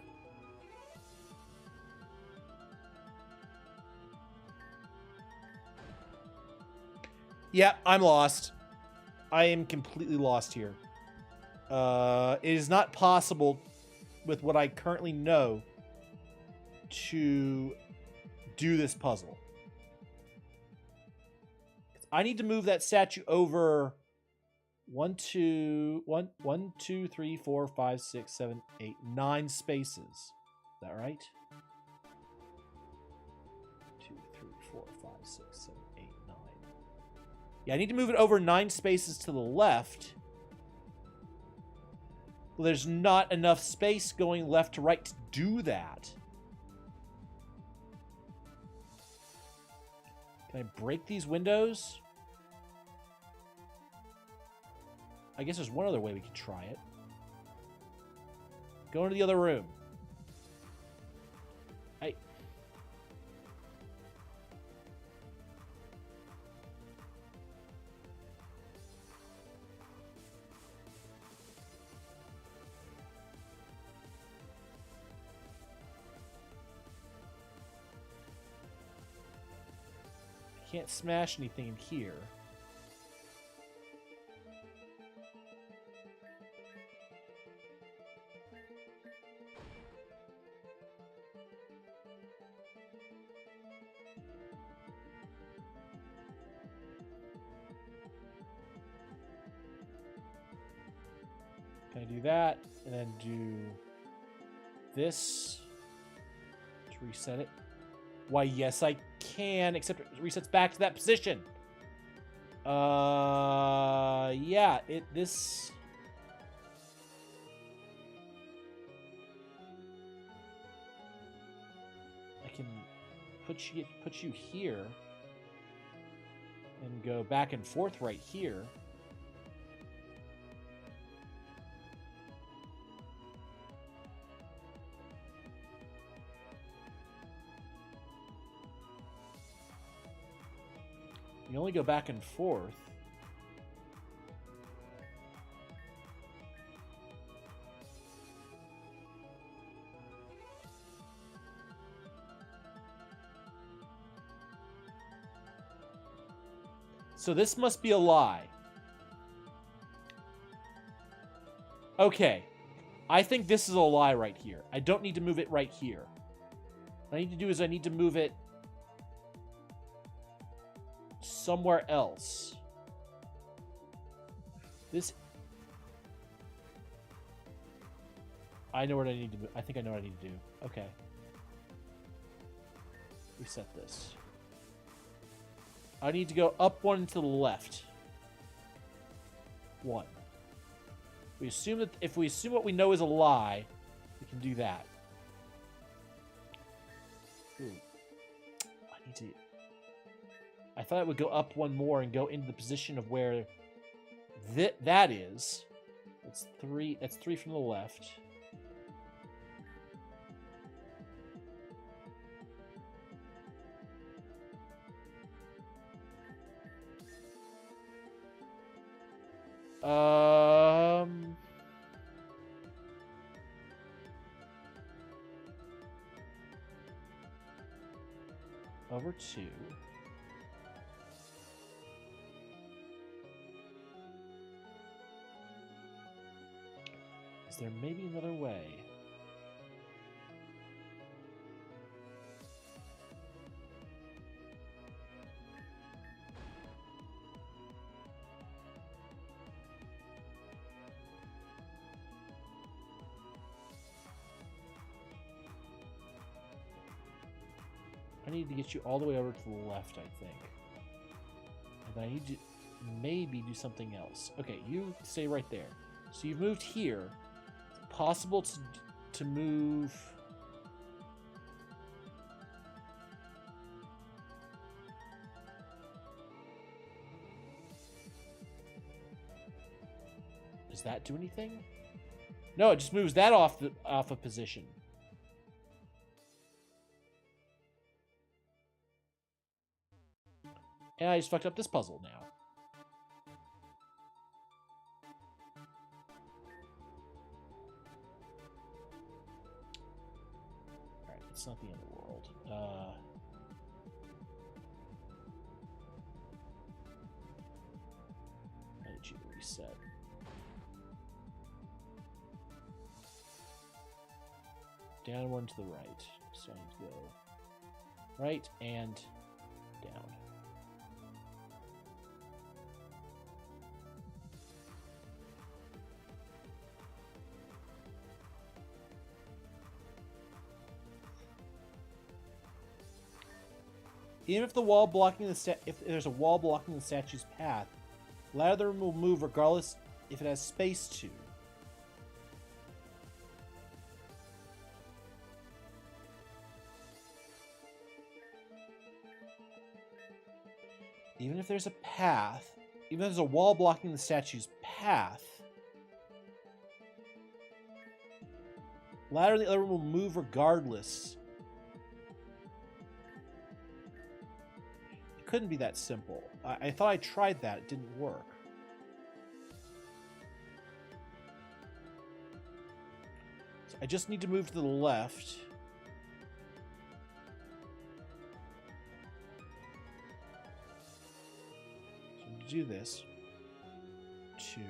Yeah, I'm lost. I am completely lost here. It is not possible with what I currently know to do this puzzle. It's I need to move that statue over 1, 2, 3, 4, 5, 6, 7, 8, 9 spaces. Is that right? 2, 3, 4, 5, 6, 7, 8, 9. Yeah, I need to move it over 9 spaces to the left. Well, there's not enough space going left to right to do that. Can I break these windows? I guess there's one other way we could try it. Go into the other room. I can't smash anything in here. Can I do that and then do this to reset it? Why, yes, I can, except it resets back to that position. Yeah, this... I can put you here and go back and forth right here. You only go back and forth. So this must be a lie. Okay. I think this is a lie right here. I don't need to move it right here. What I need to do is I need to move it somewhere else. This... I know what I need to do. I think I know what I need to do. Okay. Reset this. I need to go up 1 to the left. 1. We assume that if we assume what we know is a lie, we can do that. Ooh. I need to... I thought it would go up 1 more and go into the position of where that is. That's 3. That's 3 from the left. Over 2. Is there maybe another way? I need to get you all the way over to the left, I think. And then I need to maybe do something else. Okay, you stay right there. So you've moved here. Is it possible to move... Does that do anything? No, it just moves that off of position. And I just fucked up this puzzle now. Alright, it's not the end of the world. How did you reset? Down 1 to the right. So I need to go right and down. Even if the wall blocking if there's a wall blocking the statue's path, ladder will move regardless if it has space to. Even if there's a path, even if there's a wall blocking the statue's path, ladder in the other room will move regardless. It couldn't be that simple. I thought I tried that. It didn't work. So I just need to move to the left. Do this. 2.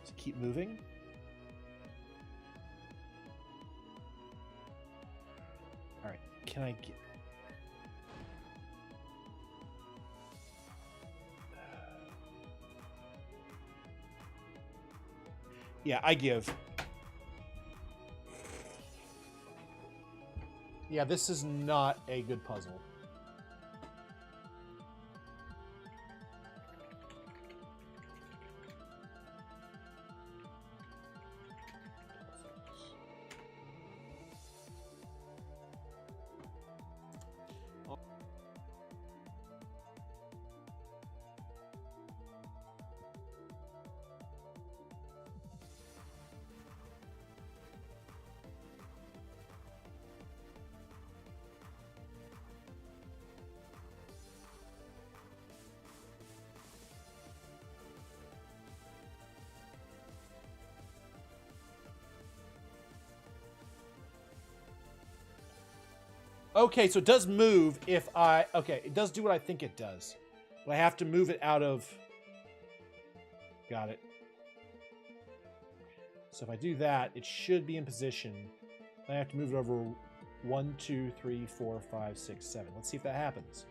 So keep moving. All right, can I get... Yeah, I give. Yeah, this is not a good puzzle. Okay, so it does move if I... Okay, it does do what I think it does. But I have to move it out of... Got it. So if I do that, it should be in position. Then I have to move it over 1, 2, 3, 4, 5, 6, 7. Let's see if that happens.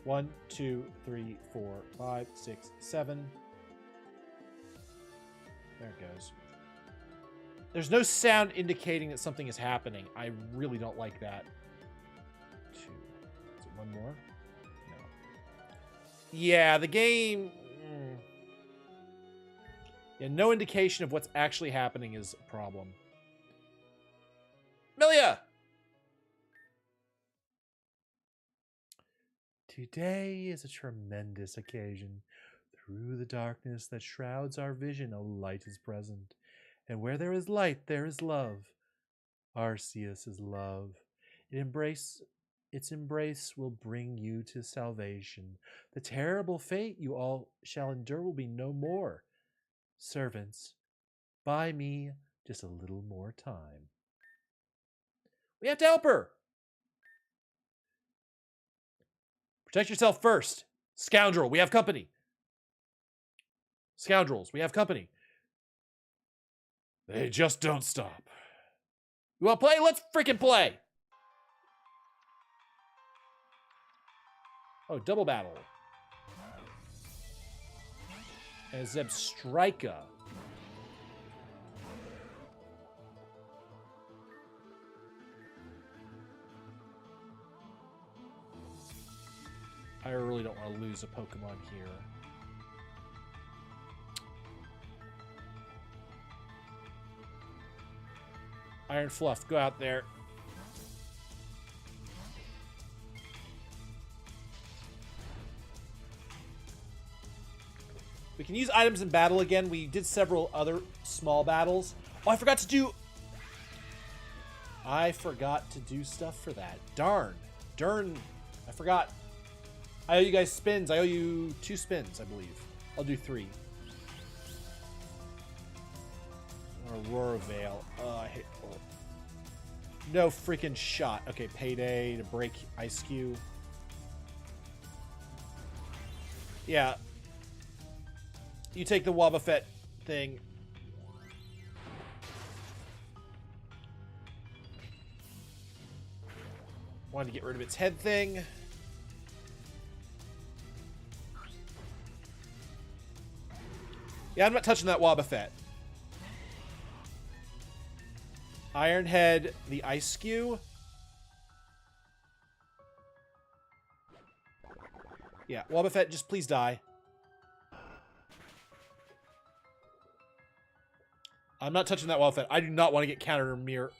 1, 2, 3, 4, 5, 6, 7. There it goes. There's no sound indicating that something is happening. I really don't like that. 2. Is it one more? No. Yeah, the game... Yeah, no indication of what's actually happening is a problem. Milia! Today is a tremendous occasion. Through the darkness that shrouds our vision, a light is present. And where there is light, there is love. Arceus is love. Its embrace will bring you to salvation. The terrible fate you all shall endure will be no more. Servants, buy me just a little more time. We have to help her. Protect yourself first. Scoundrel, we have company. Scoundrels, we have company. They just don't stop. You want to play? Let's freaking play. Oh, double battle. And Zebstrika. I really don't want to lose a Pokemon here. Iron Fluff, go out there. We can use items in battle again. We did several other small battles. Oh, I forgot to do stuff for that. Darn. I forgot. I owe you guys spins. I owe you 2 spins, I believe. I'll do 3. Aurora Veil. Oh, I hate... Oh. No freaking shot. Okay, Payday to break Ice Cube. Yeah. You take the Wobbuffet thing. Wanted to get rid of its head thing. Yeah, I'm not touching that Wobbuffet. Ironhead, the Ice Skew. Yeah, Wobbuffet, just please die. I'm not touching that Wobbuffet. I do not want to get countered or mirror.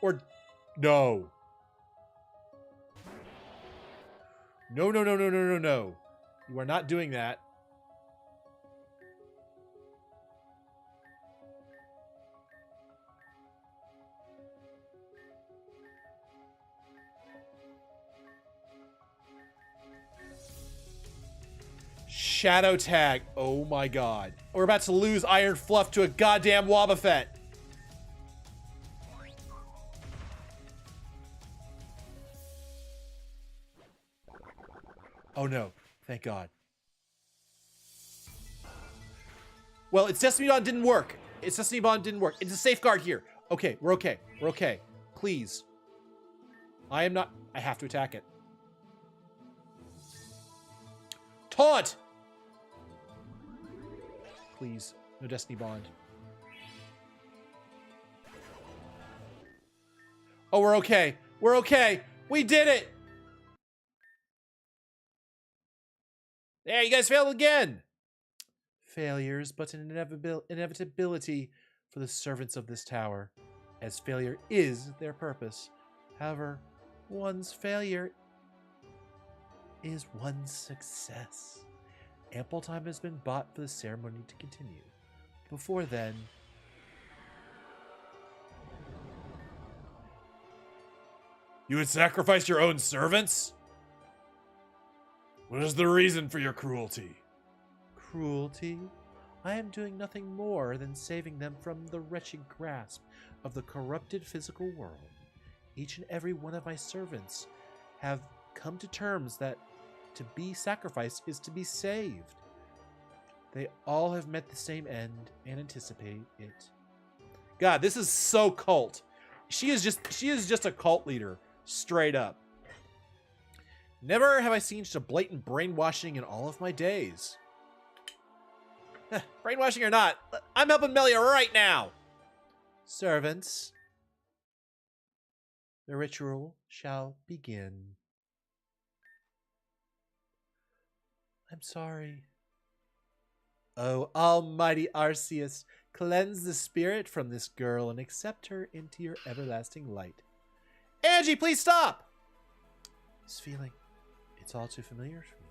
Or... No. No, no, no, no, no, no, no. You are not doing that. Shadow Tag. Oh my god. We're about to lose Iron Fluff to a goddamn Wobbuffet. Oh no. Thank god. Well, its Destiny Bond didn't work. Its Destiny Bond didn't work. It's a safeguard here. Okay, we're okay. We're okay. Please. I am not... I have to attack it. Taunt! Please. No Destiny Bond. Oh, we're okay. We're okay. We did it! There, you guys failed again! Failures, but an inevitability for the servants of this tower, as failure is their purpose. However, one's failure is one's success. Ample time has been bought for the ceremony to continue. Before then... You would sacrifice your own servants? What is the reason for your cruelty? Cruelty? I am doing nothing more than saving them from the wretched grasp of the corrupted physical world. Each and every one of my servants have come to terms that to be sacrificed is to be saved. They all have met the same end and anticipate it. God, this is so cult. She is just a cult leader, straight up. Never have I seen such a blatant brainwashing in all of my days. Brainwashing or not, I'm helping Melia right now. Servants, the ritual shall begin. I'm sorry. Oh, almighty Arceus, cleanse the spirit from this girl and accept her into your everlasting light. Angie, please stop! This feeling, it's all too familiar for me.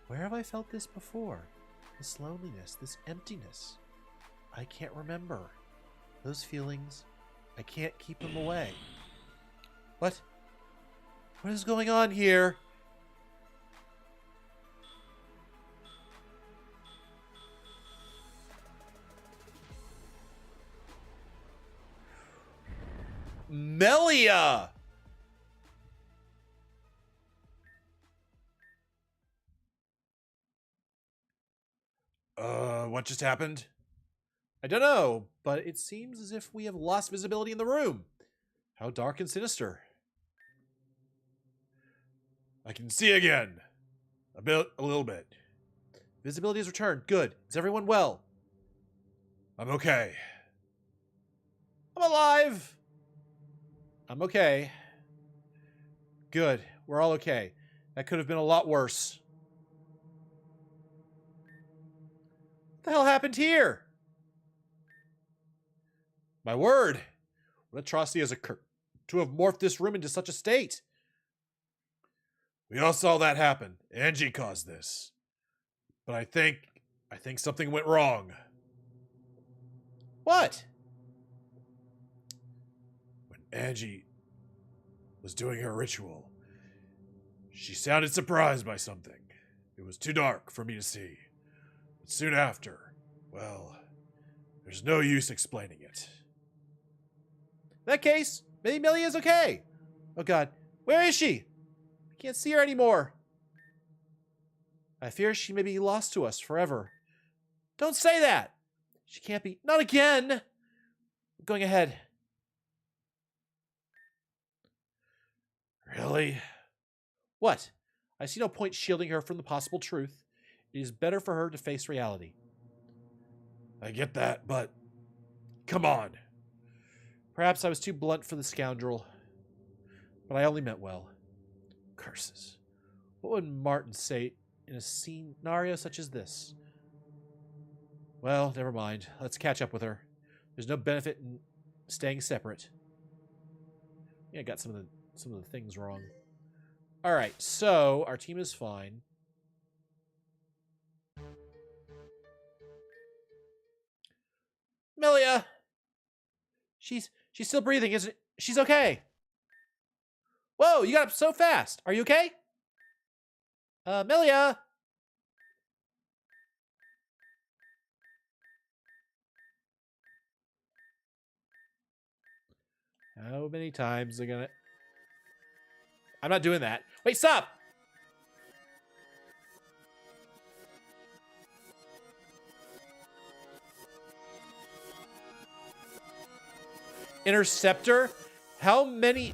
Where have I felt this before? This loneliness, this emptiness. I can't remember. Those feelings, I can't keep them away. What? What is going on here? Melia! What just happened? I don't know, but it seems as if we have lost visibility in the room. How dark and sinister. I can see again. A little bit. Visibility has returned. Good. Is everyone well? I'm okay. I'm alive! I'm okay. Good. We're all okay. That could have been a lot worse. What the hell happened here? My word! What atrocity has occurred to have morphed this room into such a state? We all saw that happen. Angie caused this. But I think something went wrong. What? When Angie was doing her ritual, she sounded surprised by something. It was too dark for me to see. But soon after, well, there's no use explaining it. In that case, maybe Melia's okay. Oh god, where is she? I can't see her anymore. I fear she may be lost to us forever. Don't say that! She can't be. Not again! I'm going ahead. Really? What? I see no point shielding her from the possible truth. It is better for her to face reality. I get that, but come on. Perhaps I was too blunt for the scoundrel, but I only meant well. Curses. What would Martin say in a scenario such as this? Well, never mind. Let's catch up with her. There's no benefit in staying separate. Yeah, I got some of the things wrong. All right, so our team is fine. Melia! She's still breathing, isn't it? She's okay. Whoa, you got up so fast. Are you okay? Melia! How many times are gonna... I'm not doing that. Wait, stop! Interceptor? How many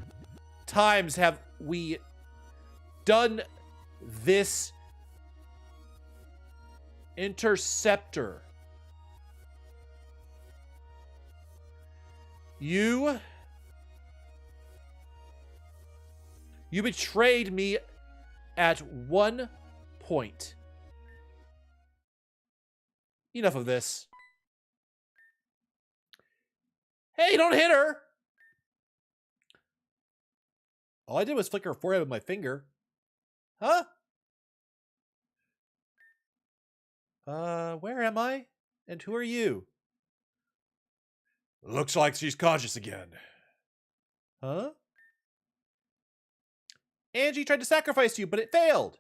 times have we done this interceptor? You betrayed me at one point. Enough of this. Hey, don't hit her! All I did was flick her forehead with my finger. Huh? Where am I? And who are you? Looks like she's conscious again. Huh? Angie tried to sacrifice you, but it failed.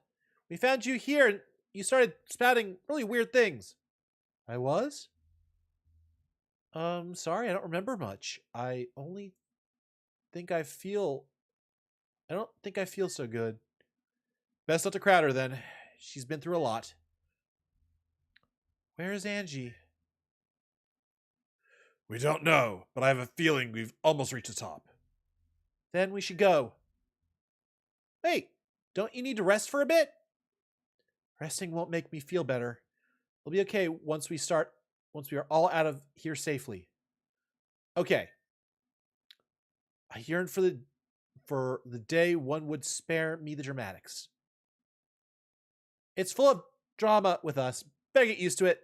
We found you here and you started spouting really weird things. I was? Sorry, I don't remember much. I don't think I feel so good. Best not to crowd her then. She's been through a lot. Where is Angie? We don't know, but I have a feeling we've almost reached the top. Then we should go. Wait, don't you need to rest for a bit? Resting won't make me feel better. It'll be okay once we are all out of here safely. Okay. I yearn for the day one would spare me the dramatics. It's full of drama with us. Better get used to it.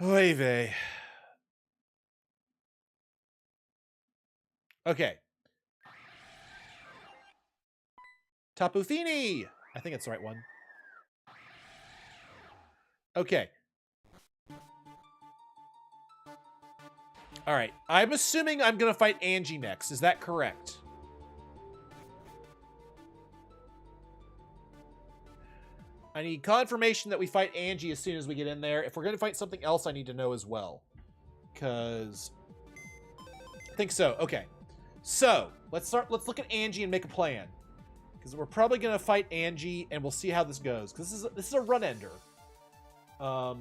Oy vey. Okay. Tapu Fini! I think it's the right one. Okay. Alright. I'm assuming I'm going to fight Angie next. Is that correct? I need confirmation that we fight Angie as soon as we get in there. If we're going to fight something else, I need to know as well. Because... I think so. Okay. So, let's look at Angie and make a plan. Because we're probably going to fight Angie, and we'll see how this goes. Because this is a run ender. All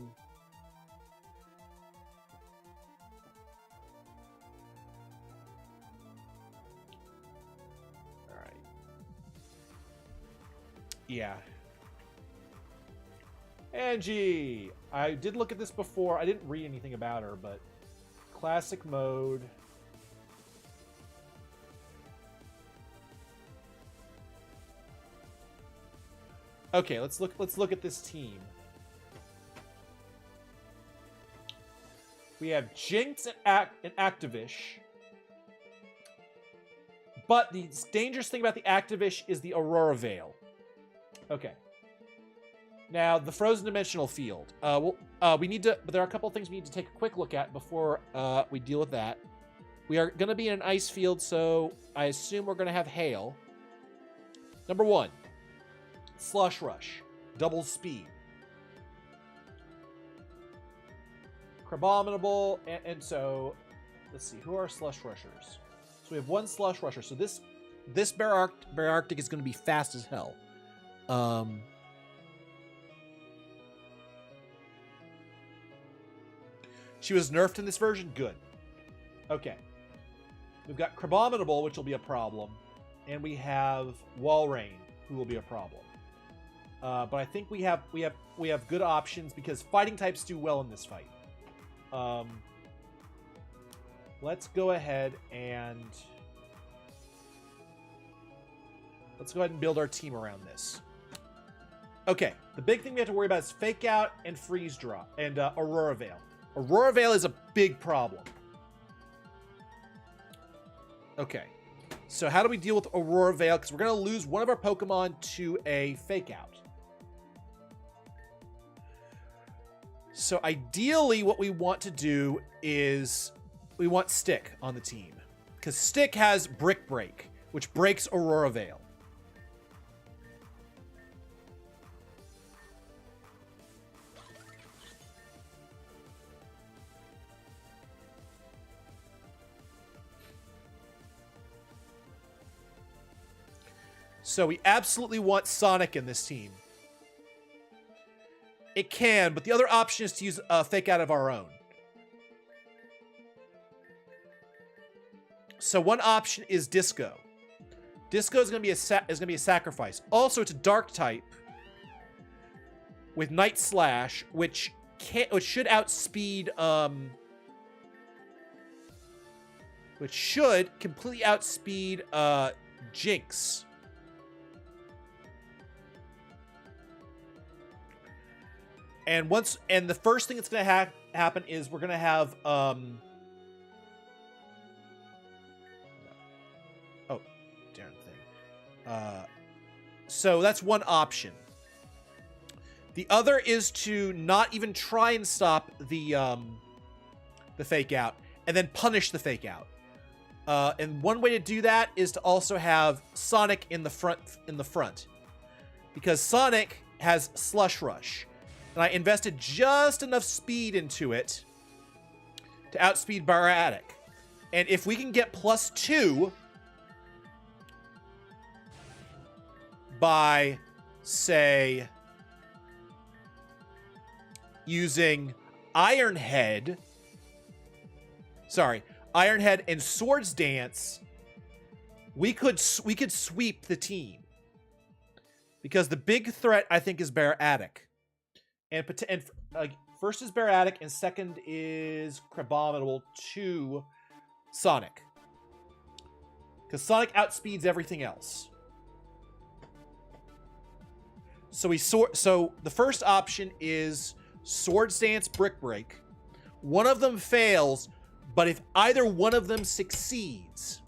right. Yeah. Angie! I did look at this before. I didn't read anything about her, but classic mode. Okay, let's look at this team. We have Jinx and Activish. But the dangerous thing about the Activish is the Aurora Veil. Okay. Now, the Frozen Dimensional Field. We need to... But there are a couple of things we need to take a quick look at before we deal with that. We are going to be in an ice field, so I assume we're going to have hail. Number 1. Slush Rush. Double speed. Crabominable, and so... Let's see, who are Slush Rushers? So we have one Slush Rusher. So this Bearctic is going to be fast as hell. She was nerfed in this version? Good. Okay. We've got Crabominable, which will be a problem. And we have Walrein, who will be a problem. But I think we have good options because fighting types do well in this fight. Let's go ahead and build our team around this. Okay, the big thing we have to worry about is Fake Out and Freeze Draw and Aurora Veil. Aurora Veil is a big problem. Okay, so how do we deal with Aurora Veil? Because we're going to lose one of our Pokemon to a Fake Out. So ideally, what we want to do is we want Stick on the team. Because Stick has Brick Break, which breaks Aurora Veil. So we absolutely want Sonic in this team. It can, but the other option is to use a Fake Out of our own. So one option is Disco. Disco is going to be a sacrifice. Also, it's a Dark type with Night Slash, which should outspeed which should completely outspeed Jinx. And the first thing that's going to happen is we're going to have oh, darn thing. So that's one option. The other is to not even try and stop the Fake Out and then punish the Fake Out. And one way to do that is to also have Sonic in the front, because Sonic has Slush Rush. And I invested just enough speed into it to outspeed Baratic. And if we can get +2 by, say, using Iron Head and Swords Dance, we could sweep the team. Because the big threat, I think, is Baratic. And first is Baratic, and second is Crabominable to Sonic. Because Sonic outspeeds everything else. So the first option is Swords Dance, Brick Break. One of them fails, but if either one of them succeeds,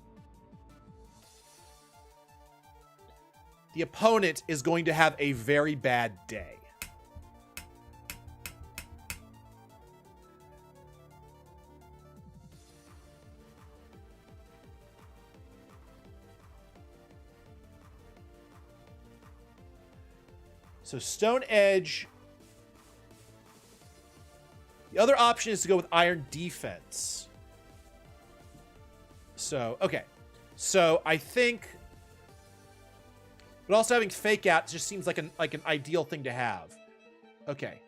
the opponent is going to have a very bad day. So Stone Edge. The other option is to go with Iron Defense. So, okay. So I think, but also having Fake Out just seems like an ideal thing to have. Okay.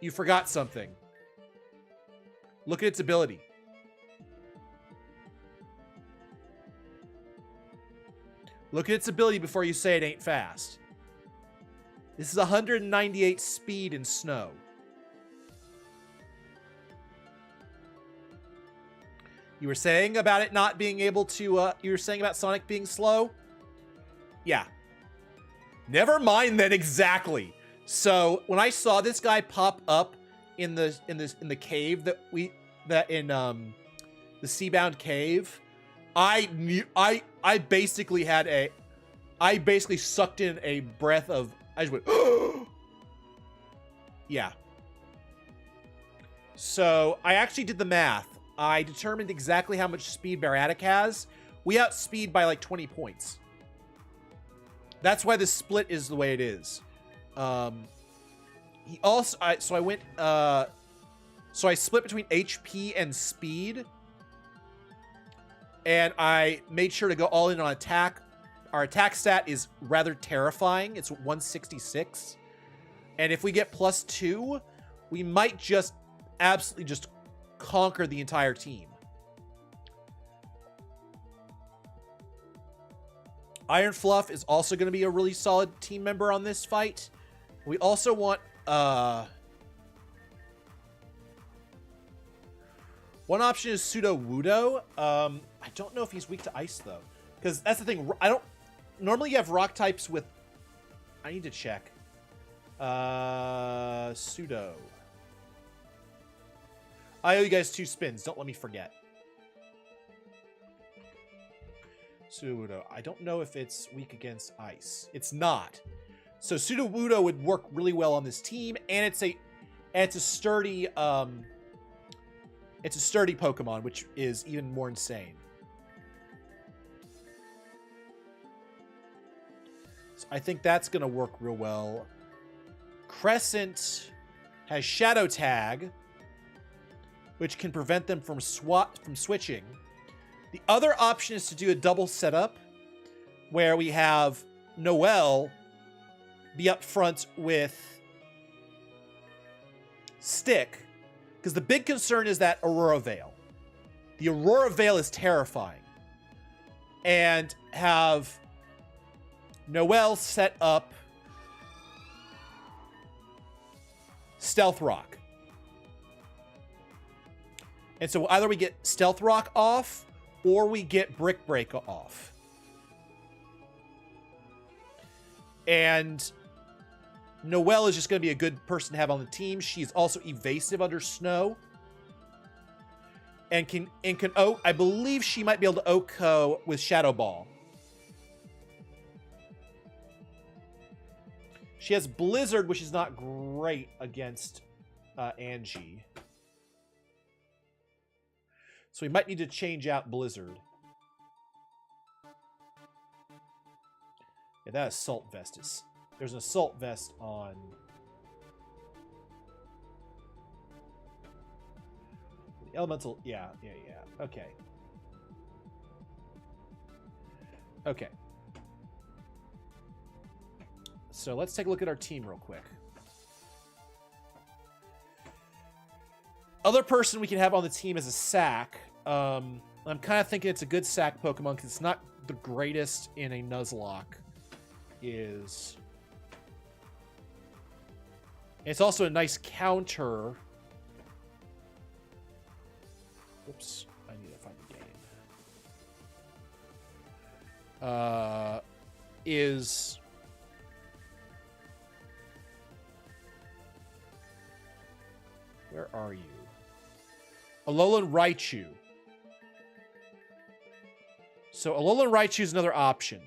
You forgot something. Look at its ability. Look at its ability before you say it ain't fast. This is 198 speed in snow. You were saying about it not being able to, you were saying about Sonic being slow? Yeah. Never mind then exactly. So when I saw this guy pop up in the cave the Seabound cave, I basically sucked in a breath of, I just went, yeah. So I actually did the math. I determined exactly how much speed Baratic has. We outspeed by like 20 points. That's why the split is the way it is. He also, so I split between HP and speed. And I made sure to go all in on attack. Our attack stat is rather terrifying. It's 166. And if we get +2, we might just absolutely just conquer the entire team. Iron Fluff is also going to be a really solid team member on this fight. We also want one option is Pseudo Wudo. I don't know if he's weak to ice though, because that's the thing. I don't normally you have rock types with. I need to check. Pseudo. I owe you guys 2 spins. Don't let me forget. Pseudo. I don't know if it's weak against ice. It's not. So Pseudo Wudo would work really well on this team, and it's a sturdy Pokemon, which is even more insane. So I think that's gonna work real well. Crescent has Shadow Tag, which can prevent them from switching. The other option is to do a double setup where we have Noelle be up front with Stick, because the big concern is that Aurora Veil. The Aurora Veil is terrifying. And have Noelle set up Stealth Rock. And so either we get Stealth Rock off or we get Brick Break off. And Noelle is just going to be a good person to have on the team. She's also evasive under snow. And can I believe she might be able to OHKO with Shadow Ball. She has Blizzard, which is not great against Angie. So we might need to change out Blizzard. Yeah, that Assault Vest is... There's an Assault Vest on... Elemental... Yeah. Okay. Okay. So let's take a look at our team real quick. Other person we can have on the team is a Sack. I'm kind of thinking it's a good Sack Pokemon because it's not the greatest in a Nuzlocke. It's also a nice counter. Oops, I need to find the game. Where are you? Alolan Raichu. So Alolan Raichu is another option.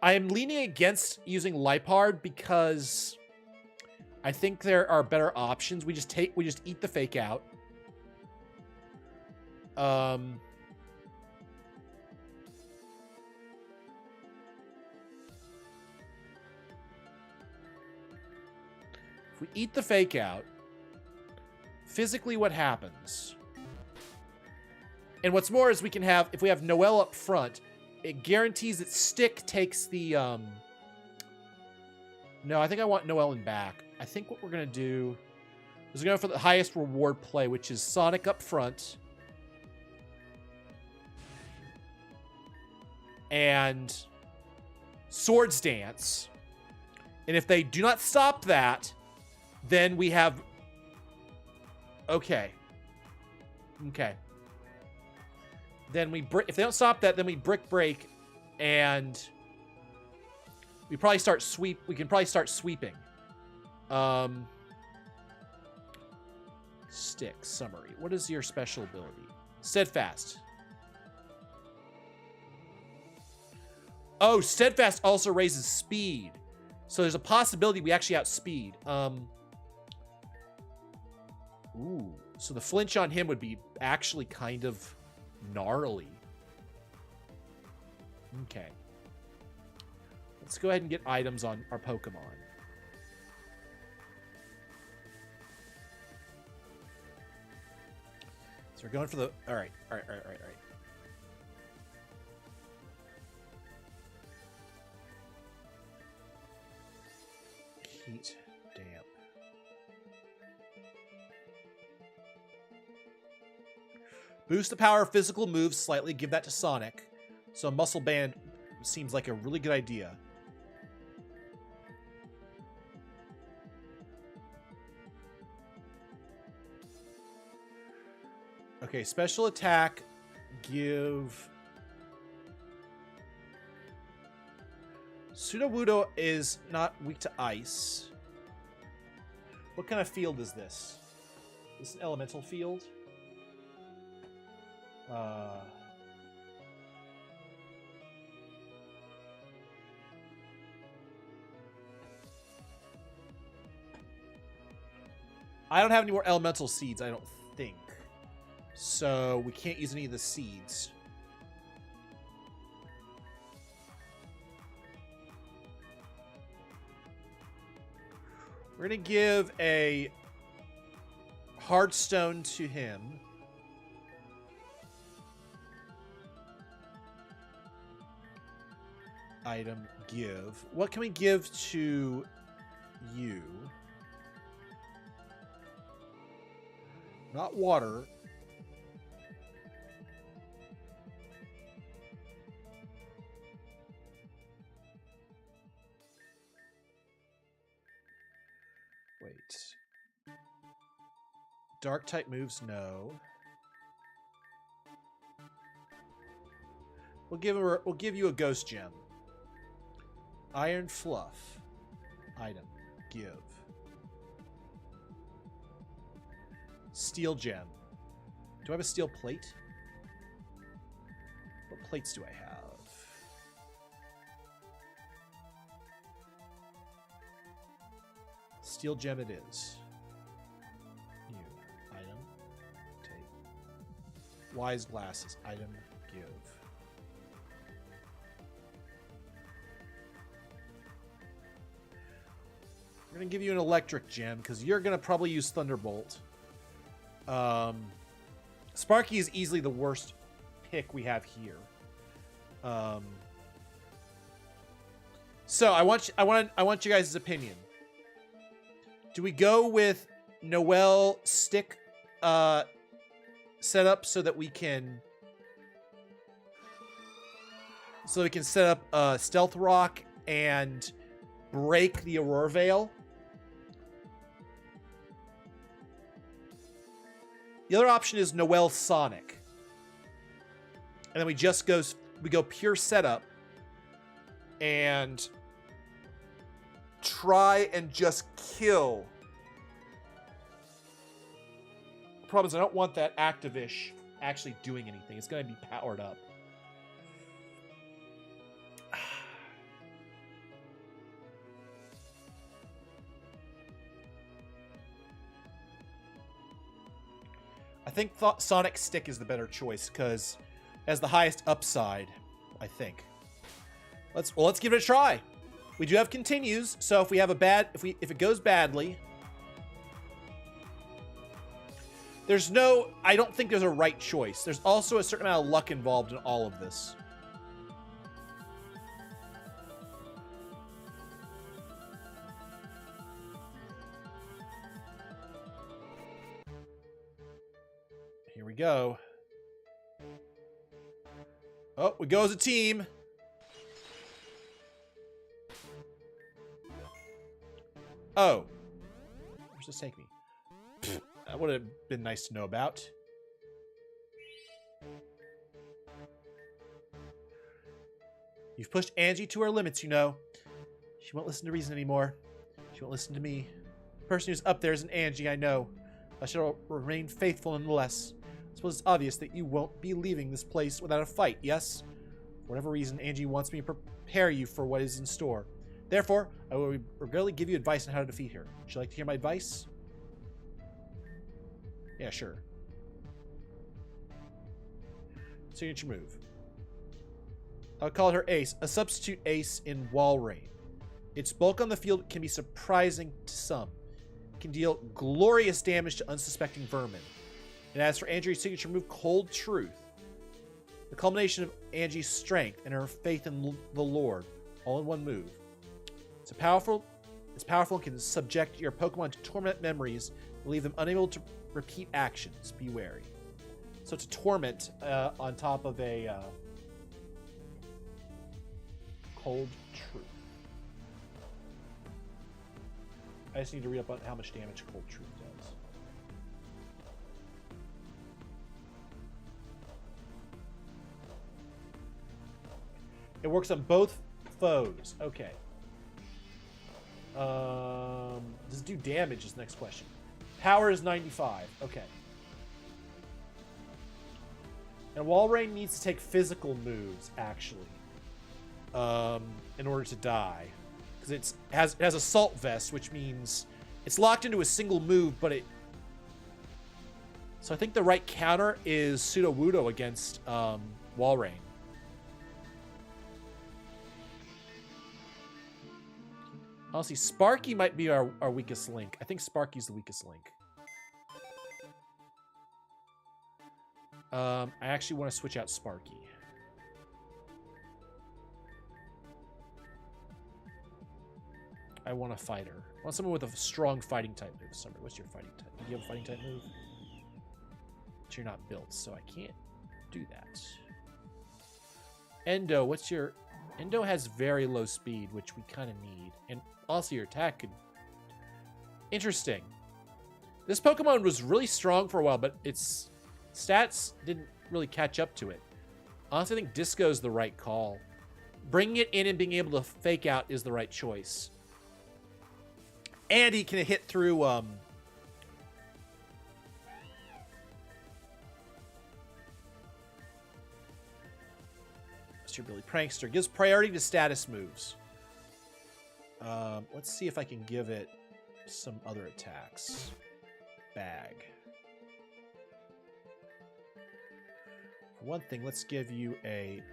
I am leaning against using Liepard because I think there are better options. We just eat the fake out. If we eat the fake out, physically what happens? And what's more is we can have, if we have Noelle up front, it guarantees that Stick takes the, No, I think I want Noelle in back. I think what we're going to do is go for the highest reward play, which is Sonic up front. And Swords Dance. And if they do not stop that, then we have... Okay. Then if they don't stop that, then we Brick Break, and we probably start we can probably start sweeping. Stick summary. What is your special ability? Steadfast. Oh, Steadfast also raises speed. So there's a possibility we actually outspeed. Ooh. So the flinch on him would be actually kind of gnarly. Okay. Let's go ahead and get items on our Pokemon. So we're going for the... All right. Heat, damp. Boost the power of physical moves slightly. Give that to Sonic. So Muscle Band seems like a really good idea. Okay, special attack, give... Sudowoodo is not weak to ice. What kind of field is this? Is this an elemental field? I don't have any more elemental seeds, I don't think. So we can't use any of the seeds. We're going to give a Heartstone to him. Item, give. What can we give to you? Not water. Wait. Dark type moves, no. We'll give you a ghost gem. Iron fluff. Item. Give. Steel gem. Do I have a steel plate? What plates do I have? Steel gem it is. New. Item. Take. Wise glasses. Item. Give. We're going to give you an electric gem because you're going to probably use Thunderbolt. Sparky is easily the worst pick we have here. So I want you guys' opinion. Do we go with Noelle stick setup so that we can set up Stealth Rock and break the Aurora Veil? The other option is Noelle Sonic. And then we go pure setup and try and just kill. The problem is I don't want that Activish actually doing anything. It's going to be powered up. I think Sonic Stick is the better choice because it has the highest upside, I think. Let's give it a try. We do have continues, so if it goes badly, I don't think there's a right choice. There's also a certain amount of luck involved in all of this. Here we go. Oh, we go as a team. Oh. Where's this take me? That would have been nice to know about. You've pushed Angie to her limits, you know. She won't listen to reason anymore. She won't listen to me. The person who's up there isn't Angie, I know. I shall remain faithful nonetheless. I suppose it's obvious that you won't be leaving this place without a fight, yes? For whatever reason, Angie wants me to prepare you for what is in store. Therefore, I will regularly give you advice on how to defeat her. Would you like to hear my advice? Yeah, sure. Signature move. I'll call her Ace, a substitute ace in Wall Rain. Its bulk on the field can be surprising to some. It can deal glorious damage to unsuspecting vermin. And as for Angie's signature move, Cold Truth, the culmination of Angie's strength and her faith in the Lord, all in one move. It's powerful and can subject your Pokemon to torment memories and leave them unable to repeat actions. Be wary. So it's a torment on top of a Cold Truth. I just need to read up on how much damage Cold Truth does. It works on both foes. Okay. Does it do damage is the next question. Power is 95. Okay. And Walrein needs to take physical moves, actually, in order to die. Because it has Assault Vest, which means it's locked into a single move, but it... So I think the right counter is Sudowoodo against Walrein. Honestly, Sparky might be our weakest link. I think Sparky's the weakest link. I actually want to switch out Sparky. I want a fighter. I want someone with a strong fighting type move. Summer, what's your fighting type? Do you have a fighting type move? But you're not built, so I can't do that. Endo, what's your... Endo has very low speed, which we kind of need. And also your attack could... Interesting. This Pokemon was really strong for a while, but its stats didn't really catch up to it. Honestly, I think Disco's the right call. Bringing it in and being able to fake out is the right choice. And he can hit through... Mr. Billy Prankster gives priority to status moves. Let's see if I can give it some other attacks. Bag. For one thing, let's give you a...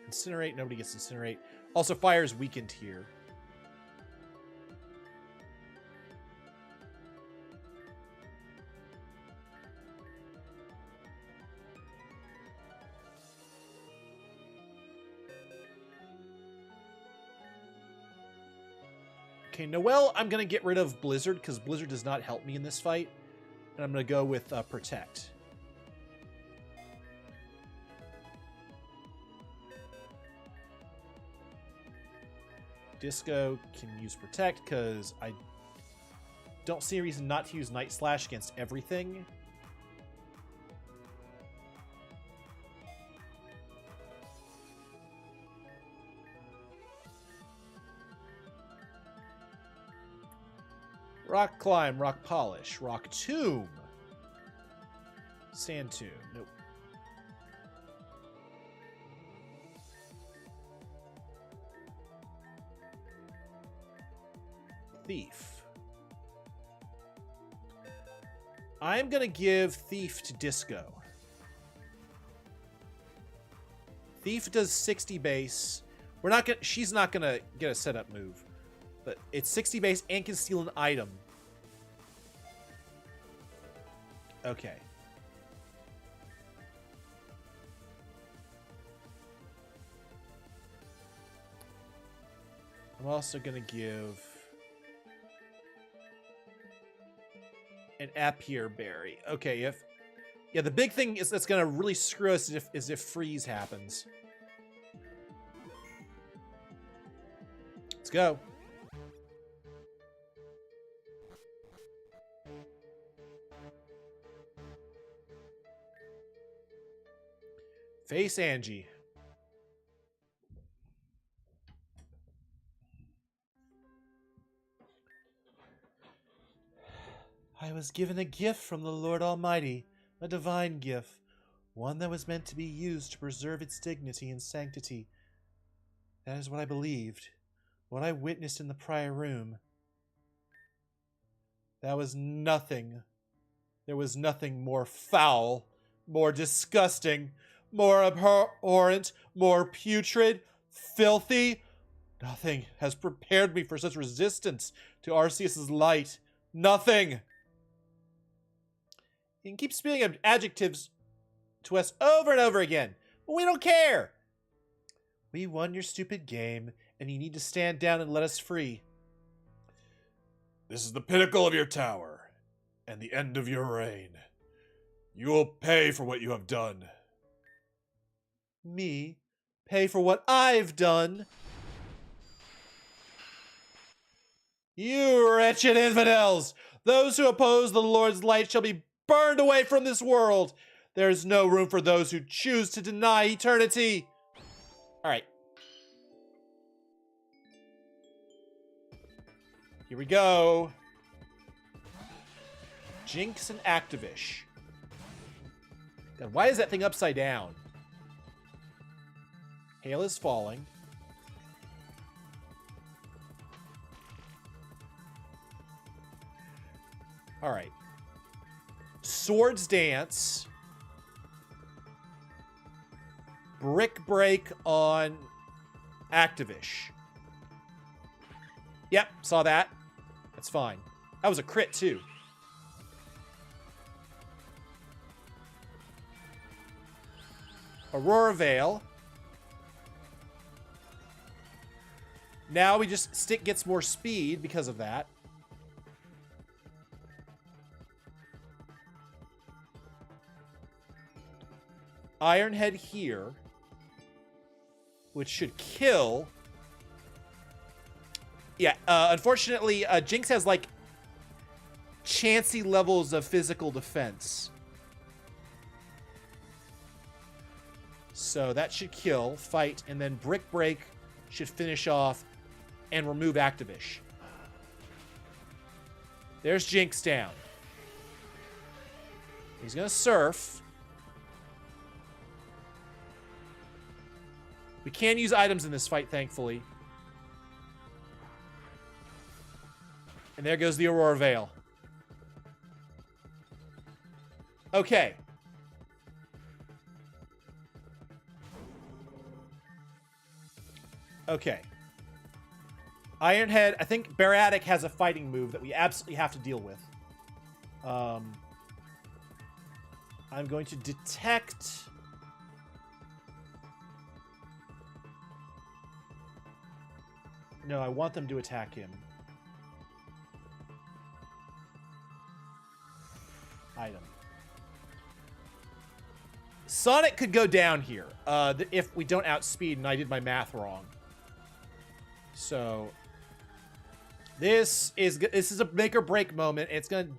Incinerate. Nobody gets Incinerate. Also, fire is weakened here. Okay, Noelle, I'm going to get rid of Blizzard because Blizzard does not help me in this fight. And I'm going to go with Protect. Disco can use Protect because I don't see a reason not to use Night Slash against everything. Rock Climb, Rock Polish, Rock Tomb. Sand Tomb, nope. Thief. I'm gonna give Thief to Disco. Thief does 60 base. We're not gonna. She's not gonna get a setup move, but it's 60 base and can steal an item. Okay. I'm also gonna give an Appier Berry. Okay, yeah, the big thing is that's gonna really screw us is if freeze happens. Let's go. Face Angie. I was given a gift from the Lord Almighty, a divine gift, one that was meant to be used to preserve its dignity and sanctity. That is what I believed, what I witnessed in the prior room. That was nothing. There was nothing more foul, more disgusting, more abhorrent, more putrid, filthy. Nothing has prepared me for such resistance to Arceus's light. Nothing. You can keep spewing adjectives to us over and over again, but we don't care. We won your stupid game, and you need to stand down and let us free. This is the pinnacle of your tower. and the end of your reign. You will pay for what you have done. Me? Pay for what I've done? You wretched infidels! Those who oppose the Lord's light shall be burned away from this world. There is no room for those who choose to deny eternity. All right. Here we go. Jinx and Activish. God, why is that thing upside down? Hail is falling. All right. Swords Dance. Brick Break on Activish. Yep, saw that. That's fine. That was a crit, too. Aurora Veil. Now we just... Stick gets more speed because of that. Ironhead here. Which should kill. Yeah, unfortunately, Jinx has, like, chancy levels of physical defense. So that should kill, fight, and then Brick Break should finish off and remove Activish. There's Jinx down. He's gonna surf. We can use items in this fight, thankfully. And there goes the Aurora Veil. Okay. Okay. Ironhead, I think Baratic has a fighting move that we absolutely have to deal with. I'm going to detect... No, I want them to attack him. Item. Sonic could go down here if we don't outspeed and I did my math wrong. So this is a make or break moment. It's going to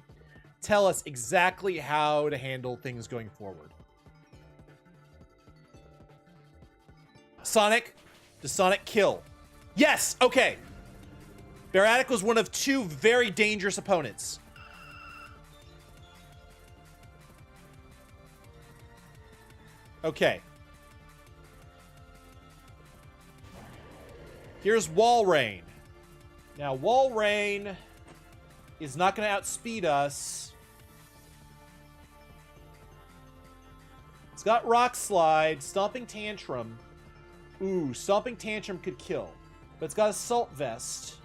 tell us exactly how to handle things going forward. Sonic, does Sonic kill? Yes! Okay. Baratic was one of two very dangerous opponents. Okay. Here's Wall Rain. Now, Wall Rain is not going to outspeed us. It's got Rock Slide, Stomping Tantrum. Ooh, Stomping Tantrum could kill. But it's got Assault Vest.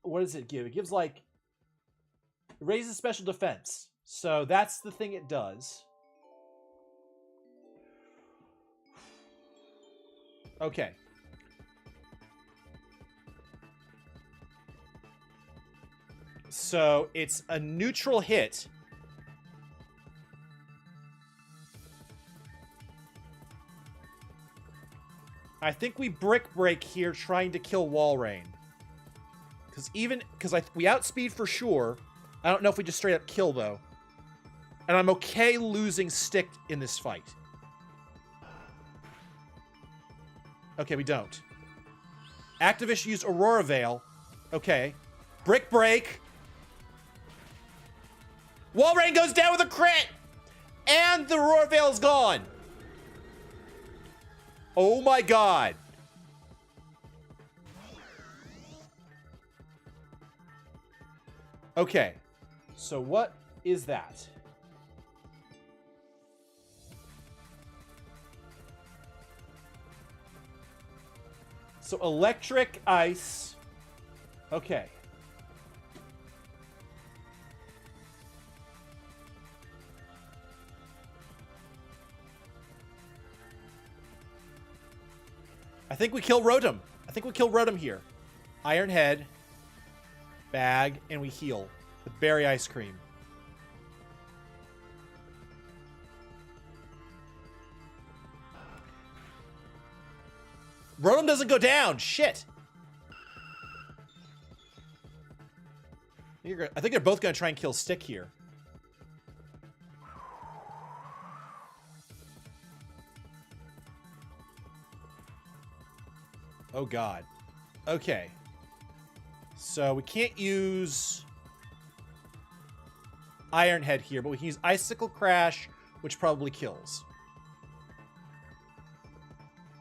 What does it give? It gives, like... It raises special defense. So that's the thing it does. Okay. So it's a neutral hit. I think we Brick Break here trying to kill Wall Rain. Because we outspeed for sure. I don't know if we just straight up kill, though. And I'm okay losing Stick in this fight. Okay, we don't. Activish used Aurora Veil. Okay. Brick Break. Wall Rain goes down with a crit! And the Aurora Veil is gone. Oh my god. Okay. So what is that? So electric, ice. Okay. I think we kill Rotom. I think we kill Rotom here. Iron Head, bag, and we heal with Berry Ice Cream. Rotom doesn't go down. Shit. I think they're both going to try and kill Stick here. Oh, God. Okay. So we can't use Iron Head here, but we can use Icicle Crash, which probably kills.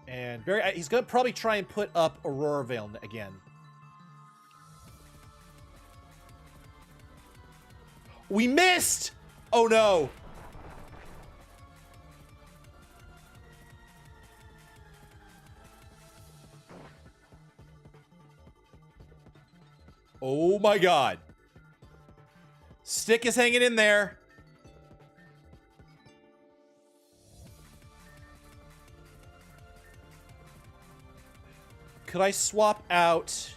And he's going to probably try and put up Aurora Veil again. We missed! Oh, no. Oh, my God. Stick is hanging in there. Could I swap out...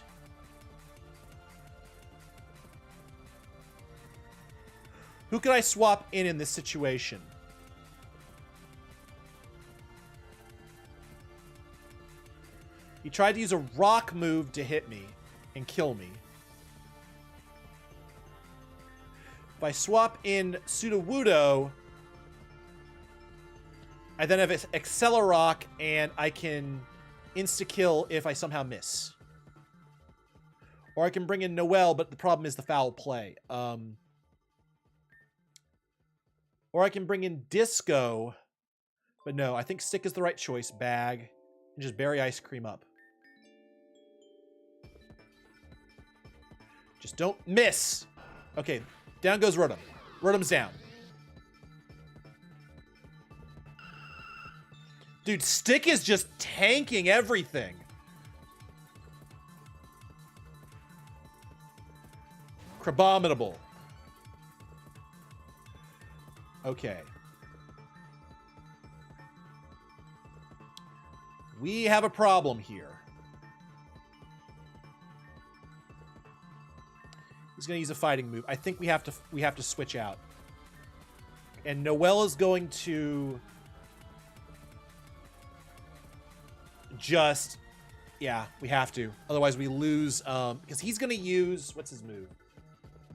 Who could I swap in this situation? He tried to use a rock move to hit me and kill me. If I swap in Sudowoodo, I then have Accelerock, and I can insta-kill if I somehow miss. Or I can bring in Noelle, but the problem is the foul play. Or I can bring in Disco, but no, I think Stick is the right choice. Bag, and just Berry Ice Cream up. Just don't miss. Okay, down goes Rotom. Rotom's down. Dude, Stick is just tanking everything. Crabominable. Okay. We have a problem here. He's going to use a fighting move. I think we have to switch out. And Noelle is going to just, yeah, we have to. Otherwise we lose, because he's going to use, what's his move?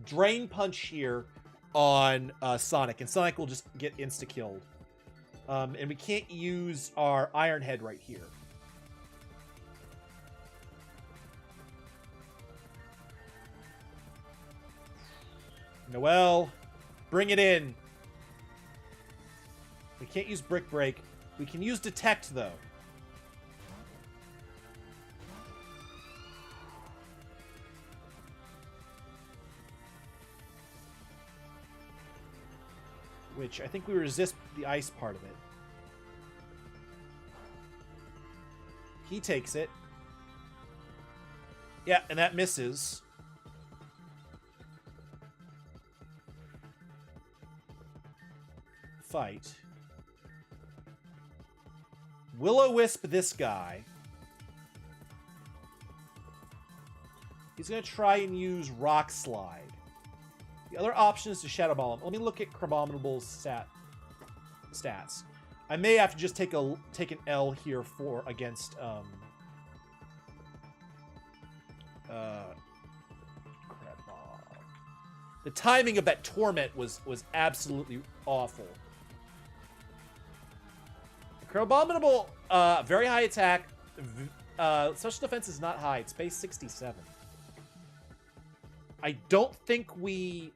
Drain Punch here on Sonic, and Sonic will just get insta-killed. And we can't use our Iron Head right here. Noelle, bring it in. We can't use Brick Break. We can use Detect, though. Which I think we resist the ice part of it. He takes it. Yeah, and that misses. Fight. Will-O-Wisp this guy. He's going to try and use Rock Slide. The other option is to Shadow Ball him. Let me look at Crabominable's stats. I may have to just take an L here against the timing of that Torment was absolutely awful. Crabominable, very high attack. Special defense is not high. It's base 67. I don't think we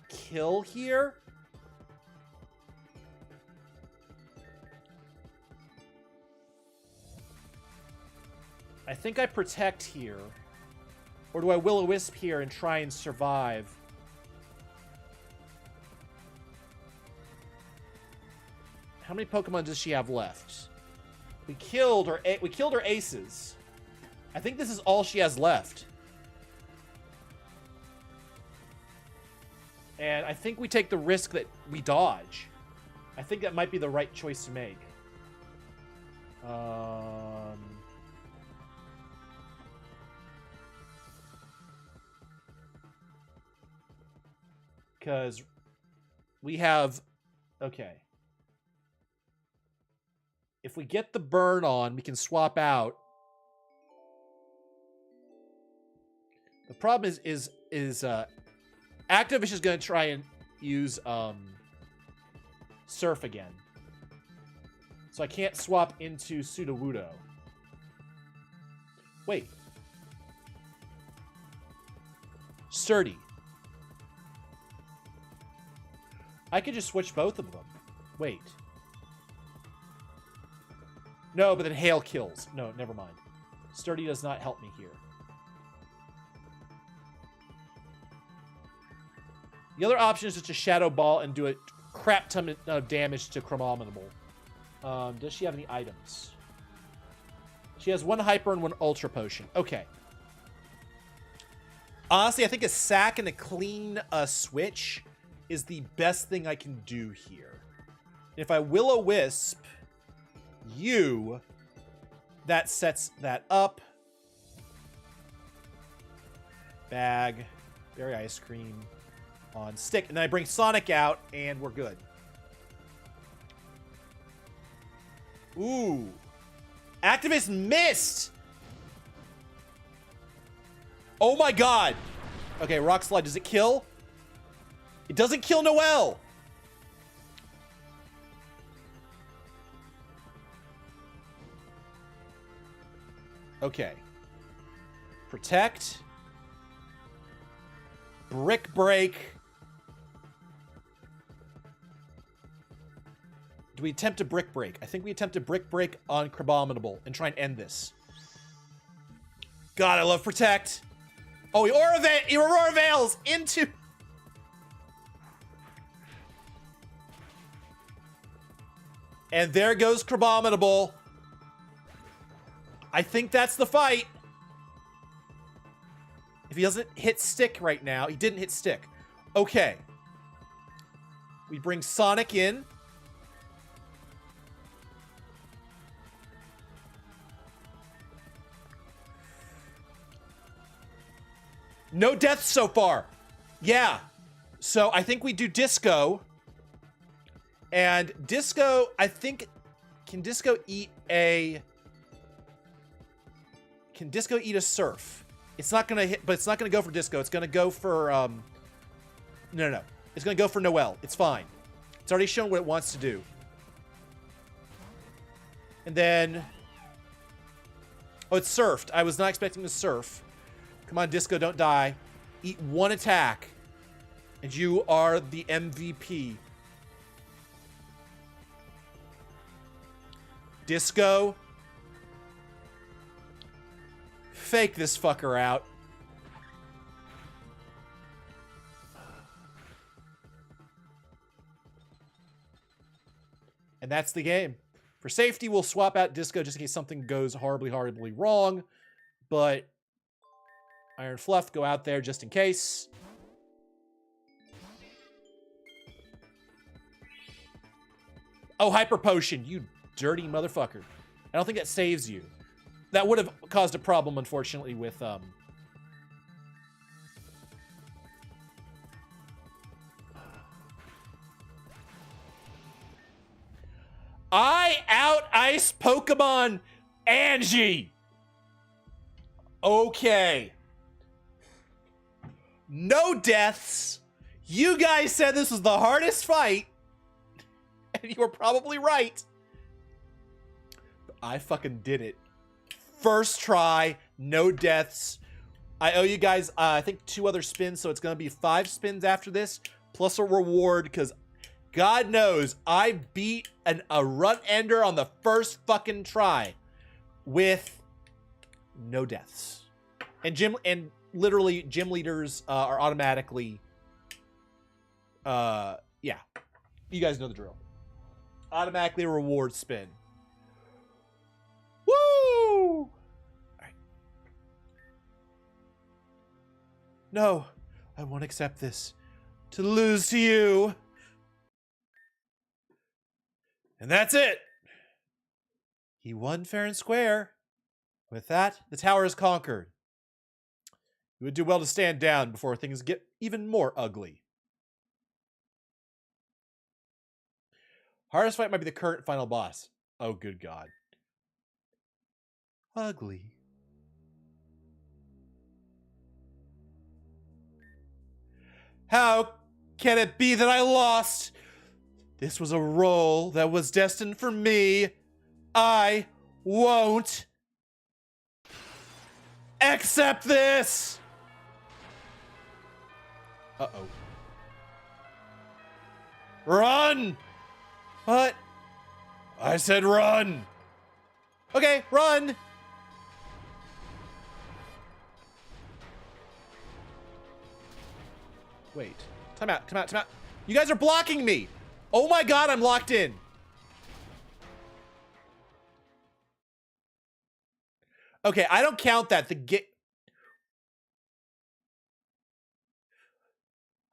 kill here. I think I protect here. Or do I Will-O-Wisp here and try and survive? How many Pokemon does she have left? We killed her aces. I think this is all she has left. And I think we take the risk that we dodge. I think that might be the right choice to make. Because we have... Okay. If we get the burn on, we can swap out. The problem is Activision is going to try and use Surf again. So I can't swap into Sudowoodo. Wait. Sturdy. I could just switch both of them. Wait. No, but then Hail kills. No, never mind. Sturdy does not help me here. The other option is just a Shadow Ball and do a crap ton of damage to Chromominable. Does she have any items? She has 1 Hyper and 1 Ultra Potion. Okay. Honestly, I think a sack and a clean switch is the best thing I can do here. If I Will-O-Wisp you, that sets that up. Bag, berry ice cream on stick. And then I bring Sonic out, and we're good. Ooh. Activist missed! Oh my god! Okay, Rock Slide, does it kill? It doesn't kill Noelle! Okay. Protect. Brick Break. Do we attempt a Brick Break? I think we attempt a Brick Break on Crabominable and try and end this. God, I love Protect. Oh, he Aurora Veils into... And there goes Crabominable. I think that's the fight. If he doesn't hit stick right now, he didn't hit stick. Okay. We bring Sonic in. No deaths so far. Yeah. So I think we do Disco. And Disco, I think, can Disco eat a Surf? It's not gonna hit, but it's not gonna go for Disco. It's gonna go for no. It's gonna go for Noelle. It's fine. It's already shown what it wants to do. And then, oh, it's surfed. I was not expecting to surf. Come on, Disco, don't die. Eat 1 attack, and you are the MVP. Disco. Fake this fucker out. And that's the game. For safety, we'll swap out Disco just in case something goes horribly, horribly wrong. But Iron Fluff, go out there just in case. Oh, Hyper Potion, you dirty motherfucker. I don't think that saves you. That would have caused a problem, unfortunately, with I out-ice Pokemon Angie. Okay. No deaths. You guys said this was the hardest fight. And you were probably right. But I fucking did it. First try, no deaths. I owe you guys, I think 2 other spins, so it's going to be 5 spins after this, plus a reward, because God knows I beat a run ender on the first fucking try with no deaths. And literally gym leaders are automatically, yeah, you guys know the drill. Automatically reward spin. Woo! All right. No, I won't accept this. To lose to you. And that's it. He won fair and square. With that, the tower is conquered. You would do well to stand down before things get even more ugly. Hardest fight might be the current final boss. Oh, good God. Ugly. How can it be that I lost? This was a role that was destined for me. I won't accept this. Uh-oh. Run! What? I said run. Okay, run. Wait. Time out, time out, time out. You guys are blocking me. Oh my God, I'm locked in. Okay, I don't count that.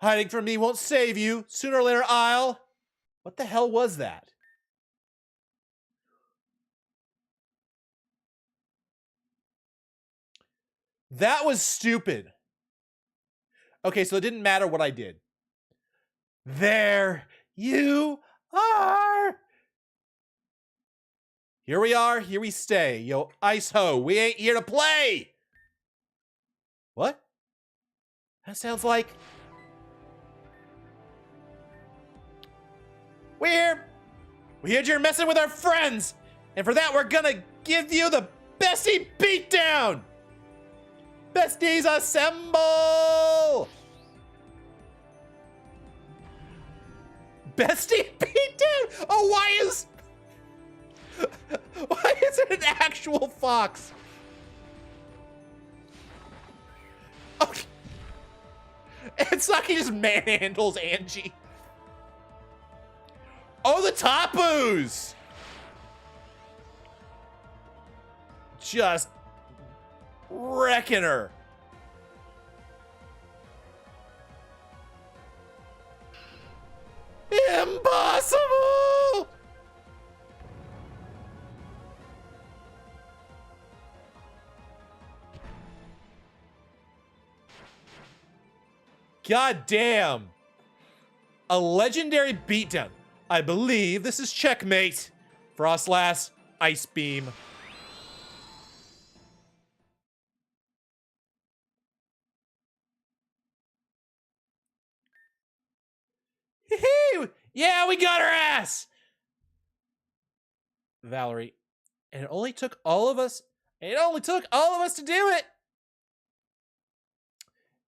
Hiding from me won't save you. Sooner or later, I'll... What the hell was that? That was stupid. Okay, so it didn't matter what I did. There you are. Here we are, here we stay. Yo, ice ho, we ain't here to play. What? That sounds like... We heard you're messing with our friends, and for that we're gonna give you the Bestie Beatdown! Besties assemble! Bestie Beatdown? Oh, why is it an actual fox? Oh, and Saki just manhandles Angie. Oh, the Tapus! Just wrecking her. Impossible! God damn. A legendary beatdown. I believe this is checkmate. Frostlass, Ice Beam. Yeah, we got her ass! Valerie. And it only took all of us to do it!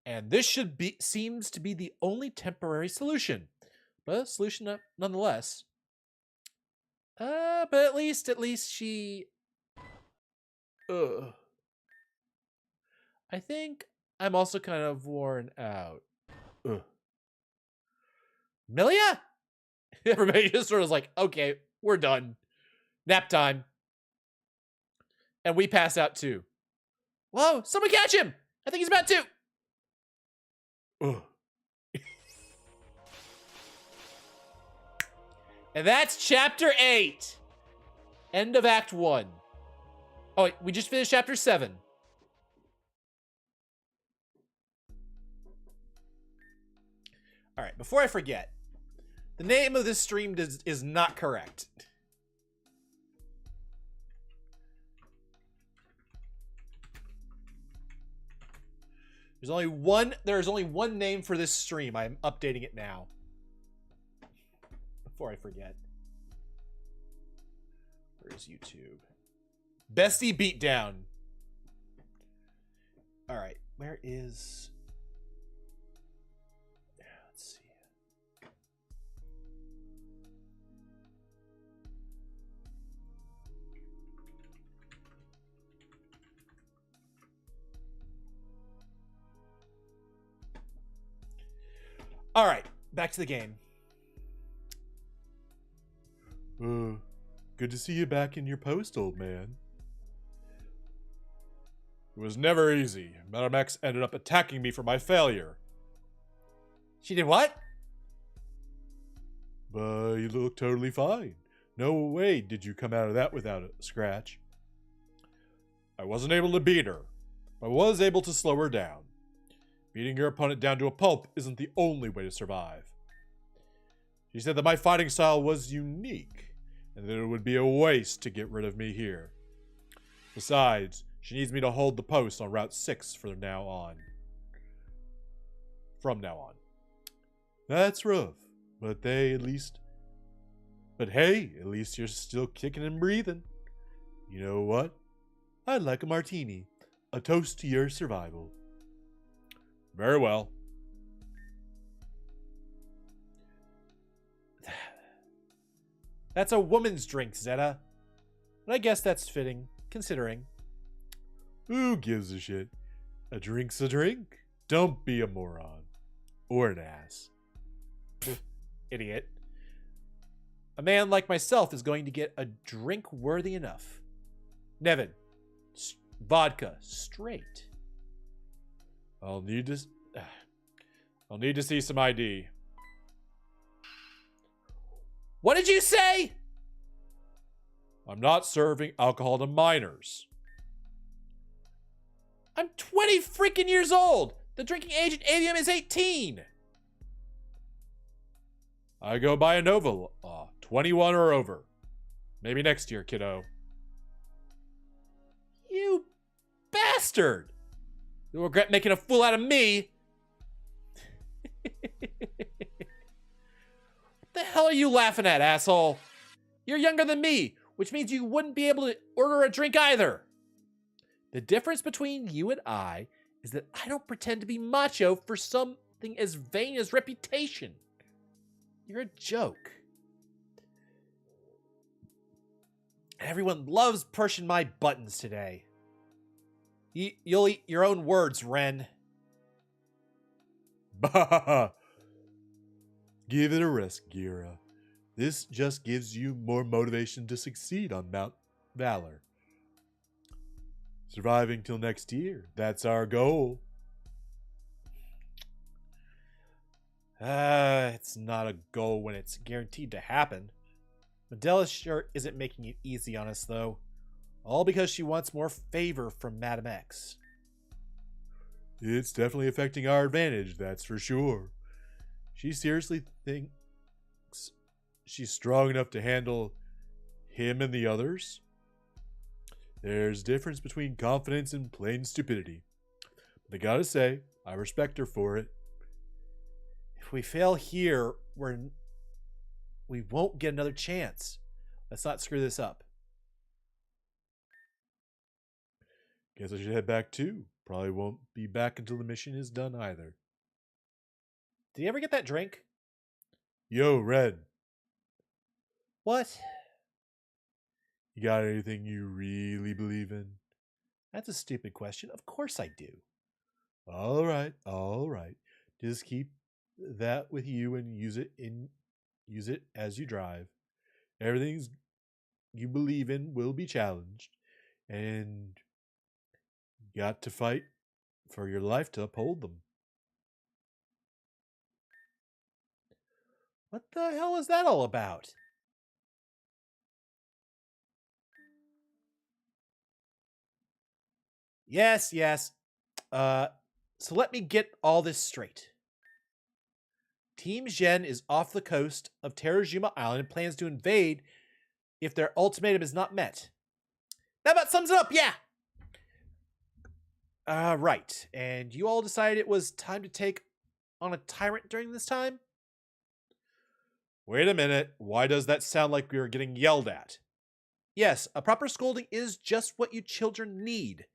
And this seems to be the only temporary solution. But a solution nonetheless. But at least she... Ugh. I think I'm also kind of worn out. Ugh. Milia? Everybody just sort of like, okay, we're done. Nap time. And we pass out too. Whoa, someone catch him! I think he's about to. Ugh. And that's chapter 8. End of Act 1. Oh, wait, we just finished chapter 7. All right, before I forget, the name of this stream is not correct. There's only one name for this stream. I'm updating it now. Before I forget. Where's YouTube? Bestie Beatdown. All right, where is... Let's see. All right, back to the game. Good to see you back in your post, old man. It was never easy. Madam X ended up attacking me for my failure. She did what? But you look totally fine. No way did you come out of that without a scratch. I wasn't able to beat her, but I was able to slow her down. Beating your opponent down to a pulp isn't the only way to survive. She said that my fighting style was unique, and that it would be a waste to get rid of me here. Besides, she needs me to hold the post on Route 6 from now on. That's rough, but hey, at least you're still kicking and breathing. You know what? I'd like a martini. A toast to your survival. Very well. That's a woman's drink, Zeta. But I guess that's fitting, considering. Who gives a shit? A drink's a drink. Don't be a moron. Or an ass. Idiot. A man like myself is going to get a drink worthy enough. Nevin, vodka, straight. I'll need to see some ID. What did you say? I'm not serving alcohol to minors. I'm 20 freaking years old. The drinking age at AVM is 18. I go by a Nova law. 21 or over. Maybe next year, kiddo. You bastard. You'll regret making a fool out of me. What the hell are you laughing at, asshole? You're younger than me, which means you wouldn't be able to order a drink either. The difference between you and I is that I don't pretend to be macho for something as vain as reputation. You're a joke. Everyone loves pushing my buttons today. You'll eat your own words, Ren. Bah! Give it a rest, Gira. This just gives you more motivation to succeed on Mount Valor. Surviving till next year. That's our goal. It's not a goal when it's guaranteed to happen. Medela sure isn't making it easy on us, though. All because she wants more favor from Madam X. It's definitely affecting our advantage, that's for sure. She seriously thinks she's strong enough to handle him and the others? There's difference between confidence and plain stupidity. But I gotta say, I respect her for it. If we fail here, we won't get another chance. Let's not screw this up. Guess I should head back too. Probably won't be back until the mission is done either. Did you ever get that drink? Yo, Red. What? You got anything you really believe in? That's a stupid question. Of course I do. All right. Just keep that with you and use it as you drive. Everything you believe in will be challenged, and you got to fight for your life to uphold them. What the hell is that all about? Yes. So let me get all this straight. Team Zhen is off the coast of Terajima Island and plans to invade if their ultimatum is not met. That about sums it up, yeah! Right. And you all decided it was time to take on a tyrant during this time? Wait a minute. Why does that sound like we are getting yelled at? Yes, a proper scolding is just what you children need.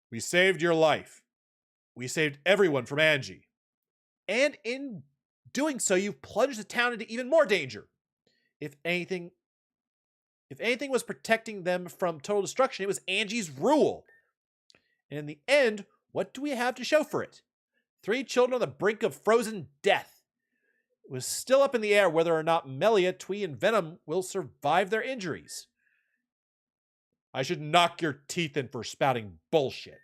We saved your life. We saved everyone from Angie. And in doing so, you've plunged the town into even more danger. If anything was protecting them from total destruction, it was Angie's rule. And in the end, what do we have to show for it? 3 children on the brink of frozen death. It was still up in the air whether or not Melia, Twee, and Venom will survive their injuries. I should knock your teeth in for spouting bullshit.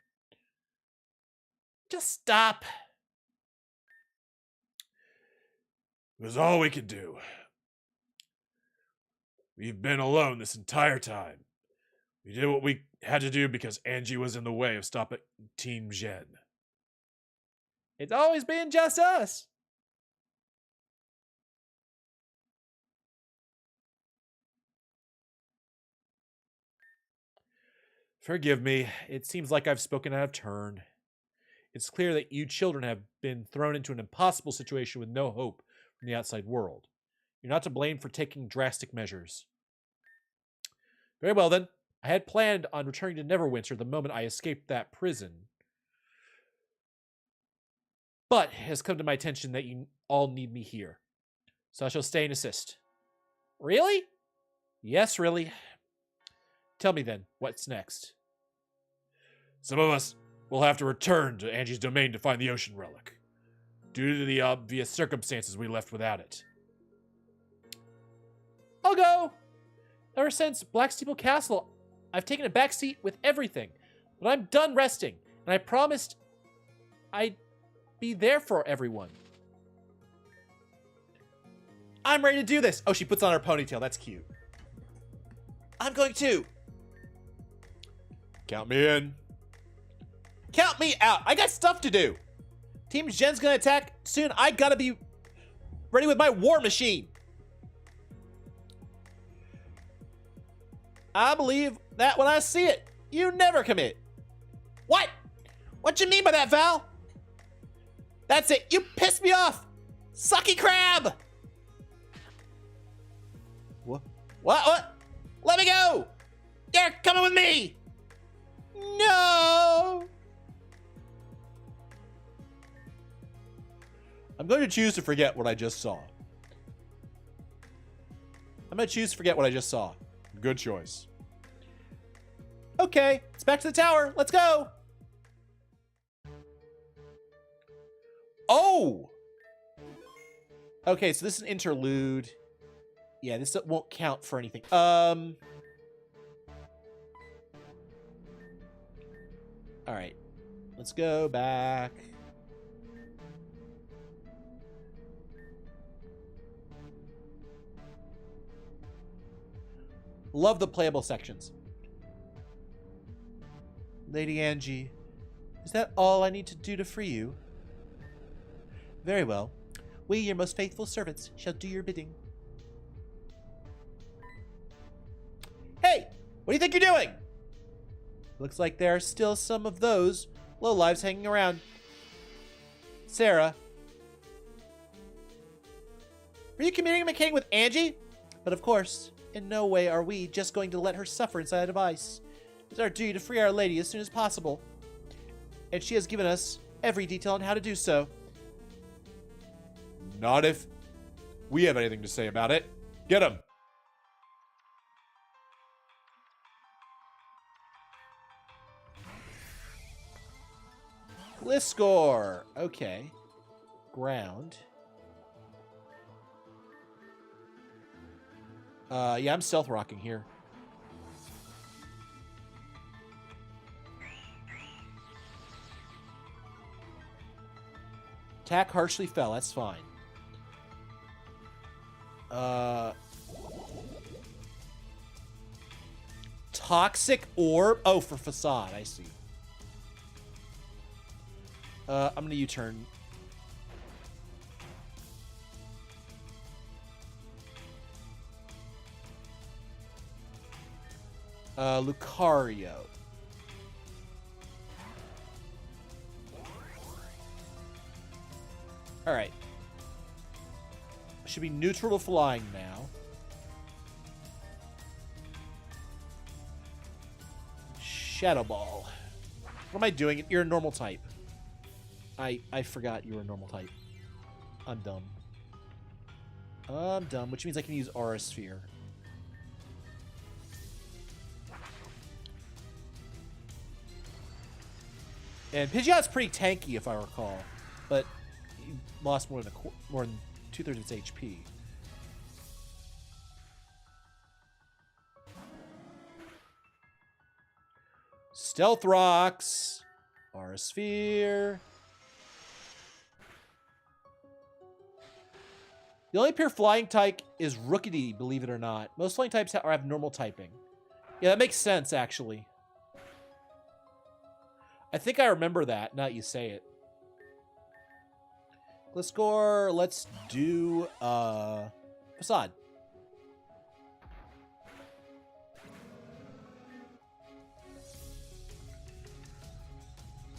Just stop. It was all we could do. We've been alone this entire time. We did what we had to do because Angie was in the way of stopping Team Zhen. It's always been just us. Forgive me. It seems like I've spoken out of turn. It's clear that you children have been thrown into an impossible situation with no hope from the outside world. You're not to blame for taking drastic measures. Very well, then. I had planned on returning to Neverwinter the moment I escaped that prison. But it has come to my attention that you all need me here. So I shall stay and assist. Really? Yes, really. Tell me then, what's next? Some of us will have to return to Angie's domain to find the ocean relic. Due to the obvious circumstances, we left without it. I'll go. Ever since Black Steeple Castle, I've taken a back seat with everything. But I'm done resting, and I promised I'd be there for everyone. I'm ready to do this. Oh, she puts on her ponytail. That's cute. I'm going too. Count me in. Count me out. I got stuff to do. Team Gen's gonna attack soon. I gotta be ready with my war machine. I believe that when I see it. You never commit. What? What you mean by that, Val? That's it. You pissed me off. Sucky crab. What? What? Let me go. You're coming with me. No. I'm going to choose to forget what I just saw. I'm going to choose to forget what I just saw. Good choice. Okay, it's back to the tower. Let's go. Oh! Okay, so this is an interlude. Yeah, this won't count for anything. All right. Let's go back. Love the playable sections. Lady Angie, is that all I need to do to free you? Very well. We, your most faithful servants, shall do your bidding. Hey! What do you think you're doing? Looks like there are still some of those lowlives hanging around. Sarah. Are you committing a mechanic with Angie? But of course, in no way are we just going to let her suffer inside a device. It's our duty to free Our Lady as soon as possible. And she has given us every detail on how to do so. Not if we have anything to say about it. Get him. Gliscor. Okay. Ground. Yeah, I'm stealth rocking here. Attack harshly fell. That's fine. Toxic orb. Oh, for facade. I see. I'm gonna U-turn. Lucario. All right. Should be neutral to flying now. Shadow Ball. What am I doing? You're a normal type. I forgot you were a normal type. I'm dumb. I'm dumb, which means I can use Aura Sphere. And Pidgeot's pretty tanky, if I recall, but he lost more than 2/3 of its HP. Stealth Rocks, Aura Sphere. The only pure flying type is Rookity, believe it or not. Most flying types have normal typing. Yeah, that makes sense, actually. I think I remember that, now that you say it. Gliscor, let's do Facade.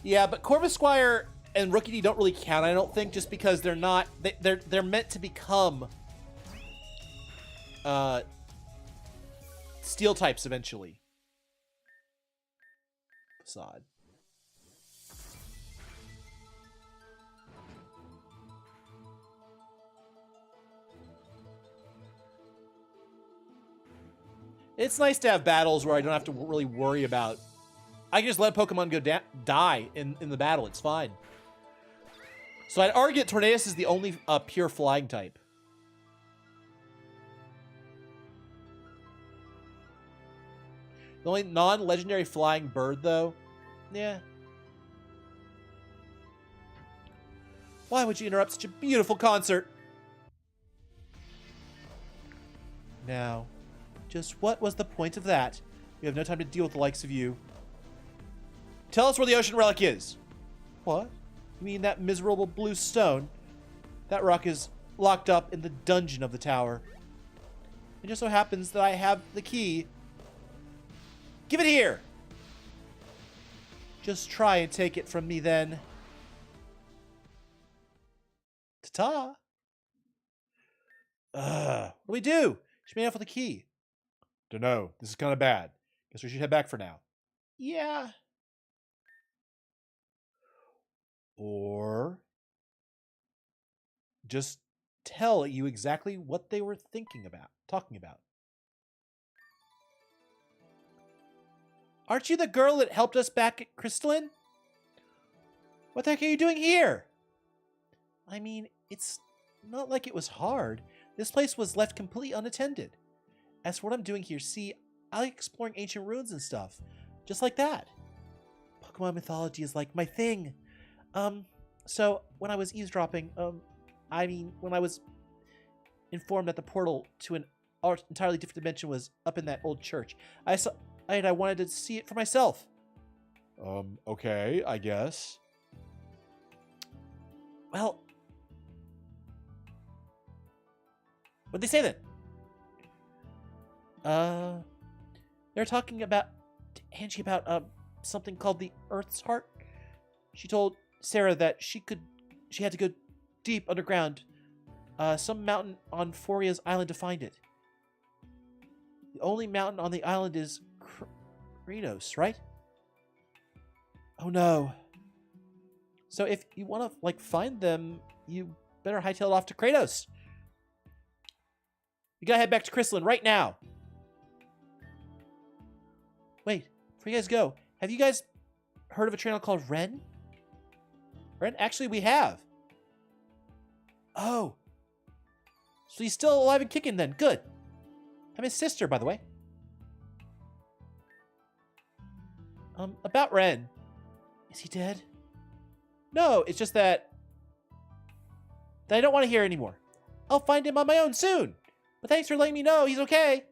Yeah, but Corvus Squire and Rookie D don't really count, I don't think, just because they're not... They're meant to become... steel types eventually. Facade. It's nice to have battles where I don't have to really worry about... I can just let Pokemon go die in the battle. It's fine. So I'd argue that Tornadus is the only pure flying type. The only non-legendary flying bird, though? Yeah. Why would you interrupt such a beautiful concert? Now... just what was the point of that? We have no time to deal with the likes of you. Tell us where the ocean relic is. What? You mean that miserable blue stone? That rock is locked up in the dungeon of the tower. It just so happens that I have the key. Give it here! Just try and take it from me then. Ta-ta! What do we do? She made off with the key. Dunno. This is kind of bad. Guess we should head back for now. Yeah. Or... just tell you exactly what they were talking about. Aren't you the girl that helped us back at Crystalline? What the heck are you doing here? I mean, it's not like it was hard. This place was left completely unattended. As for what I'm doing here, see, I like exploring ancient ruins and stuff. Just like that. Pokemon mythology is like my thing. So when I was eavesdropping, when I was informed that the portal to an entirely different dimension was up in that old church, I wanted to see it for myself. Okay, I guess. Well, what'd they say then? They're talking about Angie about something called the Earth's Heart. She told Sarah that she had to go deep underground, some mountain on Foria's island to find it. The only mountain on the island is Kratos, right? Oh no. So if you want to find them, you better hightail it off to Kratos. You gotta head back to Crystalline right now. Wait, before you guys go, have you guys heard of a channel called Ren? Ren? Actually, we have. Oh. So he's still alive and kicking then. Good. I'm his sister, by the way. About Ren. Is he dead? No, it's just that I don't want to hear anymore. I'll find him on my own soon. But thanks for letting me know he's okay.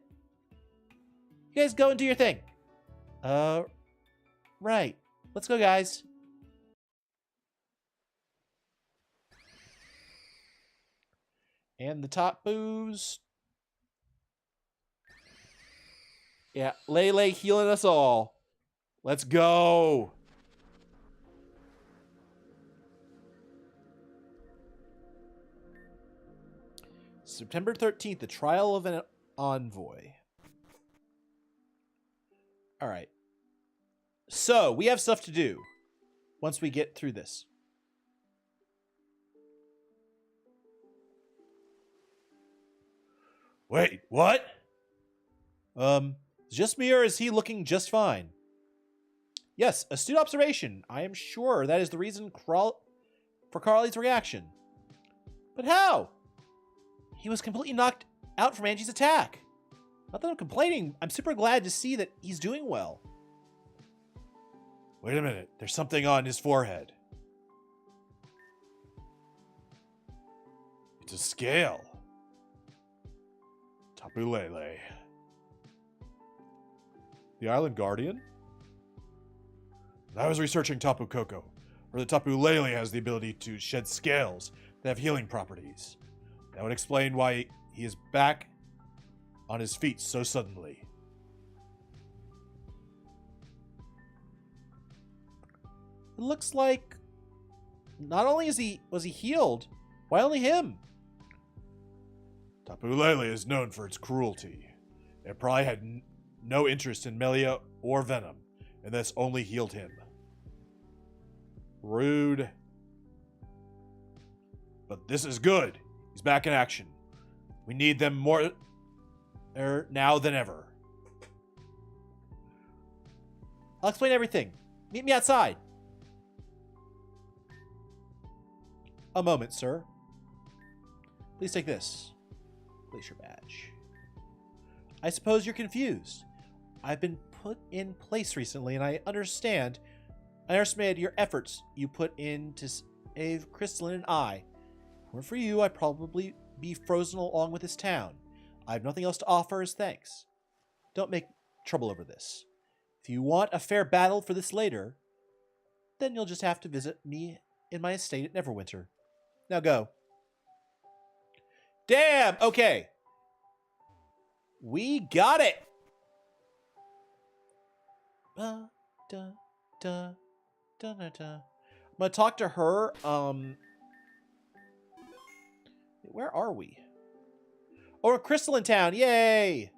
You guys go and do your thing. Right. Let's go, guys. And the top booze. Yeah, Lele healing us all. Let's go. September 13th, the trial of an envoy. All right. So, we have stuff to do once we get through this. Wait, what? Just me, or is he looking just fine? Yes, astute observation. I am sure that is the reason for Carly's reaction. But how? He was completely knocked out from Angie's attack. Not that I'm complaining. I'm super glad to see that he's doing well. Wait a minute. There's something on his forehead. It's a scale. Tapu Lele. The Island Guardian? When I was researching Tapu Koko, or the Tapu Lele has the ability to shed scales that have healing properties. That would explain why he is back on his feet so suddenly. It looks like not only was he healed, why only him? Tapu Lele is known for its cruelty. It probably had no interest in Melia or Venom, and this only healed him. Rude. But this is good. He's back in action. We need them more now than ever. I'll explain everything. Meet me outside. A moment, sir. Please take this. Place your badge. I suppose you're confused. I've been put in place recently, and I underestimated your efforts you put in to save Crystalline and I. If it weren't for you, I'd probably be frozen along with this town. I have nothing else to offer as thanks. Don't make trouble over this. If you want a fair battle for this later, then you'll just have to visit me in my estate at Neverwinter. Now go. Damn! Okay. We got it! I'm gonna talk to her. Where are we? Oh, we're in Crystalline Town. Yay!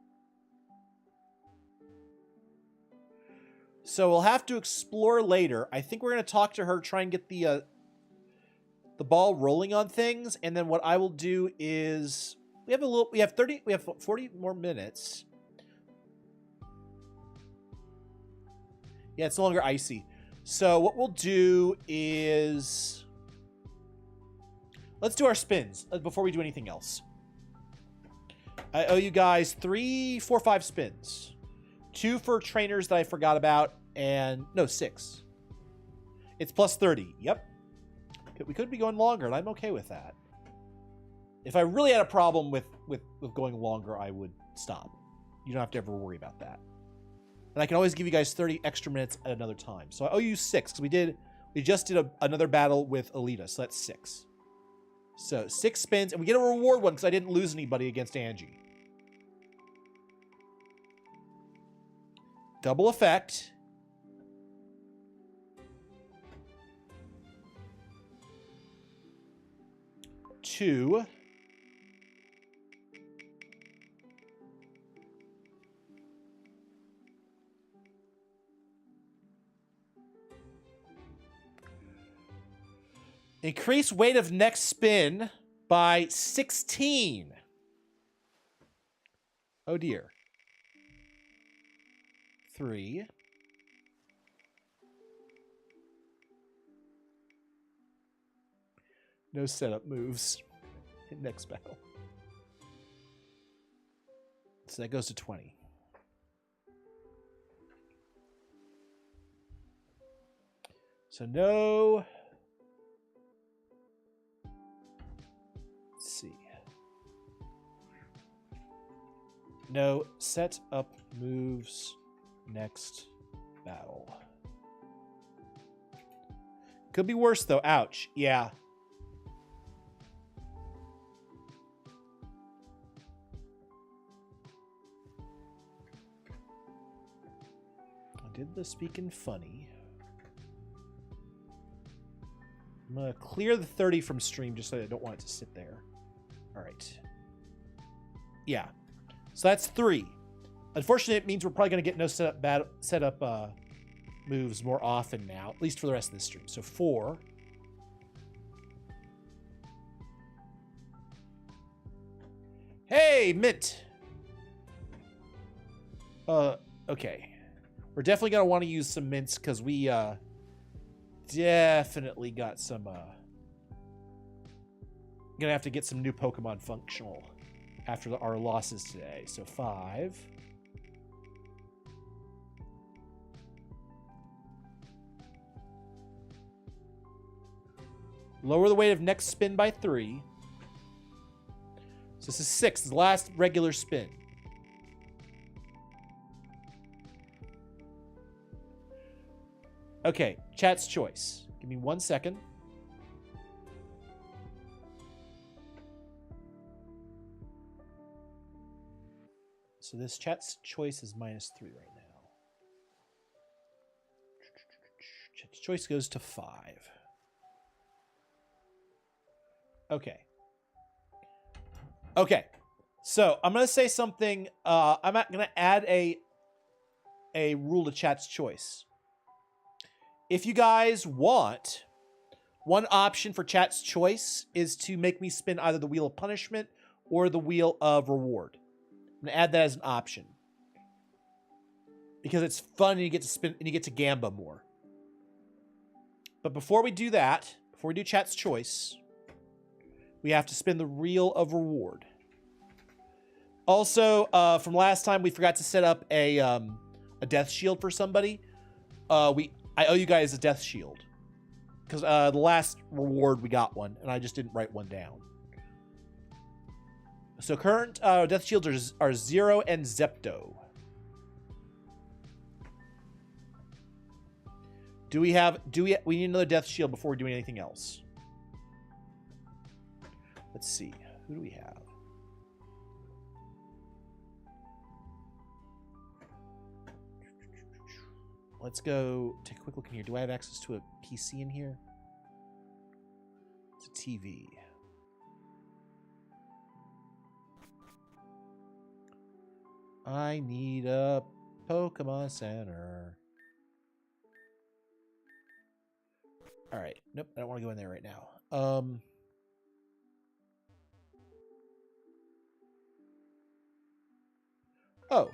So we'll have to explore later. I think we're gonna talk to her, try and get the ball rolling on things, and then what I will do is we have 40 more minutes. Yeah, it's no longer icy. So what we'll do is let's do our spins before we do anything else. I owe you guys 3, 4, 5 spins. 2 for trainers that I forgot about, and no, 6. It's plus 30. Yep. We could be going longer, and I'm okay with that. If I really had a problem with going longer, I would stop. You don't have to ever worry about that. And I can always give you guys 30 extra minutes at another time. So I owe you 6, because we just did another battle with Alita, so that's 6. So 6 spins, and we get a reward one because I didn't lose anybody against Angie. Double effect. Two. Increase weight of next spin by 16. Oh dear. 3. No setup moves in next battle. So that goes to 20. So no. Let's see. No setup moves next battle. Could be worse though. Ouch. Yeah. I did the speaking funny. I'm gonna clear the 30 from stream just so I don't want it to sit there. All right. Yeah. So that's 3. Unfortunately, it means we're probably going to get no setup moves more often now, at least for the rest of this stream. So 4. Hey, Mint. Okay. We're definitely going to want to use some mints because we definitely got some... Going to have to get some new Pokemon functional after our losses today. So 5. Lower the weight of next spin by 3. So this is 6, the last regular spin. Okay, chat's choice. Give me 1 second. So this chat's choice is -3 right now. Chat's choice goes to 5. Okay. Okay. So I'm gonna say something. I'm not gonna add a rule to Chat's choice. If you guys want, one option for Chat's choice is to make me spin either the wheel of punishment or the wheel of reward. I'm gonna add that as an option because it's fun and you get to spin and you get to gamba more. But before we do that, before we do Chat's choice, we have to spin the wheel of reward. Also, from last time, we forgot to set up a death shield for somebody. I owe you guys a death shield because the last reward we got one, and I just didn't write one down. So current death shields are Zero and Zepto. We need another death shield before we're doing anything else. Let's see. Who do we have? Let's go take a quick look in here. Do I have access to a PC in here? It's a TV. I need a Pokemon Center. All right. Nope, I don't want to go in there right now. Oh.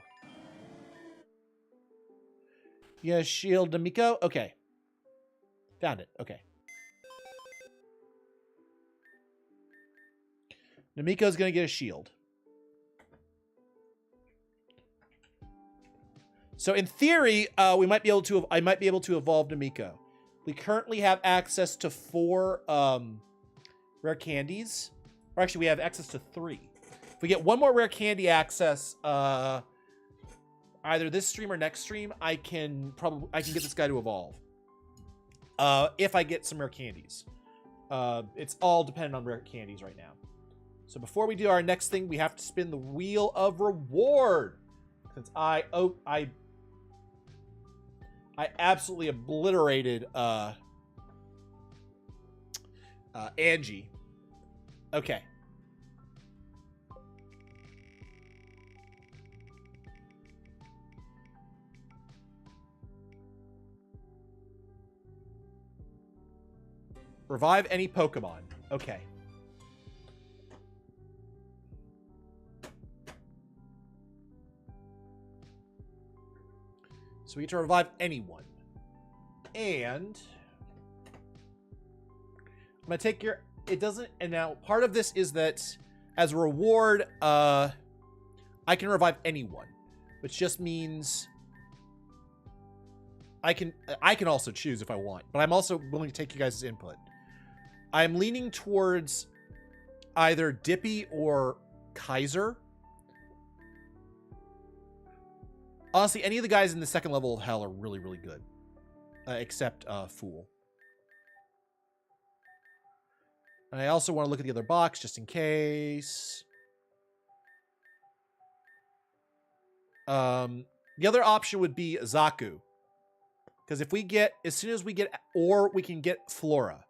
Yeah, shield Namiko? Okay. Found it. Okay. Namiko's gonna get a shield. So in theory, I might be able to evolve Namiko. We currently have access to 4 rare candies. Or actually, we have access to 3. If we get one more rare candy access, either this stream or next stream, I can get this guy to evolve. If I get some rare candies. It's all dependent on rare candies right now. So before we do our next thing, we have to spin the wheel of reward. Since I absolutely obliterated Angie. Okay. Revive any Pokemon. Okay. So we get to revive anyone. And I'm going to take your... It doesn't... And now part of this is that as a reward, I can revive anyone. Which just means... I can also choose if I want. But I'm also willing to take you guys' input. I'm leaning towards either Dippy or Kaiser. Honestly, any of the guys in the second level of Hell are really, really good. Except Fool. And I also want to look at the other box just in case. The other option would be Zaku. Because if we get, as soon as we get, or we can get Flora.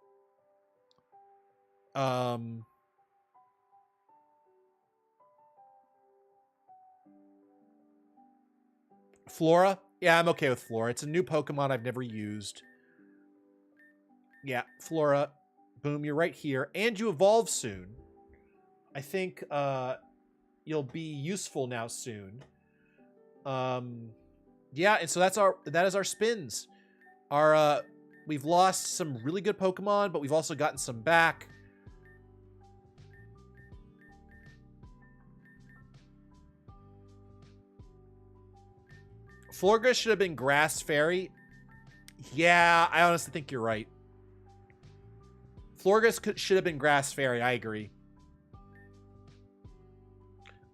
Flora? Yeah, I'm okay with Flora. It's a new Pokemon I've never used. Yeah, Flora. Boom, you're right here. And you evolve soon. I think you'll be useful now soon. Yeah, and so that is our spins. We've lost some really good Pokemon, but we've also gotten some back. Florga should have been Grass Fairy. Yeah, I honestly think you're right. Florga should have been Grass Fairy. I agree.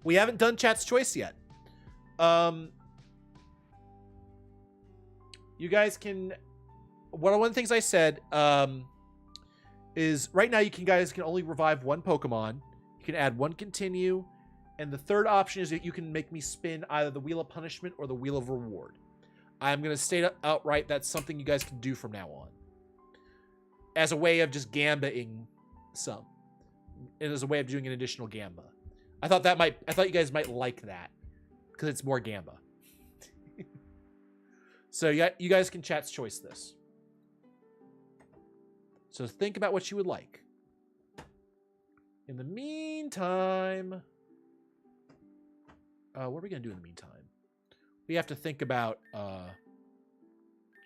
We haven't done Chat's Choice yet. You guys can... One of the things I said is right now you guys can only revive 1 Pokemon. You can add 1 continue. And the third option is that you can make me spin either the Wheel of Punishment or the Wheel of Reward. I'm going to state outright that's something you guys can do from now on. As a way of just gambaing some. And as a way of doing an additional gamba. I thought you guys might like that. Because it's more gamba. So you guys can chat's choice this. So think about what you would like. In the meantime, what are we gonna do in the meantime? We have to think about. Oh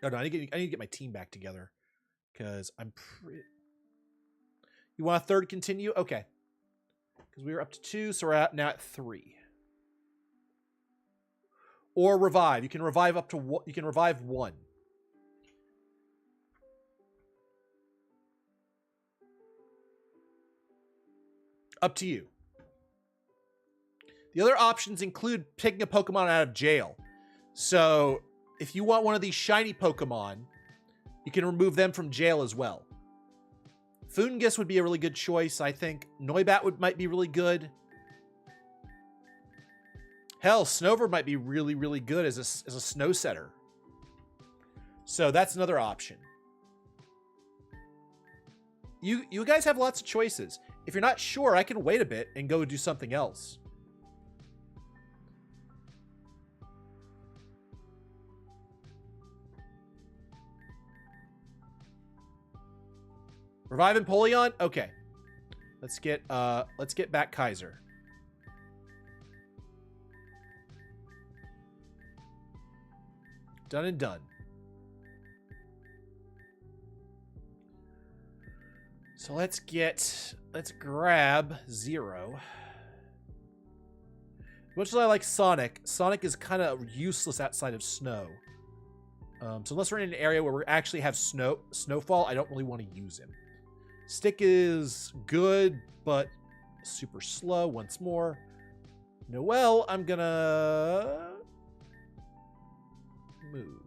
no, I need to get my team back together because I'm pretty. You want a third continue? Okay, because we were up to 2, so we're now at 3. Or revive. You can revive up to 1. You can revive 1. Up to you. The other options include taking a Pokemon out of jail. So, if you want one of these shiny Pokemon, you can remove them from jail as well. Foongus would be a really good choice, I think. Noibat might be really good. Hell, Snover might be really, really good as a snow setter. So that's another option. You guys have lots of choices. If you're not sure, I can wait a bit and go do something else. Revive Empoleon? Okay. Let's get back Kaiser. Done and done. So let's grab 0. Much as I like Sonic, Sonic is kind of useless outside of snow. So unless we're in an area where we actually have snowfall, I don't really want to use him. Stick is good, but super slow once more. Noelle, I'm gonna move.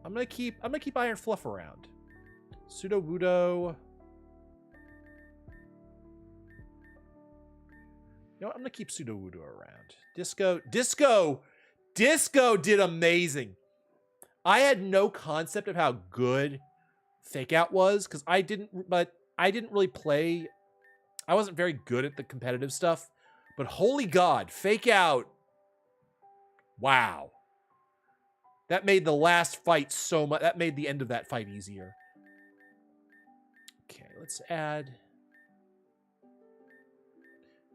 I'm gonna keep Iron Fluff around. Sudowoodo. You know what? I'm gonna keep Sudowoodo around. Disco did amazing. I had no concept of how good Fake Out was because I didn't really play. I wasn't very good at the competitive stuff, but holy God, Fake Out. Wow. That made the last fight so much. That made the end of that fight easier. Okay, let's add.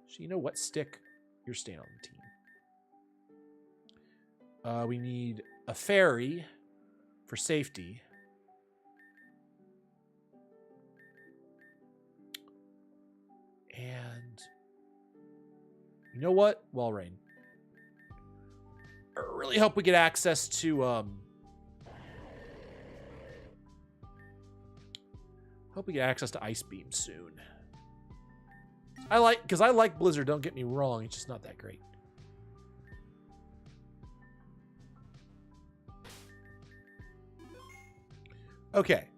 So you know what, Stick? You're staying on the team. We need a fairy for safety. And you know what? Walrein. I really hope we get access to Ice Beam soon. I like Blizzard, don't get me wrong, it's just not that great. Okay.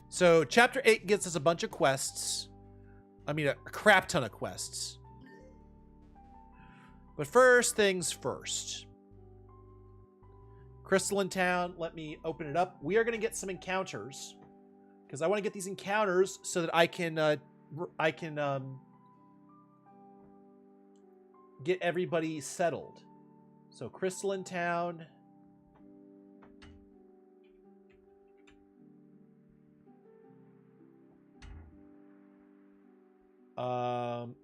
So chapter 8 gets us a bunch of quests. I mean a crap ton of quests. But first things first. Crystalline Town, let me open it up. We are going to get some encounters because I want to get these encounters so that I can get everybody settled. So Crystalline Town.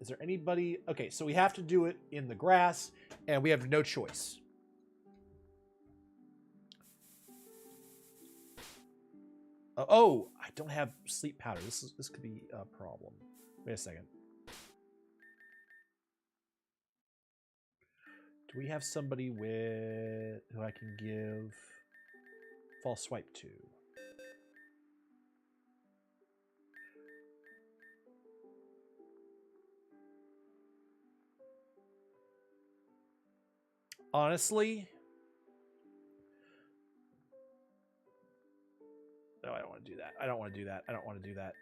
Is there anybody? Okay, so we have to do it in the grass and we have no choice. Oh, I don't have sleep powder. This could be a problem. Wait a second. Do we have somebody who I can give false swipe to? Honestly, no, I don't want to do that. I don't want to do that. I don't want to do that.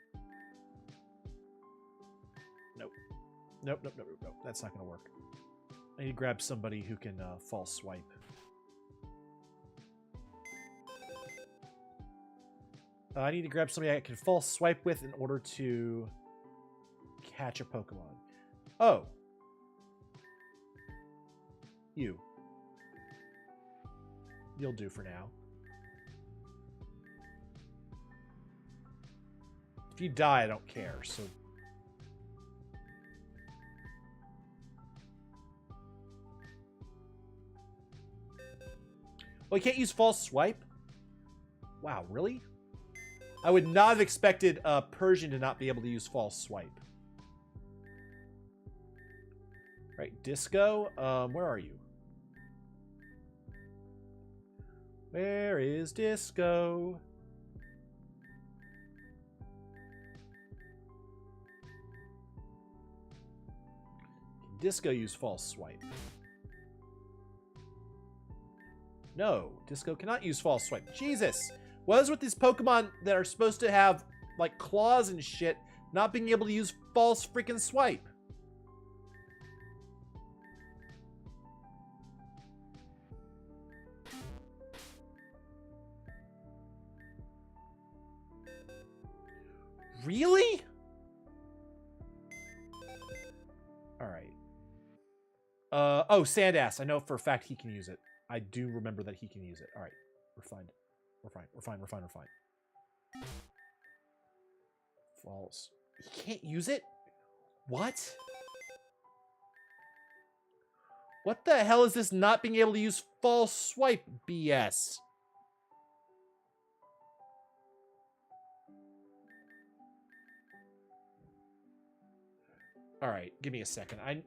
Nope, nope, nope, nope. That's not going to work. I need to grab somebody who can false swipe. I need to grab somebody I can false swipe with in order to catch a Pokemon. Oh. You. You'll do for now. If you die, I don't care, so... Oh, you can't use false swipe? Wow, really? I would not have expected Persian to not be able to use false swipe. Right, Disco, where are you? Where is Disco? Can Disco use false swipe? No, Disco cannot use false swipe. Jesus! What is with these Pokemon that are supposed to have, like, claws and shit, not being able to use false freaking swipe? Really? Alright. Oh, Sandass. I know for a fact he can use it. I do remember that he can use it. Alright, we're fine. We're fine. We're fine. We're fine. We're fine. False. He can't use it? What? What the hell is this not being able to use false swipe BS? All right, give me a second. I'm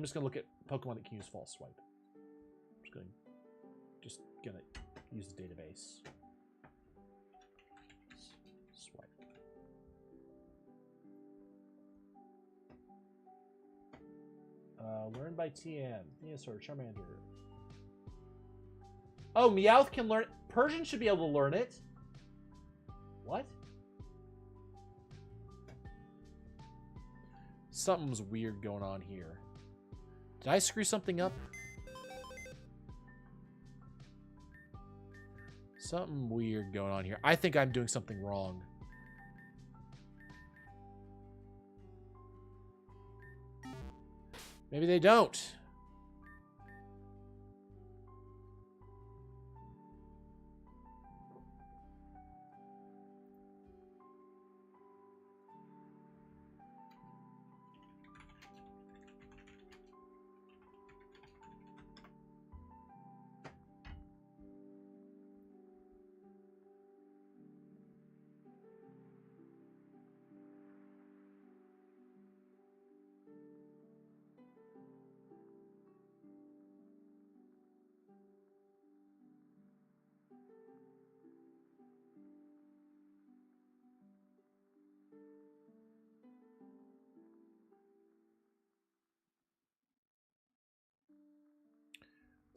just gonna look at Pokemon that can use false swipe. I'm just gonna use the database. Swipe. Learned by TM. Venusaur, Charmander. Oh, Meowth can learn. Persian should be able to learn it. What? Something's weird going on here. Did I screw something up? Something weird going on here. I think I'm doing something wrong. Maybe they don't.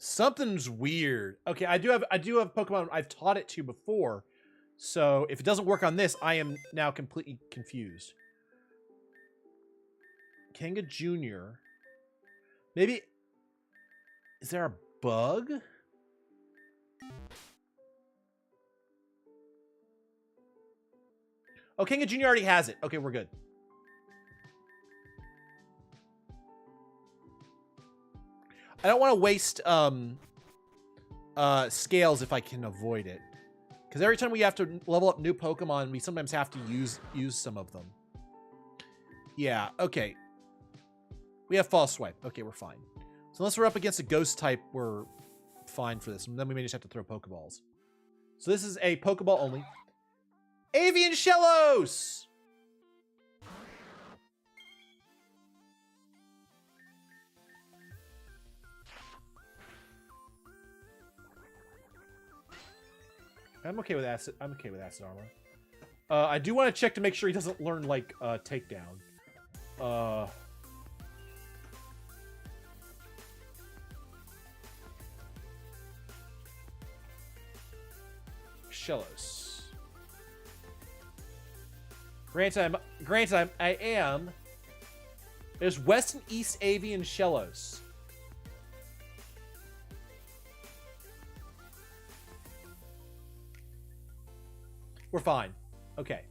Something's weird. Okay, I do have Pokemon I've taught it to before. So if it doesn't work on this, I am now completely confused. Kanga Jr. Maybe... Is there a bug? Oh, Kanga Jr. already has it. Okay, we're good. I don't want to waste scales if I can avoid it. Because every time we have to level up new Pokemon, we sometimes have to use some of them. Yeah, okay. We have false swipe. Okay, we're fine. So unless we're up against a ghost type, we're fine for this. And then we may just have to throw Pokeballs. So this is a Pokeball only. Avian Shellos! I'm okay with acid. I'm okay with acid armor. I do want to check to make sure he doesn't learn like takedown. Shellos. Granted, I am There's West and East Avian Shellos. We're fine. Okay.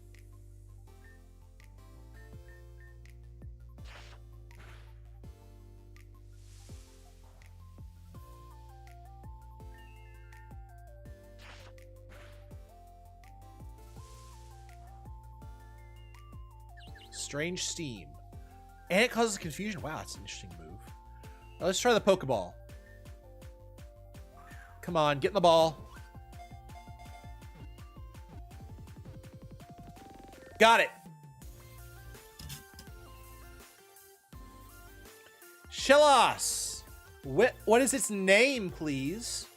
Strange steam. And it causes confusion. Wow, that's an interesting move. Now let's try the Pokeball. Come on, get in the ball. Got it. Shellos. What is its name, please?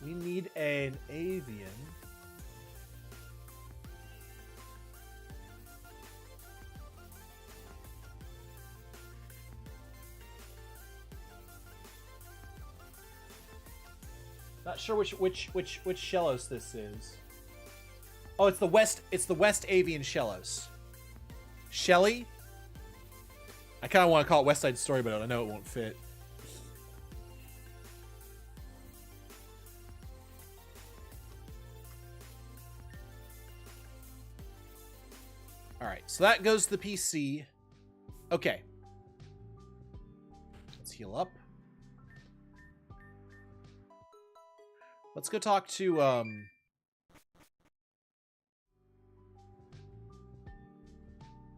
We need an avian. Not sure which Shellos this is. Oh, it's the West Avian Shellos. Shelly? I kind of want to call it West Side Story, but I know it won't fit. Alright, so that goes to the PC. Okay. Let's heal up. Let's go talk to,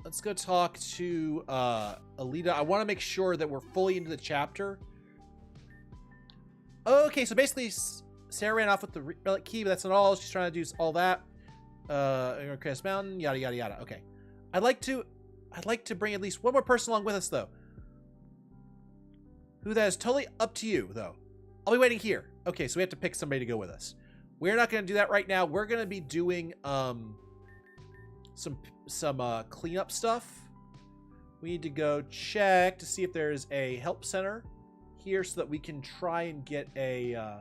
let's go talk to, Alita. I want to make sure that we're fully into the chapter. Okay, so basically, Sarah ran off with the relic key, but that's not all. She's trying to do all that. Crest Mountain, yada, yada, yada. Okay. I'd like to bring at least one more person along with us, though. Who that is totally up to you, though. I'll be waiting here. Okay, so we have to pick somebody to go with us. We're not going to do that right now. We're going to be doing some cleanup stuff. We need to go check to see if there's a help center here so that we can try and get a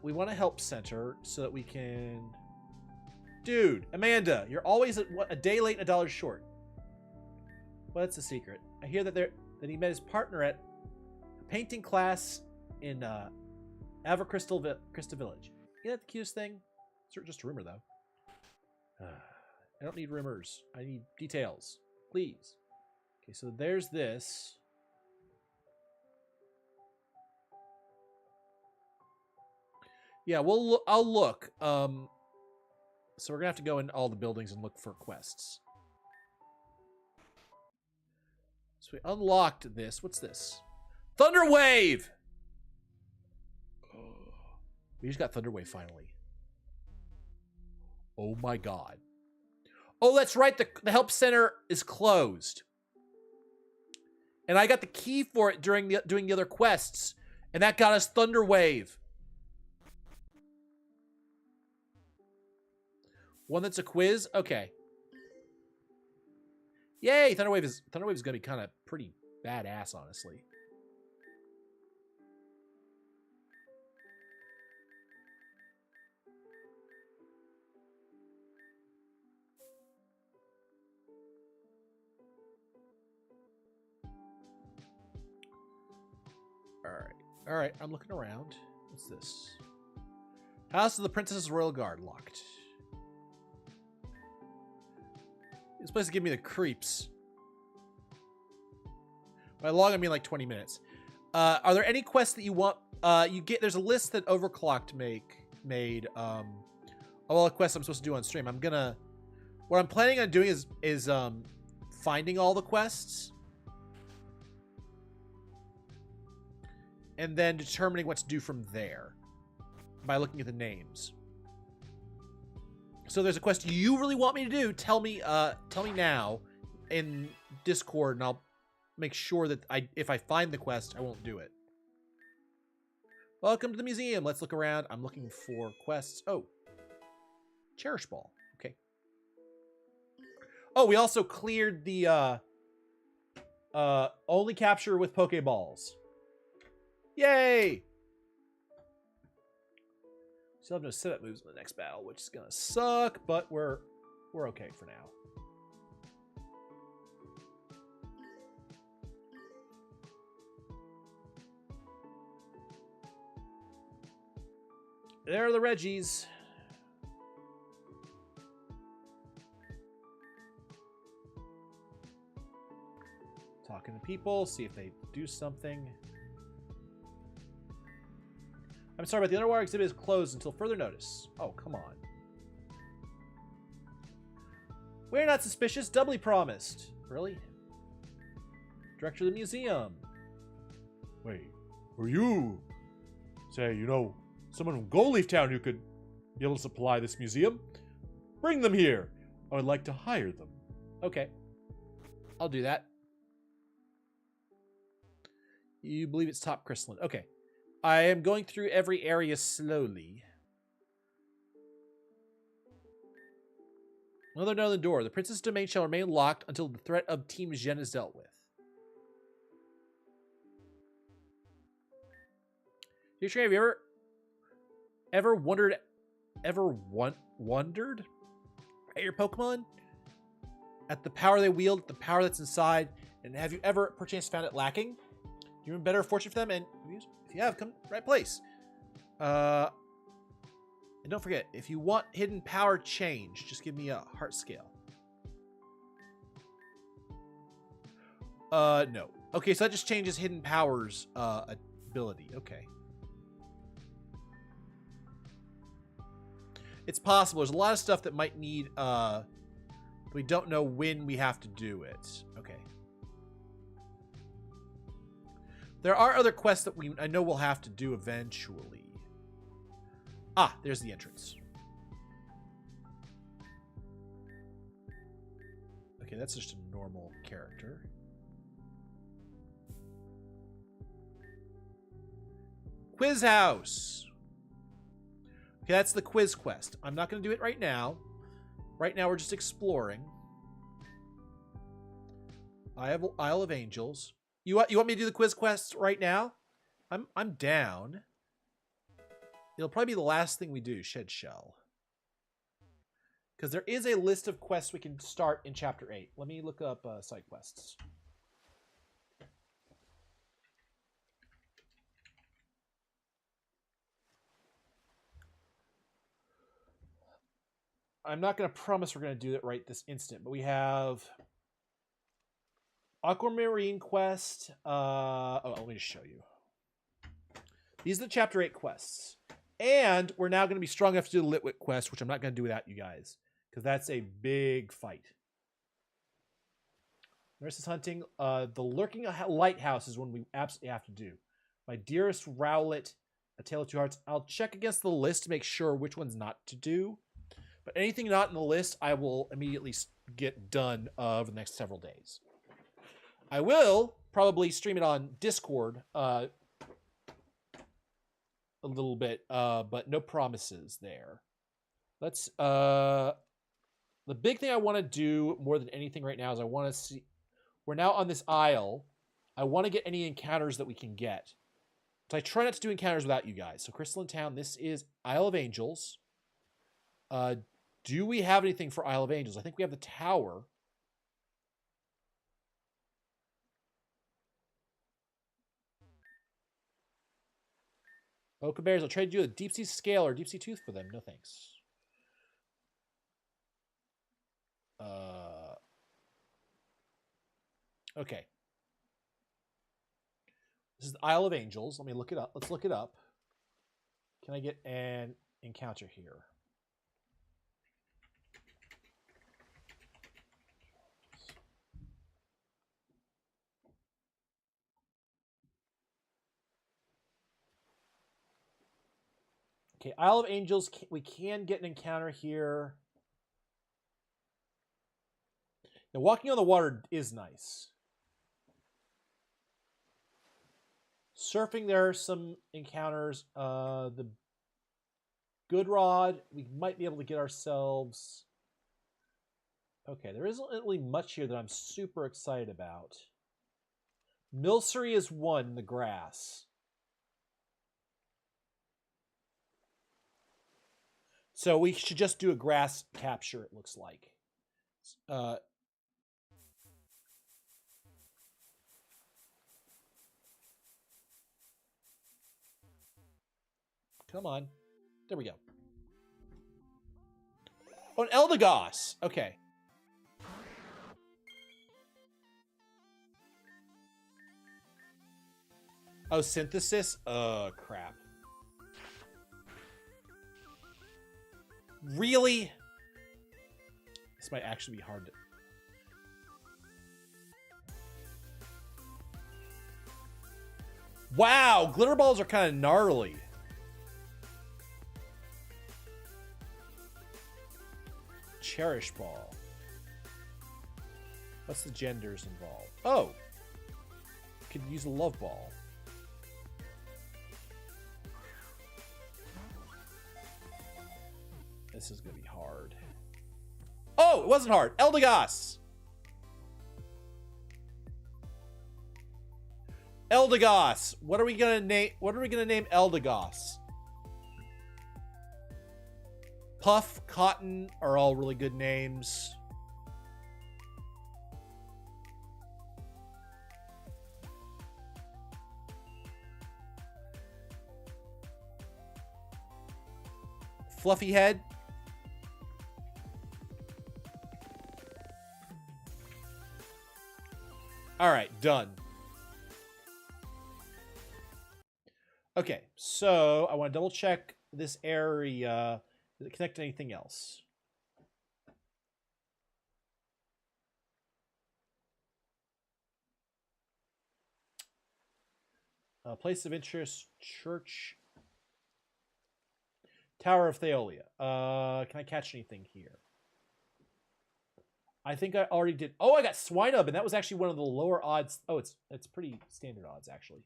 we want a help center so that we can... Dude, Amanda, you're always a day late and $1 short. What's the secret? I hear that he met his partner at a painting class in Crystal Village. Isn't that the cutest thing? It's just a rumor, though. I don't need rumors. I need details. Please. Okay, so there's this. Yeah, I'll look. So we're gonna have to go in all the buildings and look for quests. So we unlocked this. What's this? Thunder Wave! Oh, we just got Thunder Wave finally. Oh my god. Oh, that's right. The help center is closed. And I got the key for it doing the other quests. And that got us Thunder Wave. One that's a quiz? Okay. Yay! Thunder Wave is gonna be kind of pretty badass, honestly. Alright, I'm looking around. What's this? House of the Princess's Royal Guard locked. This place is giving me the creeps. By long, I mean like 20 minutes. Are there any quests that you want? There's a list that Overclocked made of all the quests I'm supposed to do on stream. What I'm planning on doing is finding all the quests. And then determining what to do from there by looking at the names. So there's a quest you really want me to do. Tell me now in Discord, and I'll make sure that if I find the quest, I won't do it. Welcome to the museum. Let's look around. I'm looking for quests. Oh, Cherish Ball. Okay. Oh, we also cleared the only capture with Pokeballs. Yay! Still have no setup moves in the next battle, which is gonna suck, but we're okay for now. There are the Reggies. Talking to people, see if they do something. I'm sorry, but the underwater exhibit is closed until further notice. Oh, come on. We're not suspicious, doubly promised. Really? Director of the museum. Wait, were you... Say, you know, someone from Gold Leaf Town who could be able to supply this museum? Bring them here. I would like to hire them. Okay. I'll do that. You believe it's top crystalline. Okay. I am going through every area slowly. Another note on the door. The princess' domain shall remain locked until the threat of Team Gen is dealt with. Have you ever wondered at your Pokemon? At the power they wield, the power that's inside, and have you ever perchance found it lacking? Do you want better fortune for them? And if you have, come to the right place. And don't forget, if you want hidden power change, just give me a heart scale. No. Okay, so that just changes hidden powers ability. Okay. It's possible. There's a lot of stuff that might need we don't know when we have to do it. Okay. There are other quests that I know we'll have to do eventually. Ah, there's the entrance. Okay, that's just a normal character. Quiz house. Okay, that's the quiz quest. I'm not going to do it right now. Right now, we're just exploring. Isle of Angels. You want me to do the quiz quest right now? I'm down. It'll probably be the last thing we do, Shed Shell. Because there is a list of quests we can start in Chapter 8. Let me look up side quests. I'm not going to promise we're going to do it right this instant, but we have Aquamarine quest. Let me just show you. These are the Chapter 8 quests. And we're now going to be strong enough to do the Litwick quest, which I'm not going to do without you guys, because that's a big fight. Nurses hunting. The Lurking Lighthouse is one we absolutely have to do. My Dearest Rowlet, A Tale of Two Hearts. I'll check against the list to make sure which one's not to do. But anything not in the list, I will immediately get done over the next several days. I will probably stream it on Discord a little bit, but no promises there. Let's. The big thing I want to do more than anything right now is I want to see. We're now on this isle. I want to get any encounters that we can get. So I try not to do encounters without you guys. So Crystalline Town. This is Isle of Angels. Do we have anything for Isle of Angels? I think we have the tower. Oka Bears, I'll trade you a deep sea scale or deep sea tooth for them. No thanks. Okay. This is the Isle of Angels. Let me look it up. Let's look it up. Can I get an encounter here? Okay, Isle of Angels, we can get an encounter here. Now, walking on the water is nice. Surfing, there are some encounters. The Good Rod, we might be able to get ourselves Okay, there isn't really much here that I'm super excited about. Milcery is one in the grass. So we should just do a grass capture, it looks like. Come on. There we go. Oh, an Eldegoss. Okay. Oh, synthesis? Crap. Really? This might actually be hard to... Wow, glitter balls are kind of gnarly. Cherish ball. What's the genders involved? Oh. Could use a love ball. This is going to be hard. Oh, it wasn't hard. Eldegoss. Eldegoss. What are we going to name? What are we going to name Eldegoss? Puff, Cotton are all really good names. Fluffy Head. All right, done. Okay, so I want to double check this area. Does it connect to anything else? Place of interest, church. Tower of Theolia. Can I catch anything here? I think I already did. Oh, I got Swinub, and that was actually one of the lower odds. Oh, it's pretty standard odds, actually.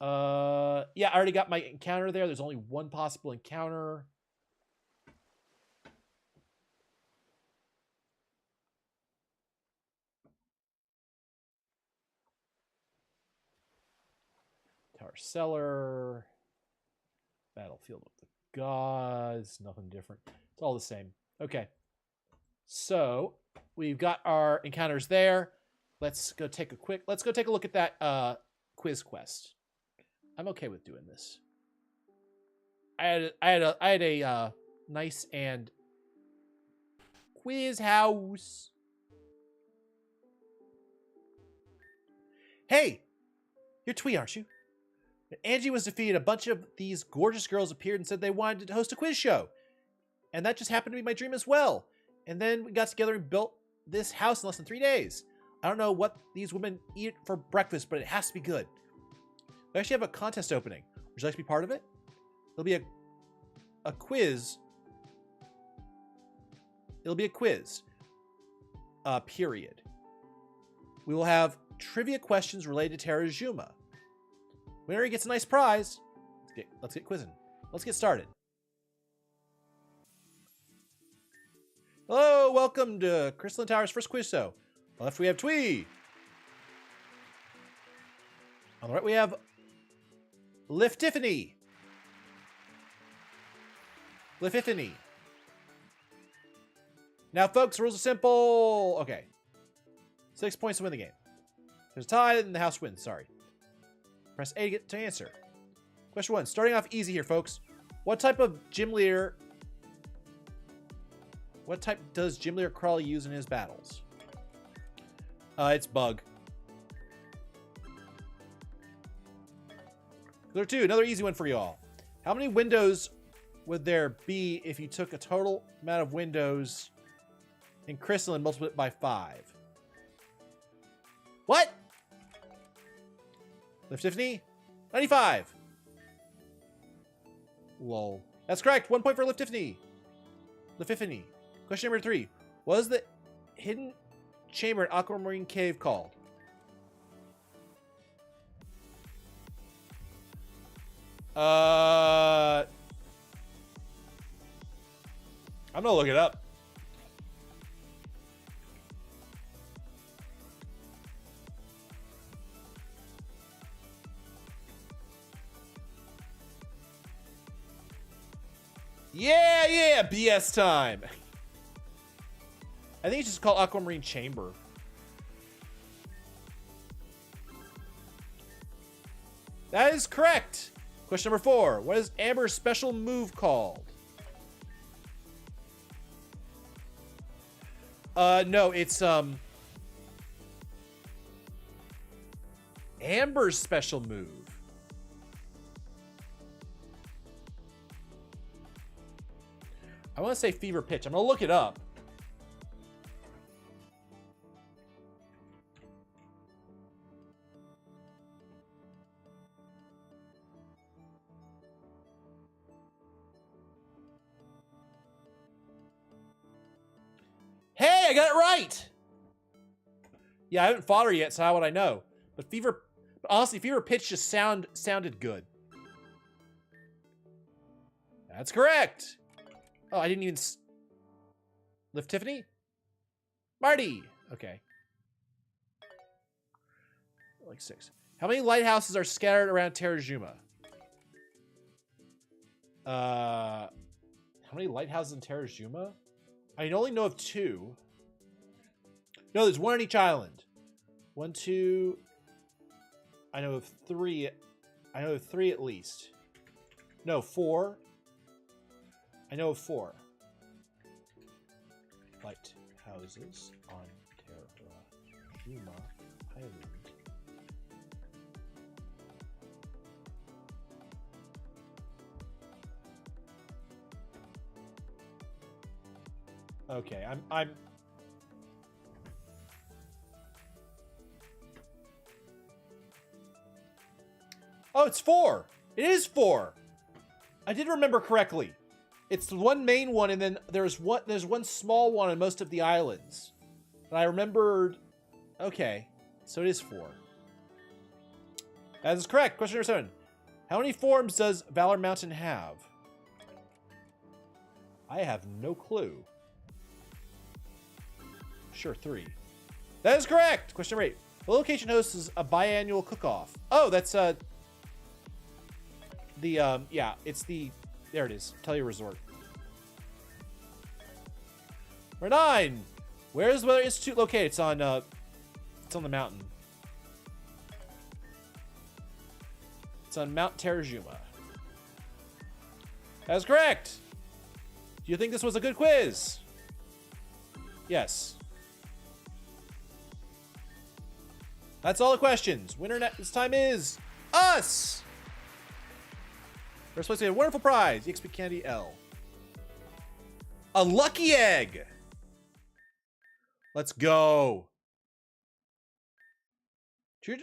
Yeah, I already got my encounter there. There's only one possible encounter. Tower Cellar. Battlefield of the Gods. Nothing different. It's all the same. Okay. So we've got our encounters there. Let's go take a look at that quiz quest. I'm okay with doing this. I had a nice and quiz house. Hey, you're Twee, aren't you? When Angie was defeated, a bunch of these gorgeous girls appeared and said they wanted to host a quiz show. And that just happened to be my dream as well. And then we got together and built this house in less than 3 days. I don't know what these women eat for breakfast, but it has to be good. We actually have a contest opening. Would you like to be part of it? It'll be a quiz. It'll be a quiz. Period. We will have trivia questions related to Terrazuma. Winner gets a nice prize. Let's get quizzing. Let's get started. Hello, welcome to Crystalline Tower's first quiz show. On the left we have Twee. On the right we have Liftiffany. Liftiffany. Now, folks, the rules are simple. Okay. 6 points to win the game. If there's a tie, then the house wins. Sorry. Press A to answer. Question 1. Starting off easy here, folks. What type of gym leader... What type does Gym Leader Crawley use in his battles? It's Bug. Number 2, another easy one for y'all. How many windows would there be if you took a total amount of windows in Crystal and multiplied it by 5? What? Liftiffany? 95. Lol. That's correct. 1 point for Liftiffany. Liftiffany. Question number 3. What is the hidden chamber in Aquamarine Cave called? I'm gonna look it up. BS time. I think it's just called Aquamarine Chamber. That is correct. Question number 4. What is Amber's special move called? No, it's Amber's special move. I want to say Fever Pitch. I'm gonna look it up. Hey, I got it right. Yeah, I haven't fought her yet, so how would I know? But honestly, Fever Pitch just sounded good. That's correct. Oh, I didn't even lift Tiffany? Marty. Okay. Like 6. How many lighthouses are scattered around Terajuma? How many lighthouses in Terajuma? I only know of 2. No, there's 1 on each island. 1, 2. I know of 3. I know of 3 at least. No, 4. I know of 4. Lighthouses on Terajuma Island. Okay, I'm Oh, it's 4. It is 4. I did remember correctly. It's the one main one, and then there's one small one on most of the islands. And I remembered. Okay, so it is 4. That is correct. Question number 7. How many forms does Valor Mountain have? I have no clue. Sure, 3. That is correct. Question number 8. The location hosts a biannual cook-off. Oh, that's yeah, it's there it is. Tell you resort. Number 9. Where is the Weather Institute located? It's on the mountain. It's on Mount Terajuma. That is correct. Do you think this was a good quiz? Yes. That's all the questions. Winner this time is us. We're supposed to get a wonderful prize. EXP Candy L. A lucky egg. Let's go.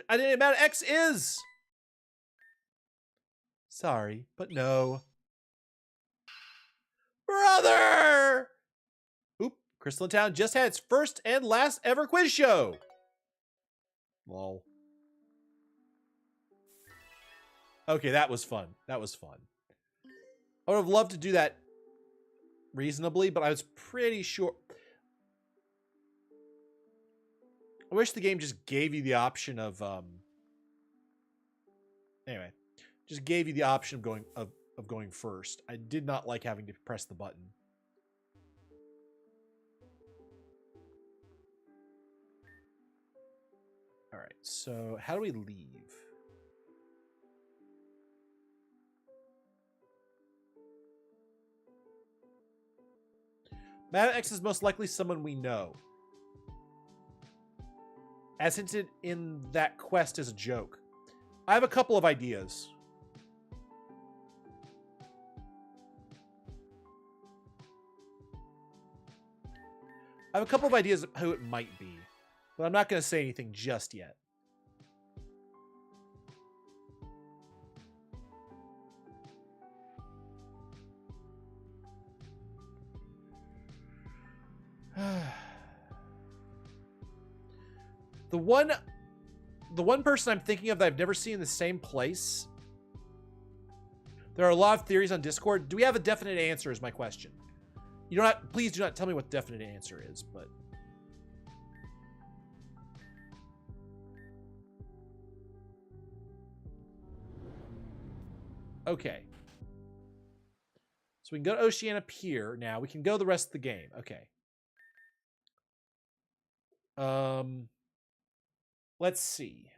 I didn't know what X is. Sorry, but no. Brother! Oop, Crystal Town just had its first and last ever quiz show. Lol. Okay, that was fun. That was fun. I would have loved to do that reasonably, but I was pretty sure. I wish the game just gave you the option of anyway, just gave you the option of going first. I did not like having to press the button. All right, so how do we leave? Madam X is most likely someone we know. As hinted in that quest as a joke. I have a couple of ideas. I have a couple of ideas of who it might be, but I'm not going to say anything just yet. The one person I'm thinking of that I've never seen in the same place. There are a lot of theories on Discord. Do we have a definite answer is my question. You don't have, please do not tell me what the definite answer is, but okay. So we can go to Oceania Pier now. We can go the rest of the game. Okay. Let's see.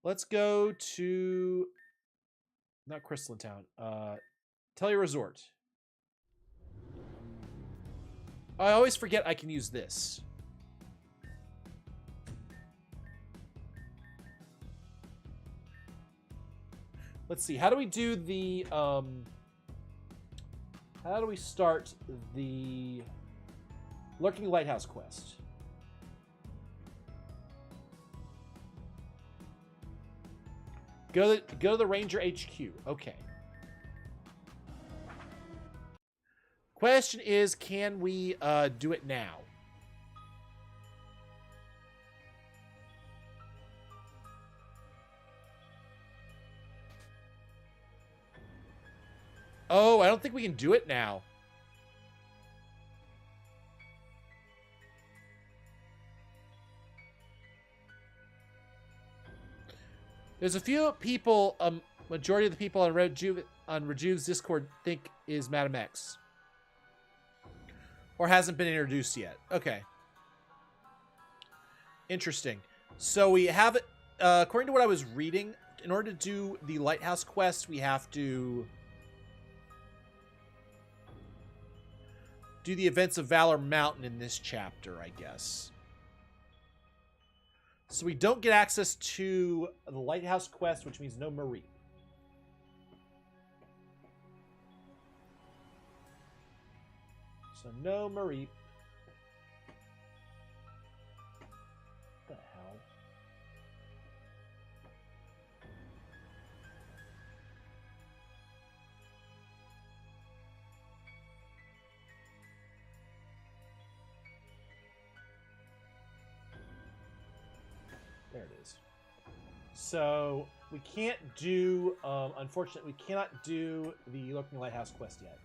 Let's go to not Crystalline Town. Telia Resort. I always forget I can use this. Let's see. How do we do the how do we start the Lurking Lighthouse quest? Go to the Ranger HQ. Okay. Question is, can we do it now? Oh, I don't think we can do it now. There's a few people, majority of the people on Rejuve's Discord think is Madam X. Or hasn't been introduced yet. Okay. Interesting. So we have it, according to what I was reading, in order to do the Lighthouse quest, we have to do the events of Valor Mountain in this chapter, I guess. So we don't get access to the Lighthouse quest, which means no Marie. So no Marie. What the hell? There it is. So we can't do, unfortunately, we cannot do the Lurking Lighthouse quest yet.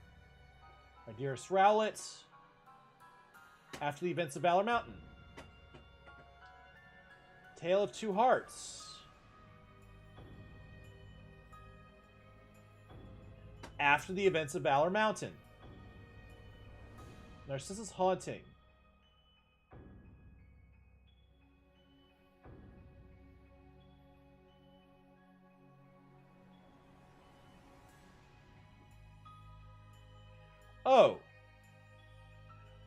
My dearest Rowlet, after the events of Valor Mountain. Tale of Two Hearts. After the events of Valor Mountain. Narcissus Haunting. Oh.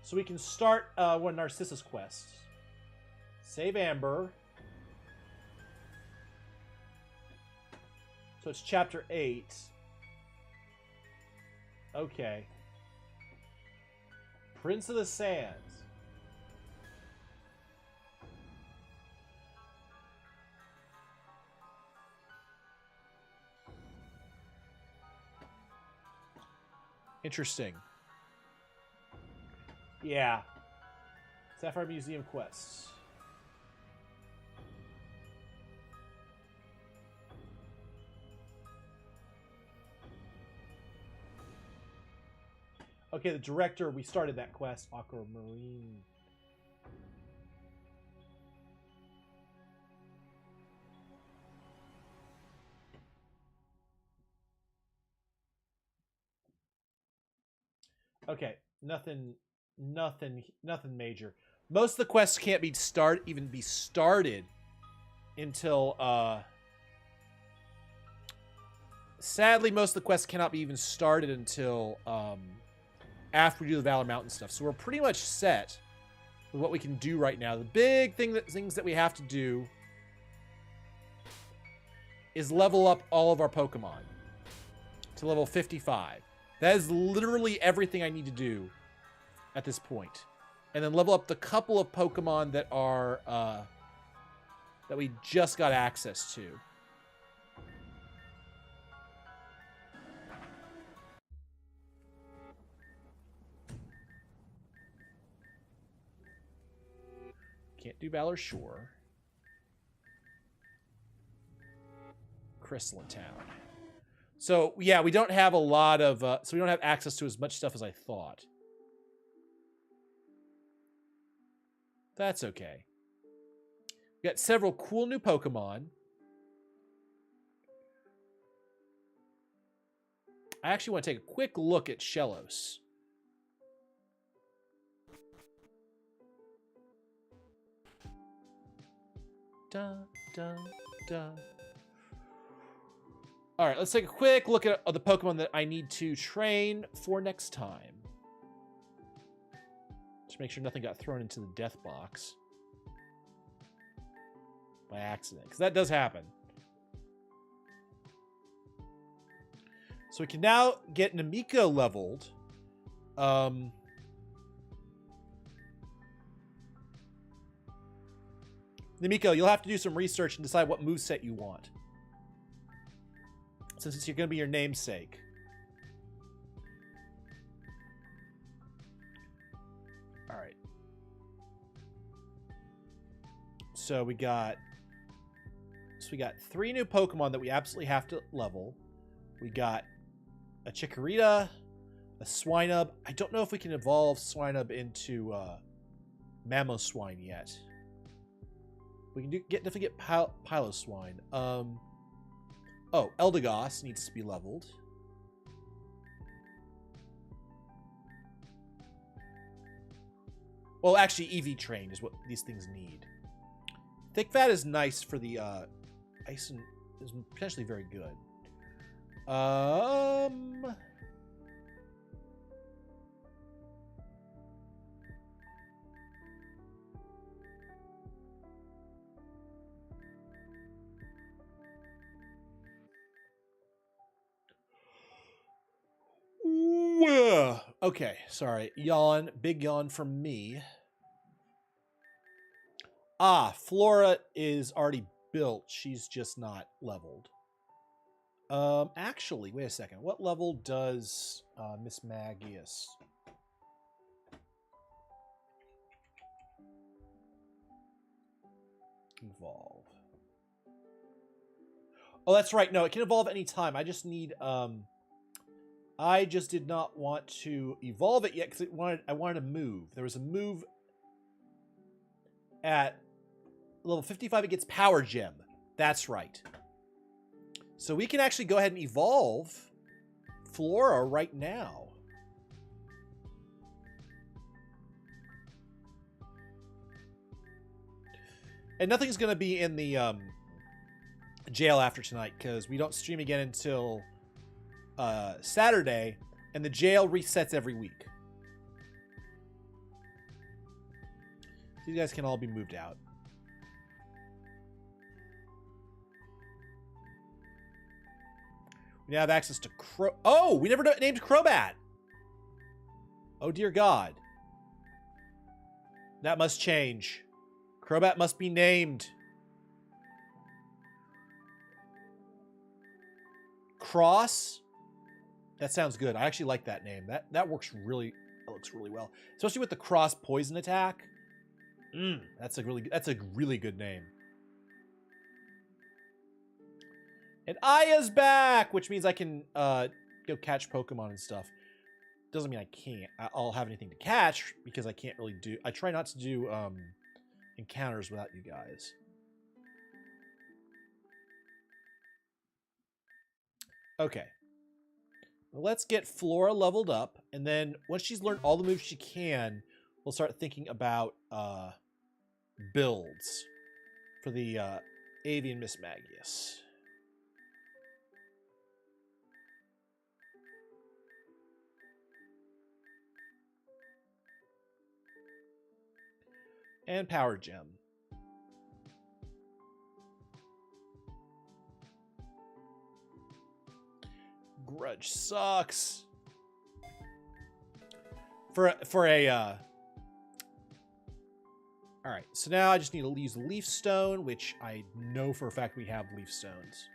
So we can start one Narcissus quest. Save Amber. So it's chapter 8. Okay. Prince of the Sands. Interesting. Yeah. Sapphire Museum quests. Okay, the director, we started that quest. Aquamarine. Okay, nothing major. Most of the quests can't be started until sadly most of the quests cannot be even started until after we do the Valor Mountain stuff. So we're pretty much set with what we can do right now. The big things that we have to do is level up all of our Pokemon to level 55. That is literally everything I need to do at this point. And then level up the couple of Pokemon that are that we just got access to. Can't do Valor Shore. Crystalline Town. So, yeah, we don't have a lot of... so we don't have access to as much stuff as I thought. That's okay. We got several cool new Pokemon. I actually want to take a quick look at Shellos. Dun, dun, dun. All right, let's take a quick look at the Pokemon that I need to train for next time. Just make sure nothing got thrown into the death box by accident, because that does happen. So we can now get Namiko leveled. Namiko, you'll have to do some research and decide what moveset you want, since it's going to be your namesake. All right. So we got 3 new Pokemon that we absolutely have to level. We got a Chikorita, a Swinub. I don't know if we can evolve Swinub into Mamoswine yet. We can definitely get Piloswine. Oh, Eldegoss needs to be leveled. Well, actually, EV trained is what these things need. Thick Fat is nice for the ice, and is potentially very good. Okay, sorry. Yawn. Big yawn from me. Ah, Flora is already built. She's just not leveled. Actually, wait a second. What level does Miss Magius? Evolve. Oh, that's right. No, it can evolve anytime. I just need I just did not want to evolve it yet because I wanted to move. There was a move at level 55. It gets Power Gem. That's right. So we can actually go ahead and evolve Flora right now. And nothing's going to be in the jail after tonight because we don't stream again until Saturday, and the jail resets every week. So you guys can all be moved out. We now have access to Crow. Oh, we never named Crobat. Oh dear God. That must change. Crobat must be named. Cross. That sounds good. I actually like that name. That looks really well, especially with the cross poison attack. That's a really good name. And Aya's back, which means I can go catch Pokemon and stuff. Doesn't mean I can't. I'll have anything to catch because I can't really do. I try not to do encounters without you guys. Okay. Well, let's get Flora leveled up, and then once she's learned all the moves she can, we'll start thinking about builds for the Avian Miss Magius. And Power Gem. Grudge sucks. For a all right, so now I just need to use Leaf Stone, which I know for a fact we have Leaf Stones.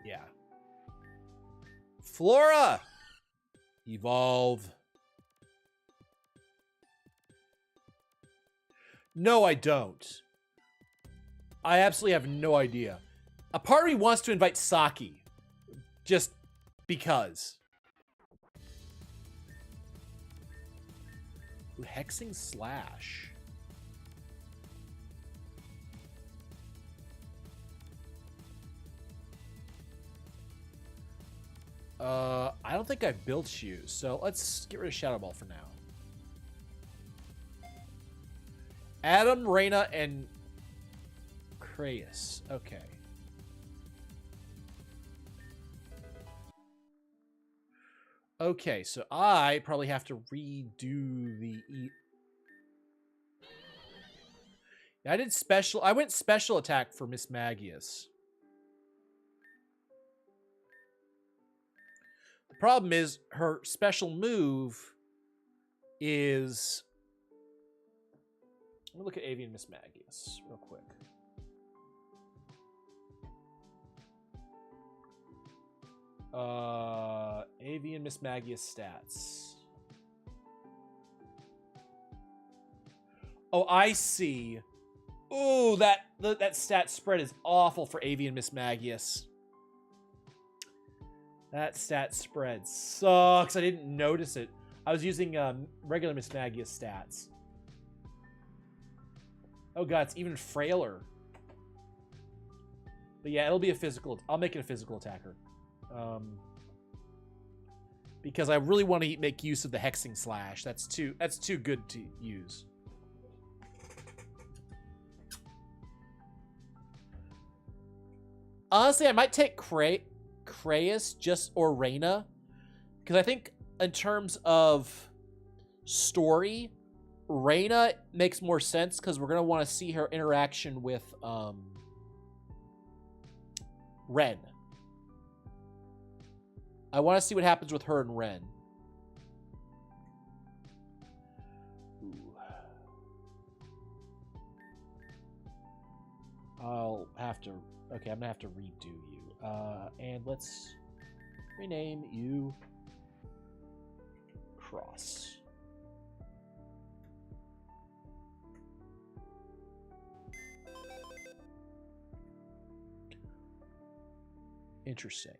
Yeah. Flora! Evolve. No, I don't. I absolutely have no idea. A part of me wants to invite Saki. Just because. Ooh, Hexing Slash. I don't think I've built shoes, so let's get rid of Shadow Ball for now. Adam, Reyna, and Kraus. Okay. Okay, so I probably have to redo the I did special. I went special attack for Miss Magius. The problem is her special move is. Let me look at Avian Miss Magius real quick. Avian Miss Magius stats. Oh, I see. Ooh, that stat spread is awful for Avian Miss Magius. That stat spread sucks. I didn't notice it. I was using regular Miss Magius stats. Oh god, it's even frailer. But yeah, it'll be a physical. I'll make it a physical attacker. Because I really want to make use of the Hexing Slash. That's too good to use. Honestly, I might take Kraus or Reyna. Because I think in terms of story, Reyna makes more sense because we're going to want to see her interaction with Ren. I want to see what happens with her and Ren. Ooh. I'll have to... Okay, I'm going to have to redo you. And let's rename you Cross. Interesting.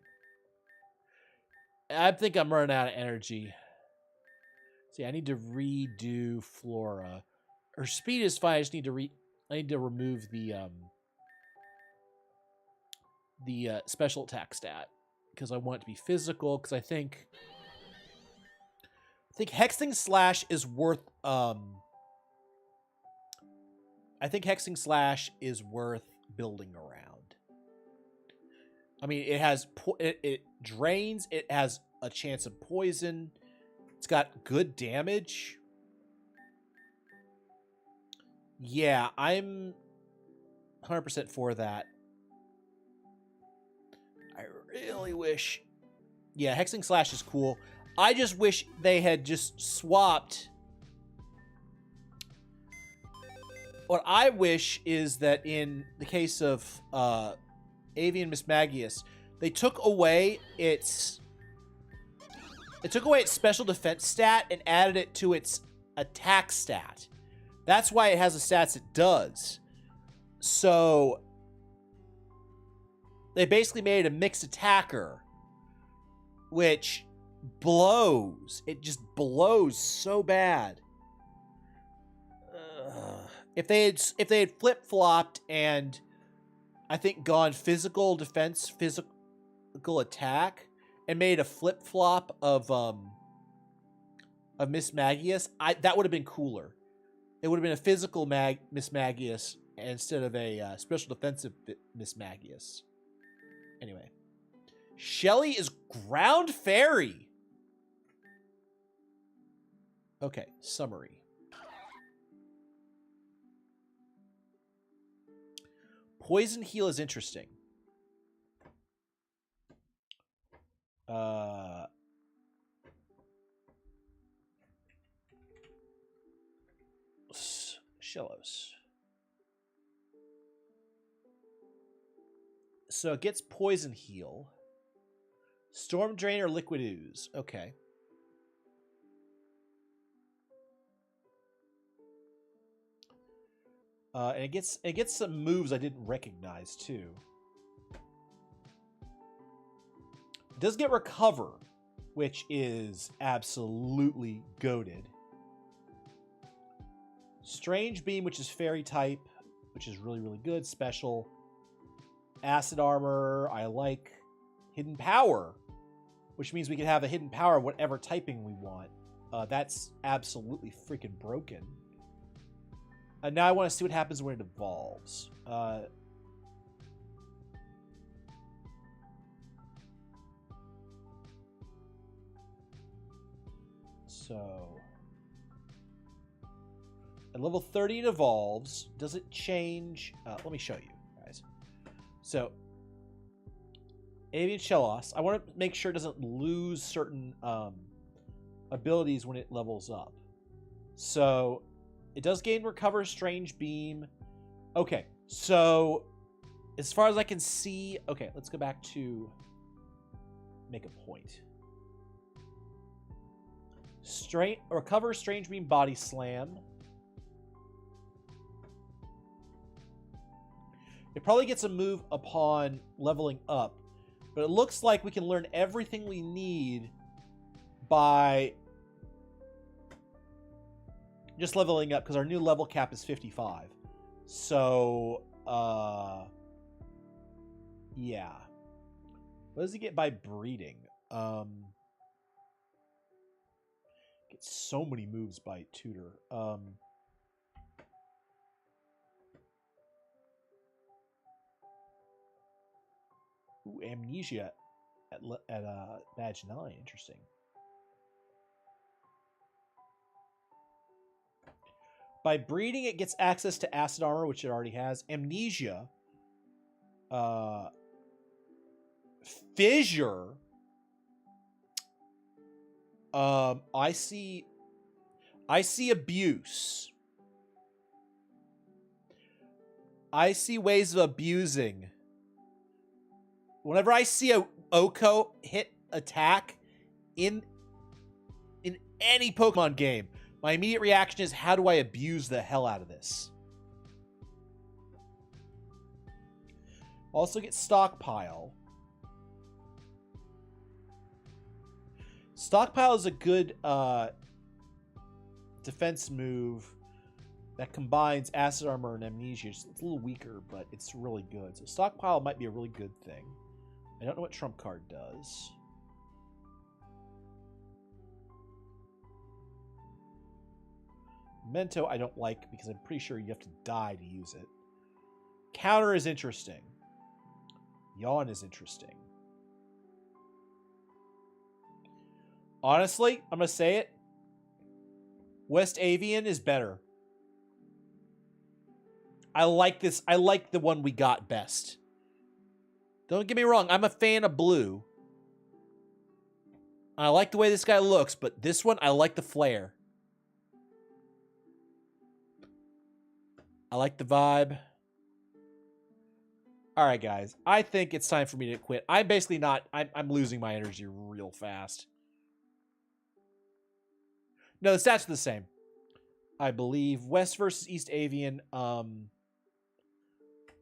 I think I'm running out of energy. See, I need to redo Flora. Her speed is fine. I just need to remove the special attack stat because I want it to be physical. Because I think Hexing Slash is worth. I think Hexing Slash is worth building around. I mean, it has it drains. It has a chance of poison. It's got good damage. Yeah, I'm 100% for that. I really wish. Yeah, Hexing Slash is cool. I just wish they had just swapped. What I wish is that in the case of Avian Miss Magius, they took away its special defense stat and added it to its attack stat. That's why it has the stats it does. So they basically made it a mixed attacker, which blows. It just blows so bad. If they had flip-flopped and I think gone physical defense, physical attack, and made a flip-flop of Miss Magius, that would have been cooler. It would have been a physical Miss Magius instead of a special defensive Miss Magius. Anyway. Shelly is Ground Fairy. Okay, summary. Poison Heal is interesting. Shellos. So it gets Poison Heal. Storm Drain or Liquid Ooze. Okay. And it gets some moves I didn't recognize too. It does get Recover, which is absolutely goated. Strange Beam, which is Fairy type, which is really, really good. Special. Acid Armor, I like. Hidden Power. which means we can have a hidden power of whatever typing we want. That's absolutely freaking broken. And now I want to see what happens when it evolves. So, at level 30 it evolves. Does it change? Let me show you, guys. So, Avian Shellos, I want to make sure it doesn't lose certain abilities when it levels up. So, it does gain Recover Strange Beam. Okay, so, as far as I can see... Okay, let's go back to make a point. Recover Strange Beam Body Slam. It probably gets a move upon leveling up, but it looks like we can learn everything we need by just leveling up, because our new level cap is 55. So, yeah. What does he get by breeding? Gets so many moves by tutor. Ooh, amnesia at badge 9. Interesting. By breeding, it gets access to acid armor, which it already has. Amnesia. Fissure. I see abuse. I see ways of abusing. Whenever I see a Oko hit attack in any Pokemon game, my immediate reaction is, how do I abuse the hell out of this? Also get Stockpile. Stockpile is a good defense move that combines acid armor and amnesia. It's a little weaker, but it's really good. So Stockpile might be a really good thing. I don't know what Trump Card does. Memento I don't like, because I'm pretty sure you have to die to use it. Counter is interesting. Yawn is interesting. Honestly, I'm going to say it. West Avian is better. I like this. I like the one we got best. Don't get me wrong. I'm a fan of blue. I like the way this guy looks, but this one, I like the flare. I like the vibe. All right, guys. I think it's time for me to quit. I'm basically not... I'm losing my energy real fast. No, the stats are the same. I believe West versus East Avian. I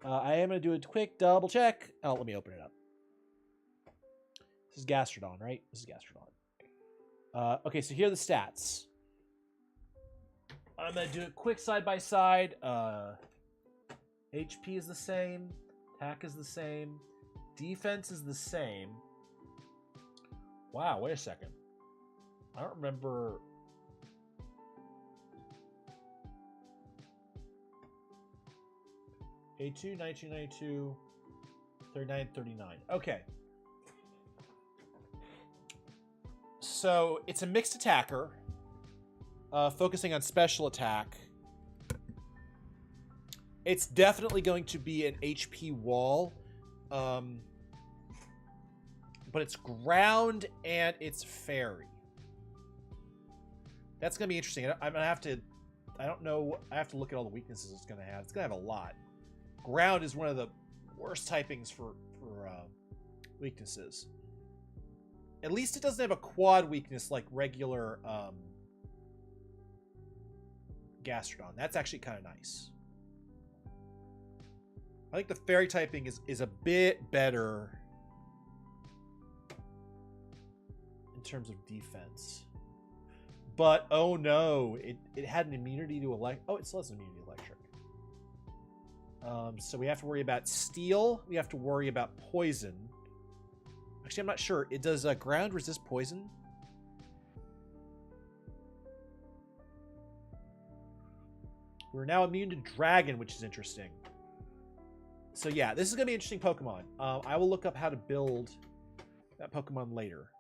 am going to do a quick double check. Oh, let me open it up. This is Gastrodon, right? This is Gastrodon. Okay, so here are the stats. I'm going to do it quick side-by-side. HP is the same. Attack is the same. Defense is the same. Wow, wait a second. I don't remember... A2, 1992, 39, 39. Okay. So, it's a mixed attacker. Focusing on special attack. It's definitely going to be an HP wall. But it's ground and it's fairy. That's going to be interesting. I'm going to have to... I don't know. I have to look at all the weaknesses it's going to have. It's going to have a lot. Ground is one of the worst typings for weaknesses. At least it doesn't have a quad weakness like regular Gastrodon. That's actually kind of nice. I think the fairy typing is a bit better in terms of defense. But, oh no, it had an immunity to electric. Oh, it still has an immunity to electric. So we have to worry about steel. We have to worry about poison. Actually, I'm not sure. It does ground resist poison? We're now immune to dragon, which is interesting. So yeah, this is going to be an interesting Pokemon. I will look up how to build that Pokemon later.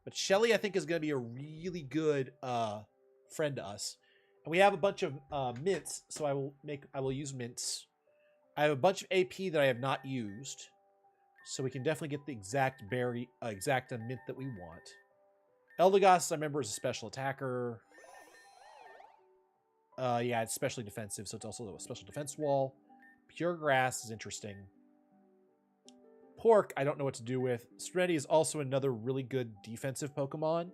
But Shelly, I think, is going to be a really good friend to us. And we have a bunch of mints, so I will use mints. I have a bunch of AP that I have not used, so we can definitely get the exact mint that we want. Eldegoss, I remember, is a special attacker. Yeah, it's specially defensive, so it's also a special defense wall. Pure Grass is interesting. Pork, I don't know what to do with. Serenity is also another really good defensive Pokemon.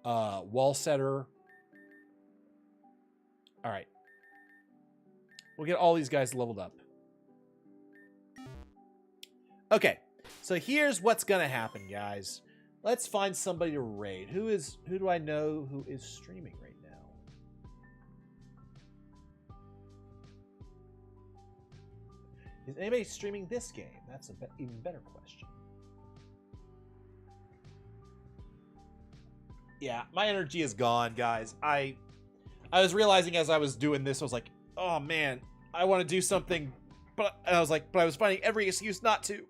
Wall Setter. All right. We'll get all these guys leveled up. Okay, so here's what's gonna happen, guys. Let's find somebody to raid. Who do I know who is streaming right now? Is anybody streaming this game? That's an even better question. Yeah, my energy is gone, guys. I was realizing as I was doing this, I was like, oh man, I want to do something, but I was finding every excuse not to.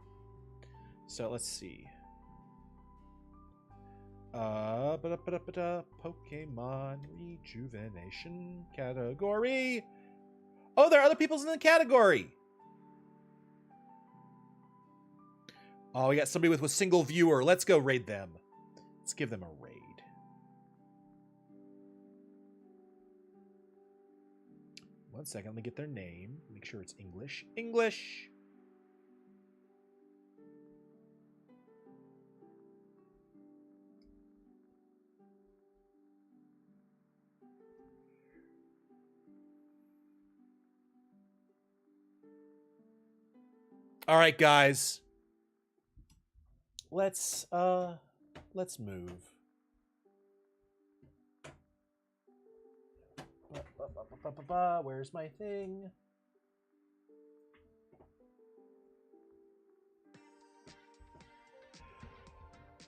So let's see. Pokemon Rejuvenation category. Oh, there are other people's in the category. Oh, we got somebody with a single viewer. Let's go raid them. Let's give them a raid. One second, let me get their name. Make sure it's English. English! All right, guys. Let's move. Where's my thing?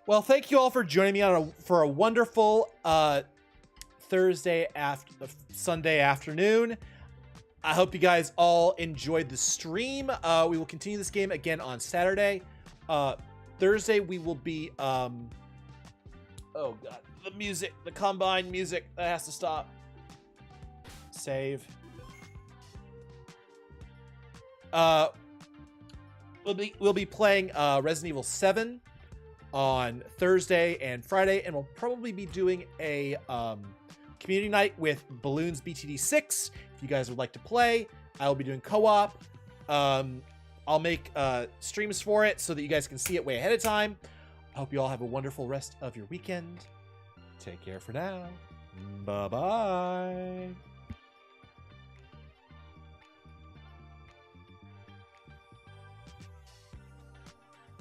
Well, thank you all for joining me for a wonderful Sunday afternoon. I hope you guys all enjoyed the stream. We will continue this game again on Saturday. Thursday we will be oh god, the music, the combined music, that has to stop. Save. We'll be playing Resident Evil 7 on Thursday and Friday, and we'll probably be doing a community night with Balloons BTD 6. If you guys would like to play, I will be doing co-op. I'll make streams for it so that you guys can see it way ahead of time. I hope you all have a wonderful rest of your weekend. Take care for now. Bye-bye.